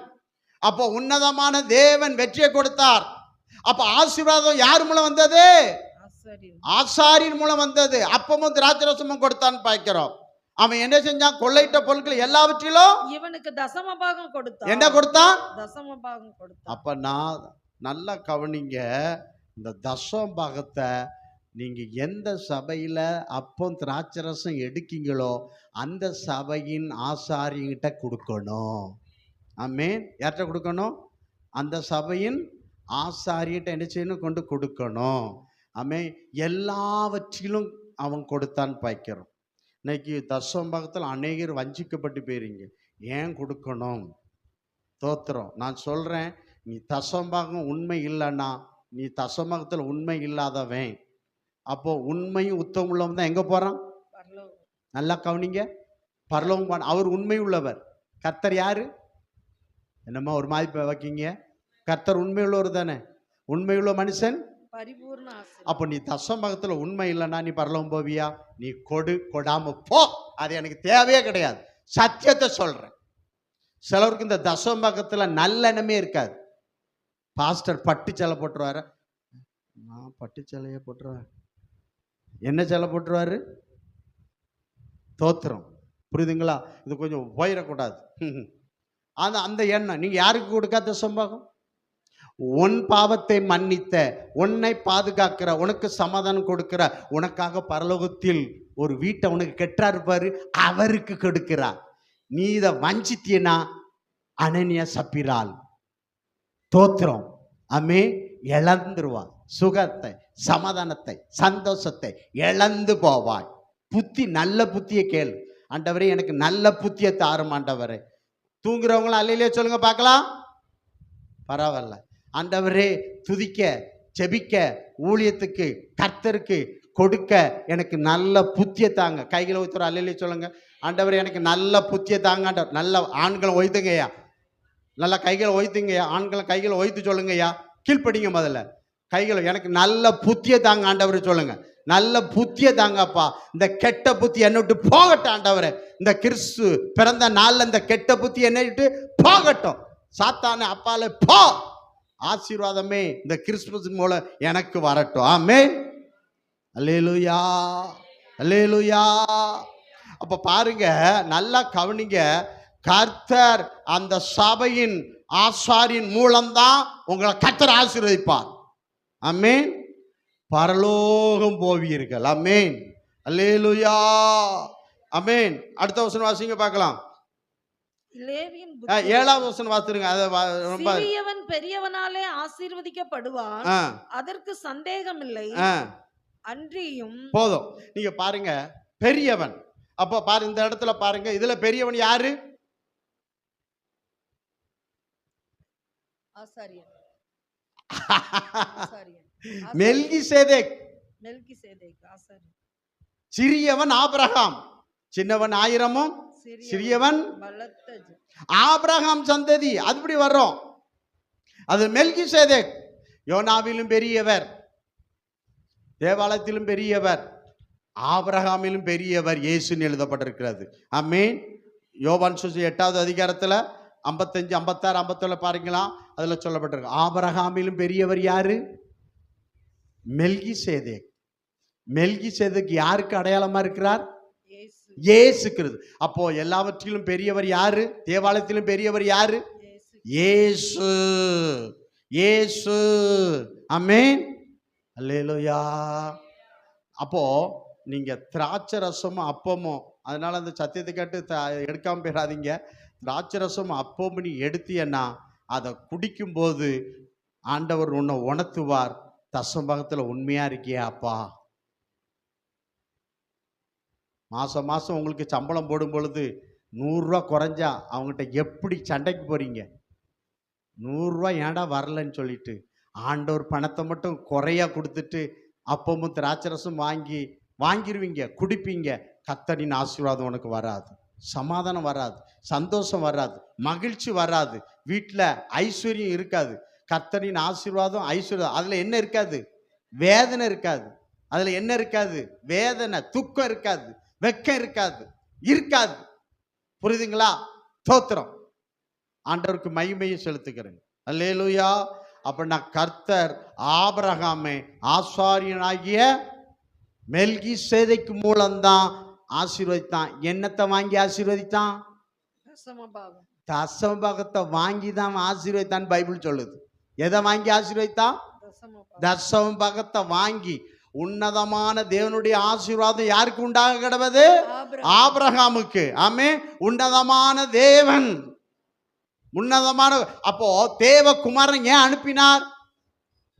அப்போ உன்னதமான தேவன் வெற்றியை கொடுத்தார். அப்ப ஆசீர்வாதம் யார் மூலம் வந்தது? ஆசாரியின் மூலம் வந்தது. அப்பமும் திராட்சரசமும் கொடுத்தான்னு பார்க்கிறோம். அவன் என்ன செஞ்சான்? கொள்ளையிட்ட பொருட்கள் எல்லாவற்றிலும் இவனுக்கு தசமபாகம் கொடுத்தான். என்ன கொடுத்தான்? தசமபாகம் கொடுத்தான். அப்ப நான் நல்லா கவனிங்க, இந்த தசமபாகத்தை நீங்க எந்த சபையில அப்பம் திராட்சரசம் எடுக்கீங்களோ அந்த சபையின் ஆசாரியங்கிட்ட கொடுக்கணும். ஆமென். யார்கிட்ட கொடுக்கணும்? அந்த சபையின் ஆசாரியட்ட என்ன செய்யணும்? கொண்டு கொடுக்கணும். ஆமென். எல்லாவற்றிலும் அவன் கொடுத்தான்னு பார்க்கிறோம். இன்னைக்கு தசமபாகத்தில் அநேகர் வஞ்சிக்கப்பட்டு போயிருங்க. ஏன் கொடுக்கணும்? தோத்திரம். நான் சொல்றேன், நீ தசமபாகம் உண்மை இல்லைன்னா நீ தசமபாகத்தில் உண்மை இல்லாதவன். அப்போ உண்மையும் உத்தமம் உள்ளவன் தான் எங்க போறான்? நல்லா கவனிங்க, பரலோகம். அவர் உண்மை உள்ளவர். கர்த்தர் யாரு? என்னம்மா ஒரு மாதிரி வைக்கீங்க? கர்த்தர் உண்மை உள்ளவர் தானே. உண்மையுள்ள மனுஷன் பரிபூர்ண. அப்போ நீ தசமபாகத்துல உண்மை இல்லைன்னா நீ பரலோகம் போவியா? நீ கொடாம போ. அது எனக்கு தேவையே கிடையாது. சத்தியத்தை சொல்றேன். சிலருக்கு இந்த தசமபாகத்துல நல்லெண்ணமே இருக்காது. பாஸ்டர் பட்டு சேலை போட்டுருவாரு. நான் பட்டு சேலையே போட்டுருவேன். என்ன சேலை போட்டுருவாரு? தோத்திரம். புரியுதுங்களா? இது கொஞ்சம் போயிடக்கூடாது. அந்த எண்ணம் நீங்க யாருக்கு கொடுக்காத தசமபாகம்? உன் பாவத்தை மன்னித்த, உன்னை பாதுகாக்கிற, உனக்கு சமாதானம் கொடுக்கிற, உனக்காக பரலோகத்தில் ஒரு வீட்டை உனக்கு கெட்டாரு பாரு, அவருக்கு கொடுக்கிறார். நீ இதை வஞ்சித்தியனா அனனியா சப்பிரால் தோத்திரம். அமே இழந்துருவாய். சுகத்தை, சமாதானத்தை, சந்தோஷத்தை இழந்து போவாய். புத்தி, நல்ல புத்தியை கேளு. ஆண்டவரே எனக்கு நல்ல புத்தியை தாரும் ஆண்டவரே. தூங்குறவங்களும் அல்லையிலே சொல்லுங்க பார்க்கலாம். பரவாயில்ல. ஆண்டவரே துதிக்க, செபிக்க, ஊழியத்துக்கு, கர்த்தருக்கு கொடுக்க எனக்கு நல்ல புத்தியை தாங்க. கைகளை ஒய்த்துற அல்லையிலே சொல்லுங்க. ஆண்டவரே எனக்கு நல்ல புத்தியை தாங்க ஆண்டவர். நல்ல ஆண்களை ஒய்த்துங்கய்யா. நல்லா கைகளை ஒய்த்துங்கய்யா. ஆண்களை கைகளை ஒய்த்து சொல்லுங்கய்யா. கீழ்ப்படிங்க. முதல்ல கைகளை எனக்கு நல்ல புத்தியை தாங்க ஆண்டவர் சொல்லுங்க. நல்ல புத்தியை தாங்கப்பா. இந்த கெட்ட புத்தி என்னை விட்டு போகட்டும் ஆண்டவரே. இந்த கிறிஸ்து பிறந்த நாள்ல இந்த கெட்ட புத்தி என்னை விட்டு போகட்டும். சாத்தானே அப்பால போ. ஆசீர்வாதமே இந்த கிறிஸ்துமஸ் மூலம் எனக்கு வரட்டும். ஆமென். அல்லேலூயா, அல்லேலூயா. அப்ப பாருங்க, நல்லா கவனிங்க. கர்த்தர் அந்த சபையின் ஆசாரியின் மூலம்தான் உங்களை கர்த்தர் ஆசீர்வதிப்பார். ஆமென். பரலோகம் போவீர்கள். ஆமென். அல்லேலூயா, ஆமென். அடுத்த வசனம் வாசிங்க பார்க்கலாம். 7வது வசனம் வாசிருங்க. சிறியவன் பெரியவனாலே ஆசீர்வதிக்கப்படுவான், அதற்கு சந்தேகம் இல்லை. அன்றியும் போதும். நீங்க பாருங்க, பெரியவன். அப்ப பாருங்க, இந்த இடத்துல பாருங்க, இதுல பெரியவன் யாரு? ஆசாரியன். மெல்கிசேதேக். ஆசாரியன். சிறியவன் ஆபிரகாம், சின்னவன் 1000, சிறியவன் ஆபிரகாம் சந்ததி. அதுபடி வர்றோம். அது மெல்கிசேதேக். யோனாவிலும் பெரியவர், தேவாலயத்திலும் பெரியவர், ஆபிரகாமிலும் பெரியவர் இயேசுன்னு எழுதப்பட்டிருக்கிறது. ஆமென். யோவான் சுவிசேஷம் 8வது அதிகாரத்துல 55, 56, 57 பாருங்களா, அதுல சொல்லப்பட்டிருக்கு. ஆபிரகாமிலும் பெரியவர் யாரு? மெல்கிசேதேக். மெல்கிசேதேக் யாருக்கு அடையாளமா இருக்கிறார்? இயேசு கிறிஸ்து. அப்போ எல்லாவற்றிலும் பெரியவர் யாரு? தேவாலயத்திலும் பெரியவர் யாரு? இயேசு. இயேசு. ஆமென். அல்லேலூயா. அப்போ நீங்க திராட்சை ரசமும் அப்பமும், அதனால அந்த சத்தியத்தை கேட்டு எடுக்காம போயிடாதீங்க. திராட்சை ரசமும் அப்பமும் நீ எடுத்தீன்னா அதை குடிக்கும்போது ஆண்டவர் உன்னை உணர்த்துவார். தசமபாகத்தில் உண்மையா இருக்கியா அப்பா? மாசம் மாசம் உங்களுக்கு சம்பளம் போடும் பொழுது 100 ரூபா குறைஞ்சா அவங்ககிட்ட எப்படி சண்டைக்கு போறீங்க? 100 ரூபா ஏன்டா வரலன்னு சொல்லிட்டு ஆண்டவர் பணத்தை மட்டும் குறையா கொடுத்துட்டு அப்பமும் திராட்சரசம் வாங்கிருவீங்க, குடிப்பீங்க. கர்த்தரின் ஆசீர்வாதம் உனக்கு வராது, சமாதானம் வராது, சந்தோஷம் வராது, மகிழ்ச்சி வராது, வீட்டில் ஐஸ்வர்யம் இருக்காது. கர்த்தரின் ஆசீர்வாதம் ஐஸ்வர்யம், அதில் என்ன இருக்காது? வேதனை இருக்காது. அதில் என்ன இருக்காது? வேதனை, துக்கம் இருக்காது, வெக்கம் இருக்காது, இருக்காது. புரியுதுங்களா? ஸ்தோத்திரம். ஆண்டவருக்கு மகிமையை செலுத்துகிறேன். அல்லேலூயா. அப்படின்னா கர்த்தர் ஆபிரகாமை ஆசாரியனாகிய மெல்கிசேதேக்கு மூலம்தான் ஆசீர்வதித்தான். என்னத்தை வாங்கி ஆசீர்வதித்தான்? தசமபாகம். தசமபாகத்தை வாங்கி தான் ஆசீர்வதித்தான் பைபிள் சொல்லுது. எதை வாங்கி ஆசீர்வதித்தான்? தசமபாகம். தசமபாகத்தை வாங்கி. உன்னதமான தேவனுடைய ஆசீர்வாதம் யாருக்கு உண்டாக கிடவது? ஆபிரகாமுக்கு. ஆமே. உன்னதமான தேவன், உன்னதமான. அப்போ தேவகுமாரன் ஏன் அனுப்பினார்?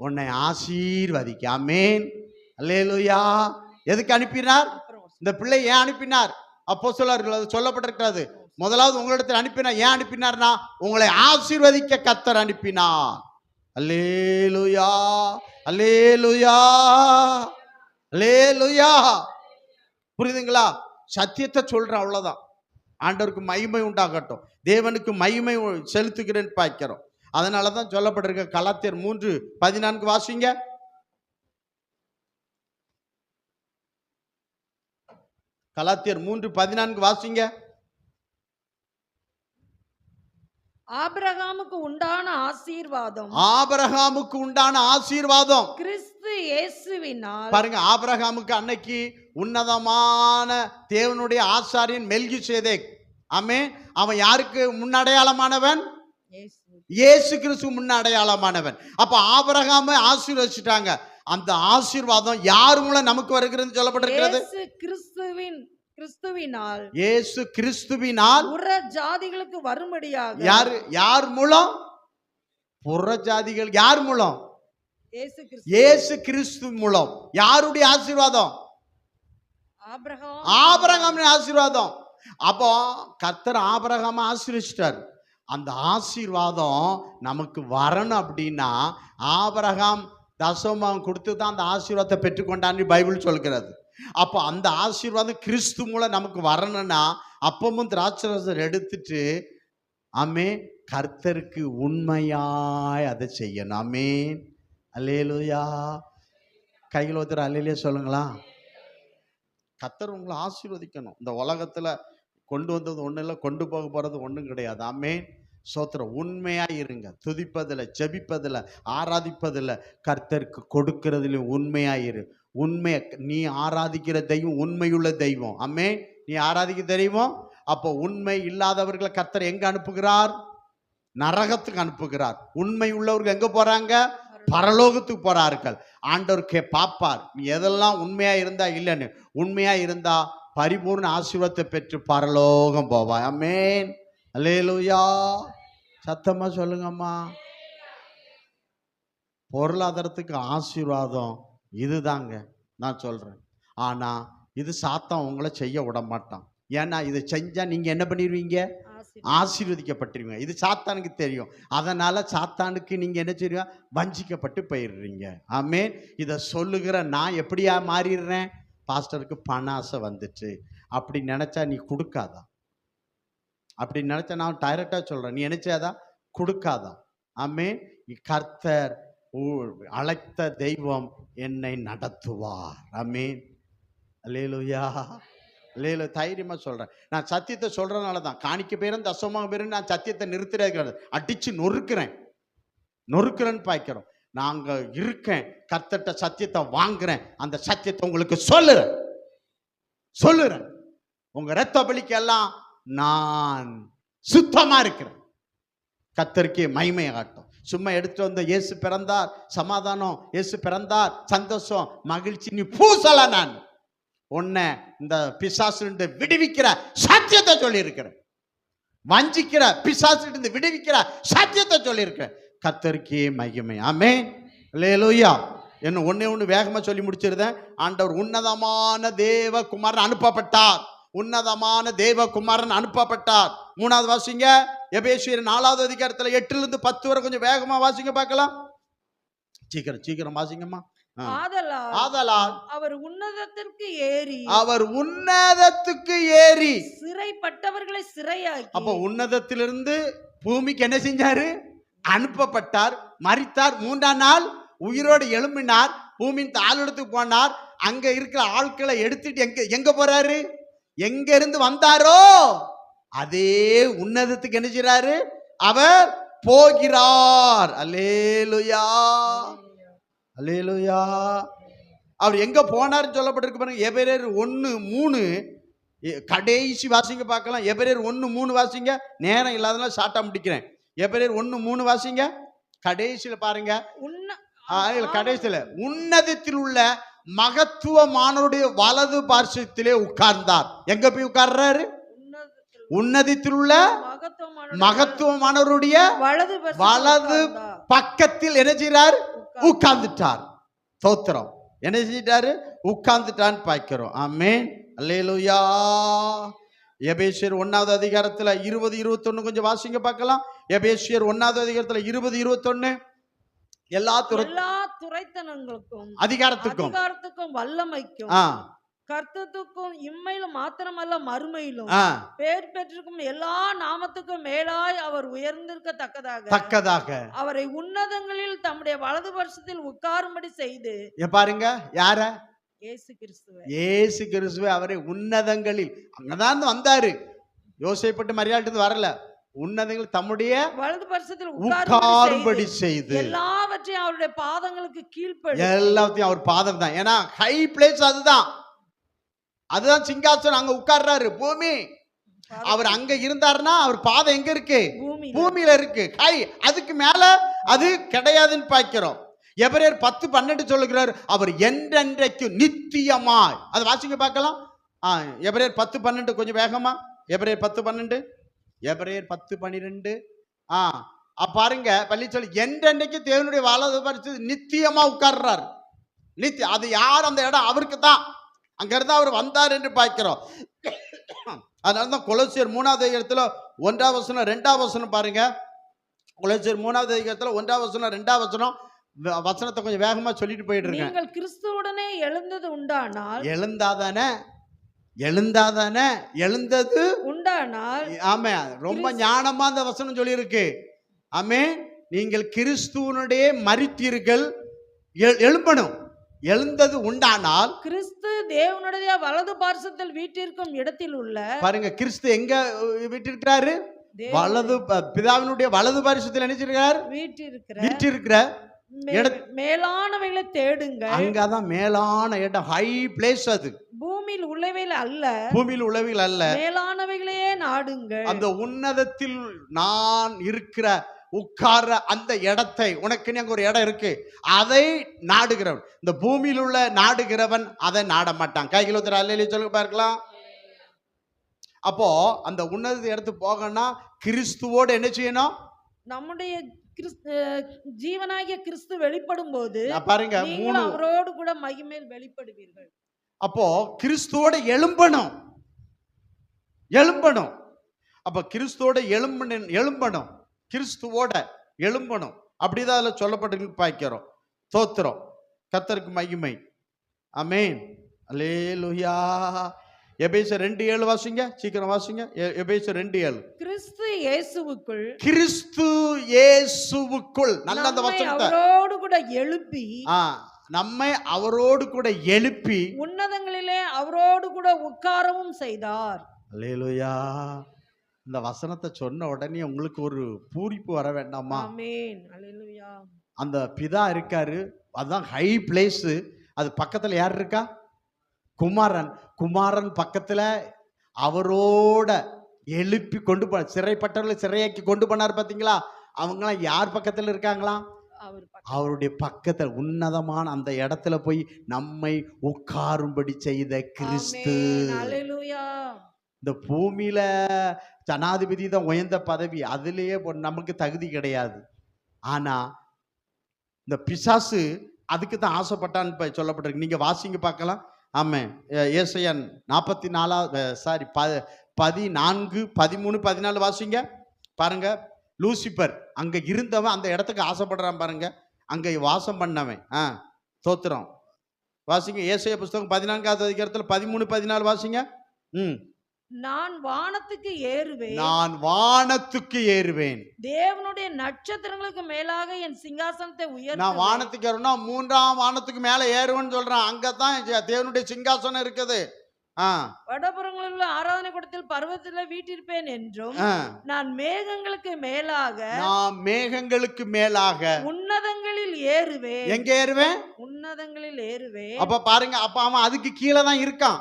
உன்னை ஆசீர்வதிக்க. ஆமேன். அல்லேலூயா. எதுக்கு அனுப்பினார்? இந்த பிள்ளை ஏன் அனுப்பினார்? அப்போஸ்தலர்கள் சொல்லப்பட்டிருக்கிறது. முதலாவது உங்களிடத்தில் அனுப்பினார். ஏன் அனுப்பினார்னா உங்களை ஆசீர்வதிக்க கர்த்தர் அனுப்பினார். அல்லேலூயா, அல்லேலூயா, அல்லேலூயா. புரியுதுங்களா? சத்தியத்தை சொல்றேன், அவ்வளவுதான். ஆண்டவருக்கு மகிமை உண்டாகட்டும், தேவனுக்கு மகிமை செலுத்துகிறேன்னு பார்க்கிறோம். அதனாலதான் சொல்லப்பட்டிருக்க கலாத்தியர் 3:14 வாசிங்க. கலாத்தியர் 3:14 வாசிங்க. ஆபிரகாமுக்கு உண்டான ஆசீர்வாதம், ஆபிரகாமுக்கு உண்டான ஆசீர்வாதம் கிறிஸ்து இயேசுவினால். பாருங்க, ஆபிரகாமுக்கு அன்னைக்கு உன்னதமான தேவனுடைய ஆசாரியன் மெல்கிசேதேக். ஆமே. அவன் யாருக்கு முன்னடையாளமானவன்? இயேசு கிறிஸ்து முன்னடையாளமானவன். அப்ப ஆபிரகாமை ஆசீர்வதிச்சிட்டாங்க. அந்த ஆசீர்வாதம் யார் மூலம் நமக்கு வருகிறது சொல்லப்பட்டிருக்கிறது? கிறிஸ்துவினால். இயேசு கிறிஸ்துவினால் புற ஜாதிகளுக்கு வரும்படியாக. யார் மூலம்? புற ஜாதிகள். யார் மூலம்? இயேசு கிறிஸ்து மூலம். யாருடைய ஆசீர்வாதம்? ஆபிரகாமின் ஆசீர்வாதம். அப்போ கர்த்தர் ஆபிரகாமை ஆசீர்வதிச்சிட்டார். அந்த ஆசீர்வாதம் நமக்கு வரணும் அப்படின்னா ஆபிரகாம் தசமம் கொடுத்து தான் அந்த ஆசீர்வாதத்தை பெற்றுக்கொண்டான்னு பைபிள் சொல்கிறது. அப்போ அந்த ஆசீர்வாதம் கிறிஸ்து மூலம் நமக்கு வரணும்னா அப்பமும் திராட்சரசம் எடுத்துட்டு ஆமே கர்த்தருக்கு உண்மையாய் அதை செய்யணும். ஆமே. அல்லேலூயா. கையில் ஒருத்தர் அல்லேலூயா சொல்லுங்களா. கர்த்தர் உங்களை ஆசீர்வதிக்கணும். இந்த உலகத்துல கொண்டு வந்தது ஒன்றும் இல்லை, கொண்டு போக போறது ஒன்றும் கிடையாது. ஆமே. சோத்திரம். உண்மையா இருங்க. துதிப்பதில், ஜெபிப்பதில், ஆராதிப்பதில், கர்த்தருக்கு கொடுக்கிறதுலையும் உண்மையா இரு. உண்மை. நீ ஆராதிக்கிற தெய்வம் உண்மையுள்ள தெய்வம். ஆமே. நீ ஆராதிக்க தெய்வம். அப்போ உண்மை இல்லாதவர்களை கர்த்தர் எங்க அனுப்புகிறார்? நரகத்துக்கு அனுப்புகிறார். உண்மை உள்ளவர்கள் எங்க போறாங்க? பரலோகத்துக்கு போறார்கள். ஆண்டவர் பாப்பார் நீ எதெல்லாம் உண்மையா இருந்தா இல்லைன்னு. உண்மையா இருந்தா பரிபூர்ண ஆசீர்வாதத்தை பெற்று பரலோகம் போவாய். ஆமென். அல்லேலூயா. சத்தமா சொல்லுங்கம்மா. பொருளாதாரத்துக்கு ஆசீர்வாதம் இதுதாங்க நான் சொல்றேன். ஆனா இது சாத்தான் உங்களை செய்ய விட மாட்டான். ஏன்னா இதை செஞ்சா நீங்க என்ன பண்ணிடுவீங்க? ஆசீர்வதிக்கப்பட்டிருவீங்க. இது சாத்தானுக்கு தெரியும். அதனால சாத்தானுக்கு நீங்க என்ன செய்வீங்க? வஞ்சிக்கப்பட்டு போயிடுறீங்க. ஆமென். இதை சொல்லுகிற நான் எப்படியா மாறிடுறேன்? பாஸ்டருக்கு பண ஆசை வந்துச்சு அப்படி நினைச்சா நீ கொடுக்காதா? அப்படி நினைச்சா நான் டைரக்டா சொல்றேன், நீ நினைச்சாதா கொடுக்காதா? ஆமென். கர்த்தர் அழைத்த தெய்வம் என்னை நடத்துவார். ஆமென். அல்லேலூயா. இல்லையில தைரியமா சொல்றேன். நான் சத்தியத்தை சொல்றதுனால தான் காணிக்க பேரும் தசமாக பேரும் நான் சத்தியத்தை நிறுத்துறது, அடிச்சு நொறுக்கிறேன்னு பாய்க்கிறோம். நாங்க இருக்கேன், கர்த்தட்ட சத்தியத்தை வாங்குறேன், அந்த சத்தியத்தை உங்களுக்கு சொல்லுறேன். உங்க இரத்த பலிக்கு எல்லாம் நான் சுத்தமா இருக்கிறேன். கர்த்தருக்கே மகிமையை காட்டும். சும்மா எடுத்து வந்த இயேசு பிறந்தார், சமாதானம், இயேசு பிறந்தார், சந்தோஷம், மகிழ்ச்சி, நீ பூசல. நான் உன்னை இந்த பிசாசிலிருந்து விடுவிக்கிற சத்தியத்தை சொல்லி இருக்கிறேன். வஞ்சிக்கிற பிசாசிலிருந்து விடுவிக்கிற சத்தியத்தை சொல்லி இருக்கிறேன். கர்த்தருக்கே மகிமை. ஆமென். அல்லேலூயா. என்ன ஒண்ணு வேகமா சொல்லி முடிச்சிருந்தேன். ஆண்டவர் உன்னதமான தேவகுமாரன் அனுப்பப்பட்டார். உன்னதமான தேவகுமாரன் அனுப்பப்பட்டார். 3வது வாசிங்க. எபேசியர் 4வது அதிகாரத்துல 8லிருந்து 10 வரை கொஞ்சம் வேகமா வாசிங்க பார்க்கலாம். சீக்கிரம் வாசிங்கம்மா. ஆதலால் அவர் உன்னதத்திற்கு ஏறி அவர் உன்னதத்துக்கு ஏறி சிறைப்பட்டவர்களை சிறையாக்கி. அப்ப உன்னதத்திலிருந்து பூமிக்கு என்ன செஞ்சாரு? அனுப்பப்பட்டார், மரித்தார், 3ஆம் நாள் உயிரோடு எழும்பினார், பூமியின் தாளிடத்துக்கு போனார். அங்க இருக்கிற ஆட்களை எடுத்துட்டு எங்க போறாரு? எங்க இருந்து வந்தாரோ அதே உன்னதத்துக்கு என்ன செய்றாரு? அவர் போகிறார். அல்லேலூயா, அல்லேலூயா. அவர் எங்க போனார்னு சொல்லப்பட்டிருக்கு பாருங்க. எபிரேயர் 1:3 கடைசி வாசிங்க பார்க்கலாம். எபிரேயர் 1:3 வாசிங்க. நேரம் இல்லாதனால ஷார்ட்டா முடிக்கிறேன். எபிரேயர் 1:3 வாசிங்க. கடைசியில பாருங்க. கடைசியில உன்னதத்தில் உள்ள மகத்துவமானவருடைய வலது பார்சத்திலே உட்கார்ந்தார். எங்க போய் உட்கார்றாரு? உன்னதத்தில் உள்ள மகத்துவமானவருடைய வலது பக்கத்தில் என்ன செய்றார்? உட்கார்ந்துட்டார். ஸ்தோத்திரம். என்ன செஞ்சிட்டாரு? உட்கார்ந்துட்டான்னு பார்க்கிறோம். ஆமென், அல்லேலூயா. எபேசியர் 1ஆவது அதிகாரத்துல 20-21 கொஞ்சம் வாசிங்க பார்க்கலாம். எபேசியர் 1ஆவது அதிகாரத்துல 20-21 எல்லா துரைத்தனங்களுக்கும் அதிகாரத்துக்கும் வல்லமைக்கும் கர்த்தத்துக்கும் இம்மையிலும் மாத்திரமல்ல மறுமையிலும் பேர் பெற்றிருக்கும் எல்லா நாமத்துக்கும் மேலாய் அவர் உயர்ந்திருக்கத்தக்கதாக அவரை உன்னதங்களில் தம்முடைய வலது பரிசத்தில் உட்காரும்படி செய்து. பாருங்க, யார? இயேசு கிறிஸ்துவை அவரை உன்னதங்களில் அங்கதான் வந்தாரு. யோசேப்பட்டு மரியாதை வரல. உன்னதங்கள் தம்முடைய வலது பரிசத்தில் உட்காரும்படி செய்து எல்லாவற்றையும் அவருடைய பாதங்களுக்கு கீழ்ப்படி. எல்லாத்தையும் அவர் பாதம் தான். ஏன்னா ஹை பிளேஸ் அதுதான் சிங்காசனம். அங்க உட்கார்றாரு. பூமி அவர் அங்க இருந்தாருன்னா அவர் பாதம் எங்க இருக்கு? பூமியில இருக்கு. ஹை, அதுக்கு மேல அது கிடையாதுன்னு பார்க்கிறோம். எபிரேயர் 10:12 சொல்லுகிறார், அவர் என்றென்றைக்கு நித்தியமாய். அதை வாசிங்க பார்க்கலாம். எபிரேயர் 10:12 கொஞ்சம் வேகமா. எபிரேயர் 10:12 எபிரேயர் 10:12 பாருங்க. பள்ளி சொல்லி என்றென்றைக்கு தேவனுடைய வலது பரிசத்தில் நித்தியமா உட்கார்றார். நித்திய அது யார்? அந்த இடம் அவருக்கு தான். அங்க இருந்தா அவர் வந்தார் என்று பார்க்கிறோம். அதனாலதான் கொலோசியர் 3ஆவது அதிகாரத்துல 1ஆம் வசனம் 2ஆம் வசனம் பாருங்க. கொலோசியர் 3ஆவது அதிகாரத்துல 1ஆம் வசனம் 2ஆம் வசனம் வசனத்தை கொஞ்சம் வேகமா சொல்லிட்டு போயிட்டு இருக்கேன். நீங்கள் கிறிஸ்துவுடனே எழுந்தது உண்டானால் எழுந்தது உண்டானால். ஆமே, ரொம்ப ஞானமா அந்த வசனம் சொல்லி இருக்கு. ஆமே, நீங்கள் கிறிஸ்துவனுடைய மரித்தீர்கள், எழும்பணும். எழுந்தது உண்டானால் கிறிஸ்து தேவனுடைய வலது பார்சத்தில் வீட்டிற்கும் இடத்தில் உள்ள. பாருங்க, கிறிஸ்து எங்க வீட்டிருக்கிறாரு? வலது பிதாவினுடைய வலது பார்சத்தில் நினைச்சிருக்கிறார். வீட்டிருக்கிற மேலானவைகளை தேடுங்க. அங்கதான் மேலான இடம், ஹை பிளேஸ். அது பூமியில் உள்ளவைகள் அல்ல, மேலானவைகளையே நாடுங்க. அந்த உன்னதத்தில் நான் இருக்கிற உட்கார அந்த இடத்தை, உனக்கு அங்க ஒரு இடம் இருக்கு, அதை நாடுகிறவன். இந்த பூமியில் உள்ள நாடுகிறவன் அதை நாட மாட்டான். கைகள் ஒருத்தர் அல்லேலூயா சொல்லுங்க பார்க்கலாம். அப்போ அந்த உன்னத இடத்துக்கு போகணும்னா கிறிஸ்துவோடு என்ன செய்யணும்? நம்முடைய ஜீவனாகிய கிறிஸ்து வெளிப்படும் போது பாருங்க, அவரோடு கூட மகிமையில் வெளிப்படுவீர்கள். அப்போ கிறிஸ்துவோட எழும்பணும். அப்ப கிறிஸ்துவோட எழும்பணும், கிறிஸ்துவோட எழும்பணும். அப்படிதான் அதுல சொல்லப்பட்டு பார்க்கிறோம். ஸ்தோத்திரம், கர்த்தருக்கு மகிமை. ஆமென், அல்லேலூயா. எபேசியர் 2:7 வாசிங்க, சீக்கிரம் வாசிங்க. எபேசியர் 2:7 கிறிஸ்து இயேசுவுக்குள் நல்ல அந்த வசனத்தை அவரோடு கூட எழுப்பி, நம்மை அவரோடு கூட எழுப்பி உன்னதங்களிலே அவரோடு கூட உட்காரவும் செய்தார். அல்லேலூயா. இந்த வசனத்தை சொன்ன உடனே உங்களுக்கு ஒரு பூரிப்பு வர வேண்டாமா? ஆமென், அல்லேலூயா. அந்த பிதா இருக்காரு, அதுதான் ஹை பிளேஸ். அது பக்கத்துல யார் இருக்கா? குமாரன் பக்கத்துல அவரோட எழுப்பி கொண்டு போ. சிறைப்பட்டவர்களை சிறையாக்கி கொண்டு போனார் பாத்தீங்களா? அவங்களாம் யார் பக்கத்துல இருக்காங்களாம்? அவருடைய பக்கத்துல உன்னதமான அந்த இடத்துல போய் நம்மை உட்காரும்படி செய்த கிறிஸ்து. இந்த பூமியில ஜனாதிபதி தான் உயர்ந்த பதவி, அதுலயே நமக்கு தகுதி கிடையாது. ஆனா இந்த பிசாசு அதுக்கு தான் ஆசைப்பட்டான்னு சொல்லப்பட்டிருக்கு. நீங்க வாசிங்க பார்க்கலாம். ஆமே, ஏசாயா 14 13 14 வாசிங்க பாருங்க. லூசிபர் அங்க இருந்தவன் அந்த இடத்துக்கு ஆசைப்படுறான் பாருங்க, அங்க வாசம் பண்ணவன். ஸ்தோத்திரம். வாசிங்க ஏசாயா புஸ்தகம் 14வது அதிகாரத்தில் 13, 14 வாசிங்க. நான் வானத்துக்கு ஏறுவேன், நான் வானத்துக்கு ஏறுவேன், தேவனுடைய நட்சத்திரங்களுக்கு மேலாக என் சிங்காசனத்தை உயர்த்துவேன். நான் வானத்துக்கு ஏறணும்னா 3ஆம் வானத்துக்கு மேல ஏறுவேன்னு சொல்றேன். அங்கதான் தேவனுடைய சிங்காசனம் இருக்குது. வடபுறங்களில் உள்ள ஆராதனை கூடத்தில் பர்வதத்தில் வீட்டிருப்பேன் என்றும், நான் மேகங்களுக்கு மேலாக உன்னதங்களில் ஏறுவேன். எங்க ஏறுவேன்? உன்னதங்களில் ஏறுவேன். அப்ப பாருங்க, அப்ப அவன் அதுக்கு கீழே தான் இருக்கான்.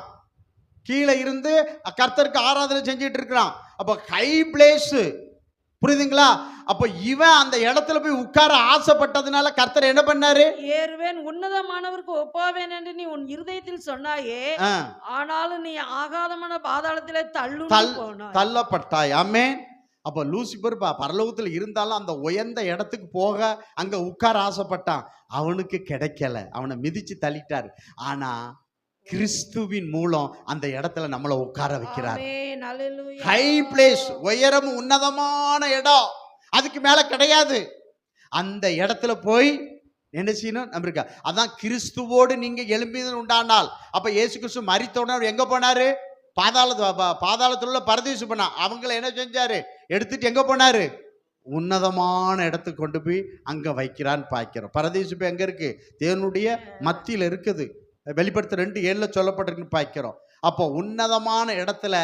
கீழே இருந்து கர்த்தருக்கு ஆராதனை செஞ்சிட்டு இருக்கிறான். அப்ப ஹை பிளேஸ், புரியுதுங்களா? அப்ப இவன் அந்த இடத்துல போய் உட்கார ஆசைப்பட்டதுனால கர்த்தர் என்ன பண்ணாரு? ஏறுவேன், உன்னதமானவருக்கு ஒப்பாவேன் என்று நீ உன் இருதயத்தில் சொன்னாயே, ஆனாலும் நீ ஆகாதமான பாதாளத்திலே தள்ளப்பட்டாய். ஆமென். அப்ப லூசிபர் பரலோகத்தில் இருந்தாலும் அந்த உயர்ந்த இடத்துக்கு போக அங்க உட்கார ஆசைப்பட்டான். அவனுக்கு கிடைக்கல, அவனை மிதிச்சு தள்ளிட்டாரு. ஆனா கிறிஸ்துவின் மூலம் அந்த இடத்துல நம்மளை உட்கார வைக்கிறார். ஹை பிளேஸ், உயரம், உன்னதமான இடம், அதுக்கு மேல கிடையாது. அந்த இடத்துல போய் என்ன செய்யணும்? நம்ம இருக்கா. அதான் கிறிஸ்துவோடு நீங்க எழும்பியது உண்டானால். அப்ப இயேசு கிறிஸ்து மரித்தோட எங்க போனாரு? பாதாளத்துல உள்ள பரதேசு பண்ணா. அவங்களை என்ன செஞ்சாரு? எடுத்துட்டு எங்க போனாரு? உன்னதமான இடத்துக்கு கொண்டு போய் அங்க வைக்கிறான்னு பாய்க்கிறோம். பரதேசு எங்க இருக்கு? தேவனுடைய மத்தியில இருக்குது. வெளிப்படுத்த 2:7 சொல்லப்பட்டிருக்குன்னு பாய்க்கிறோம். அப்போ உன்னதமான இடத்துல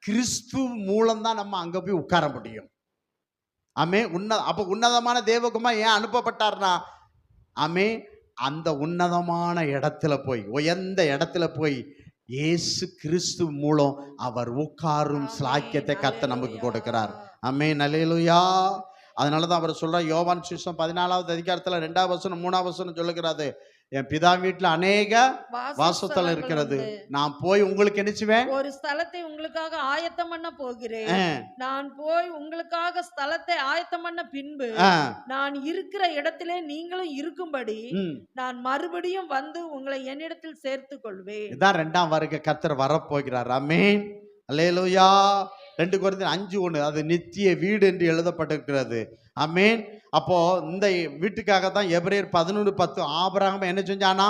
கிறிஸ்து மூலம்தான் நம்ம அங்க போய் உட்கார முடியும். ஆமே. அப்ப உன்னதமான தேவகுமார் ஏன் அனுப்பப்பட்டார்னா, ஆமே, அந்த உன்னதமான இடத்துல போய், உயர்ந்த இடத்துல போய் இயேசு கிறிஸ்து மூலம் அவர் உட்காரும் ஸ்லாக்கியத்தை கர்த்தர் நமக்கு கொடுக்கிறார். ஆமென், அல்லேலூயா. அதனாலதான் அவர் சொல்றார், யோவான் சுவிசேஷம் 14வது அதிகாரத்துல 2வது வசனம் 3வது வசனம் சொல்லுகிறாரு, என் பிதா வீட்டுல அநேக வாசஸ்தலம் இருக்கிறது, நான் போய் உங்களுக்கு நினைச்சுவேன், ஒரு ஸ்தலத்தை உங்களுக்காக ஆயத்தம் பண்ண போகிறேன். நான் போய் உங்களுக்காக ஸ்தலத்தை ஆயத்தம் பண்ண பின்பு நான் இருக்கிற இடத்திலே நீங்களும் இருக்கும்படி நான் மறுபடியும் வந்து உங்களை என்னிடத்தில் சேர்த்துக் கொள்வேன். இதான் 2ஆம் வருகை கர்த்தர் வரப்போகிறார். ஆமென், அல்லேலூயா. 2 கொரிந்தியர் 5:1 அது நித்திய வீடு என்று எழுதப்பட்டிருக்கிறது. ஆமென். அப்போ இந்த வீட்டுக்காக தான் எபிரேயர் 11:10 ஆபிரகாம் என்ன செஞ்சானா?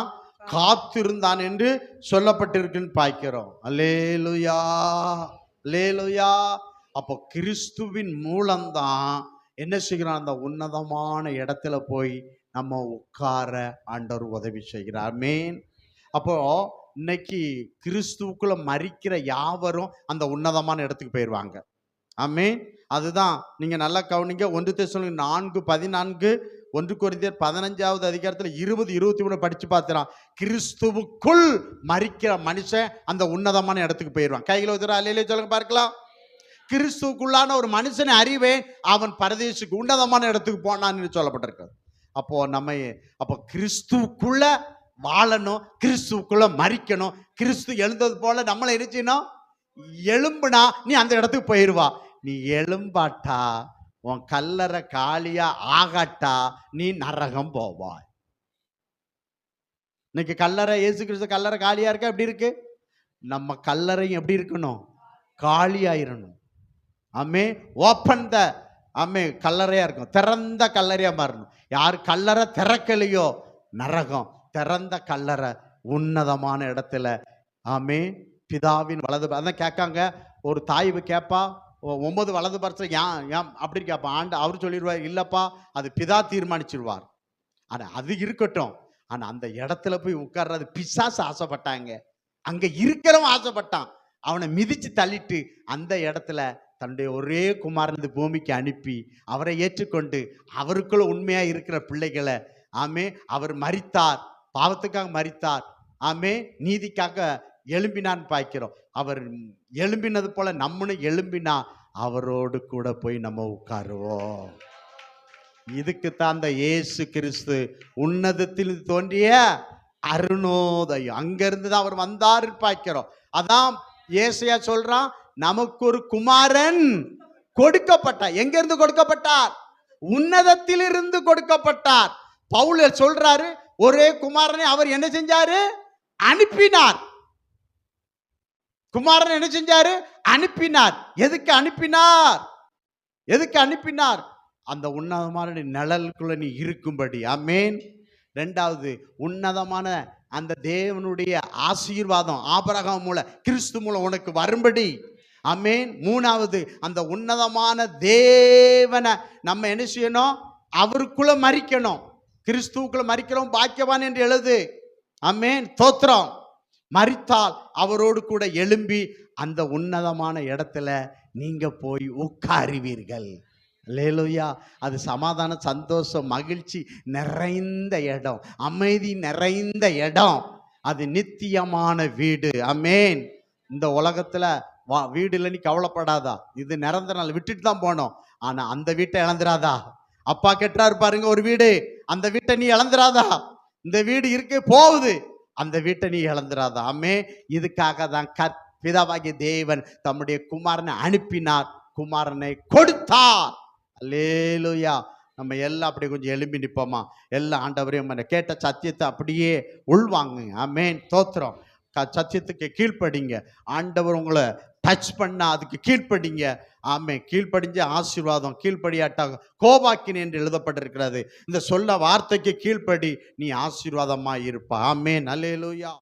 காத்திருந்தான் என்று சொல்லப்பட்டிருக்குன்னு பார்க்கிறோம். அல்லேலூயா, அல்லேலூயா. அப்போ கிறிஸ்துவின் மூலம்தான் என்ன செய்கிறான்? அந்த உன்னதமான இடத்துல போய் நம்ம உட்கார ஆண்டவர் உதவி செய்கிறார். ஆமென். அப்போ இன்னைக்கு கிறிஸ்துவுக்குள்ள மரிக்கிற யாவரும் அந்த உன்னதமான இடத்துக்கு போயிடுவாங்க. ஆமென். அதுதான் நீங்க நல்லா கவனிங்க. 1 தெசலோனிக்கர் 4:14, 1 கொரிந்தியர் 15வது அதிகாரத்தில் 20, 23 படிச்சு பார்த்துறான். கிறிஸ்துவுக்குள் மரிக்கிற மனுஷன் அந்த உன்னதமான இடத்துக்கு போயிடுவான். கைகளை உதற அல்லேலூயா சொல்லுங்க பார்க்கலாம். கிறிஸ்துவுக்குள்ளான ஒரு மனுஷனை அறிவேன், அவன் பரதேசுக்கு உன்னதமான இடத்துக்கு போனான்னு சொல்லப்பட்டிருக்கிறது. அப்போ கிறிஸ்துவுக்குள்ள வாழணும், கிறிஸ்துவுக்குள்ள மரிக்கணும். கிறிஸ்து எழுந்தது போல நம்மளை இருந்துச்சுன்னா எழும்புனா நீ அந்த இடத்துக்கு போயிடுவா. நீ எழும்பாட்டா, உன் கல்லறை காலியா ஆகாட்டா, நீ நரகம் போவாய். இன்னைக்கு கல்லறை, இயேசு கிறிஸ்து கல்லறை காலியா இருக்கா? எப்படி இருக்கு? நம்ம கல்லறையும் எப்படி இருக்கணும்? காலியாயிரணும். ஆமே, ஓப்பன் த, ஆமே, கல்லறையா இருக்கும், திறந்த கல்லறையா மாறணும். யார் கல்லறை திறக்கலையோ நரகம். திறந்த கல்லறை உன்னதமான இடத்துல, ஆமே, பிதாவின் வலது. அதான் கேட்காங்க, ஒரு தாய் கேட்பா, 9 வலது பரிசம் ஏன் அப்படி கேட்பா. அவர் சொல்லிடுவார், இல்லப்பா அது பிதா தீர்மானிச்சிருவார். ஆனா அது இருக்கட்டும். ஆனா அந்த இடத்துல போய் உட்கார்றது பிசாசு ஆசைப்பட்டாங்க, அங்க இருக்கிறவன் ஆசைப்பட்டான். அவனை மிதிச்சு தள்ளிட்டு அந்த இடத்துல தன்னுடைய ஒரே குமாரன் பூமிக்கு அனுப்பி அவரை ஏற்றுக்கொண்டு அவருக்குள்ள உண்மையா இருக்கிற பிள்ளைகளை, ஆமே, அவர் மரித்தார், பாவத்துக்காக மரித்தார், ஆமே, நீதிக்காக எழும்பினான்னு பார்க்கிறோம். அவர் எழும்பினது போல நம்மளும் எழும்பினா அவரோடு கூட போய் நம்ம உட்காருவோம். இதுக்குத்தான் அந்த இயேசு கிறிஸ்து உன்னதத்தில் தோன்றிய அருணோதயம், அங்கிருந்து தான் அவர் வந்தாரு பார்க்கிறோம். அதான் ஏசாயா சொல்றான், நமக்கு ஒரு குமாரன் கொடுக்கப்பட்டார். எங்க இருந்து கொடுக்கப்பட்டார்? உன்னதத்திலிருந்து கொடுக்கப்பட்டார். பவுல் சொல்றாரு, ஒரே குமாரனை அவர் என்ன செஞ்சாரு? அனுப்பினார். குமாரன் என்ன செஞ்சாரு? அனுப்பினார். எதுக்கு அனுப்பினார்? எதுக்கு அனுப்பினார்? அந்த உன்னதமான நிழலுக்குள்ள நீ இருக்கும்படி. ஆமென். ரெண்டாவது உன்னதமான அந்த தேவனுடைய ஆசீர்வாதம் ஆபிரகாம் மூலம் கிறிஸ்து மூலம் உனக்கு வரும்படி. ஆமென். மூணாவது அந்த உன்னதமான தேவனை நம்ம என்ன செய்யணும்? அவருக்குள்ள மரிக்கணும். கிறிஸ்துவுக்குள்ள மரிக்கிறோம் பாக்கியவான் என்று எழுது. ஆமென். தோத்திரம். மரித்தால் அவரோடு கூட எழும்பி அந்த உன்னதமான இடத்துல நீங்க போய் உட்காருவீர்கள். அல்லேலூயா. அது சமாதான, சந்தோஷம், மகிழ்ச்சி நிறைந்த இடம், அமைதி நிறைந்த இடம். அது நித்தியமான வீடு. ஆமென். இந்த உலகத்துல வீடு இல்லை, நீ கவலைப்படாதா. இது நிரந்தர நாள், விட்டுட்டு தான் போனோம். ஆனா அந்த வீட்டை இழந்துராதா. அப்பா கெட்டாரு பாருங்க ஒரு வீடு, அந்த வீட்டை நீ இழந்துராதா. இந்த வீடு இருக்க போகுது, அந்த வீட்டை நீ இழந்துராதா. ஆமே. இதுக்காக தான் பிதாவாகிய தேவன் தம்முடைய குமாரனை அனுப்பினார், குமாரனை கொடுத்தார். அல்லேலூயா. நம்ம எல்லாம் அப்படியே கொஞ்சம் எழும்பி நிற்போமா? எல்லாம் ஆண்டவரையும் கேட்ட சத்தியத்தை அப்படியே உள்வாங்க. ஆமேன். தோத்திரம். சத்தியத்துக்கு கீழ்ப்படிங்க. ஆண்டவர் உங்களை டச் பண்ணா அதுக்கு கீழ்ப்படிங்க. ஆமே. கீழ்ப்படிஞ்ச ஆசீர்வாதம், கீழ்ப்படியாட்டாக கோபாக்கினேன் என்று எழுதப்பட்டிருக்கிறது. இந்த சொல்ல வார்த்தைக்கு கீழ்ப்படி, நீ ஆசீர்வாதமா இருப்பா. ஆமேன். அல்லேலூயா.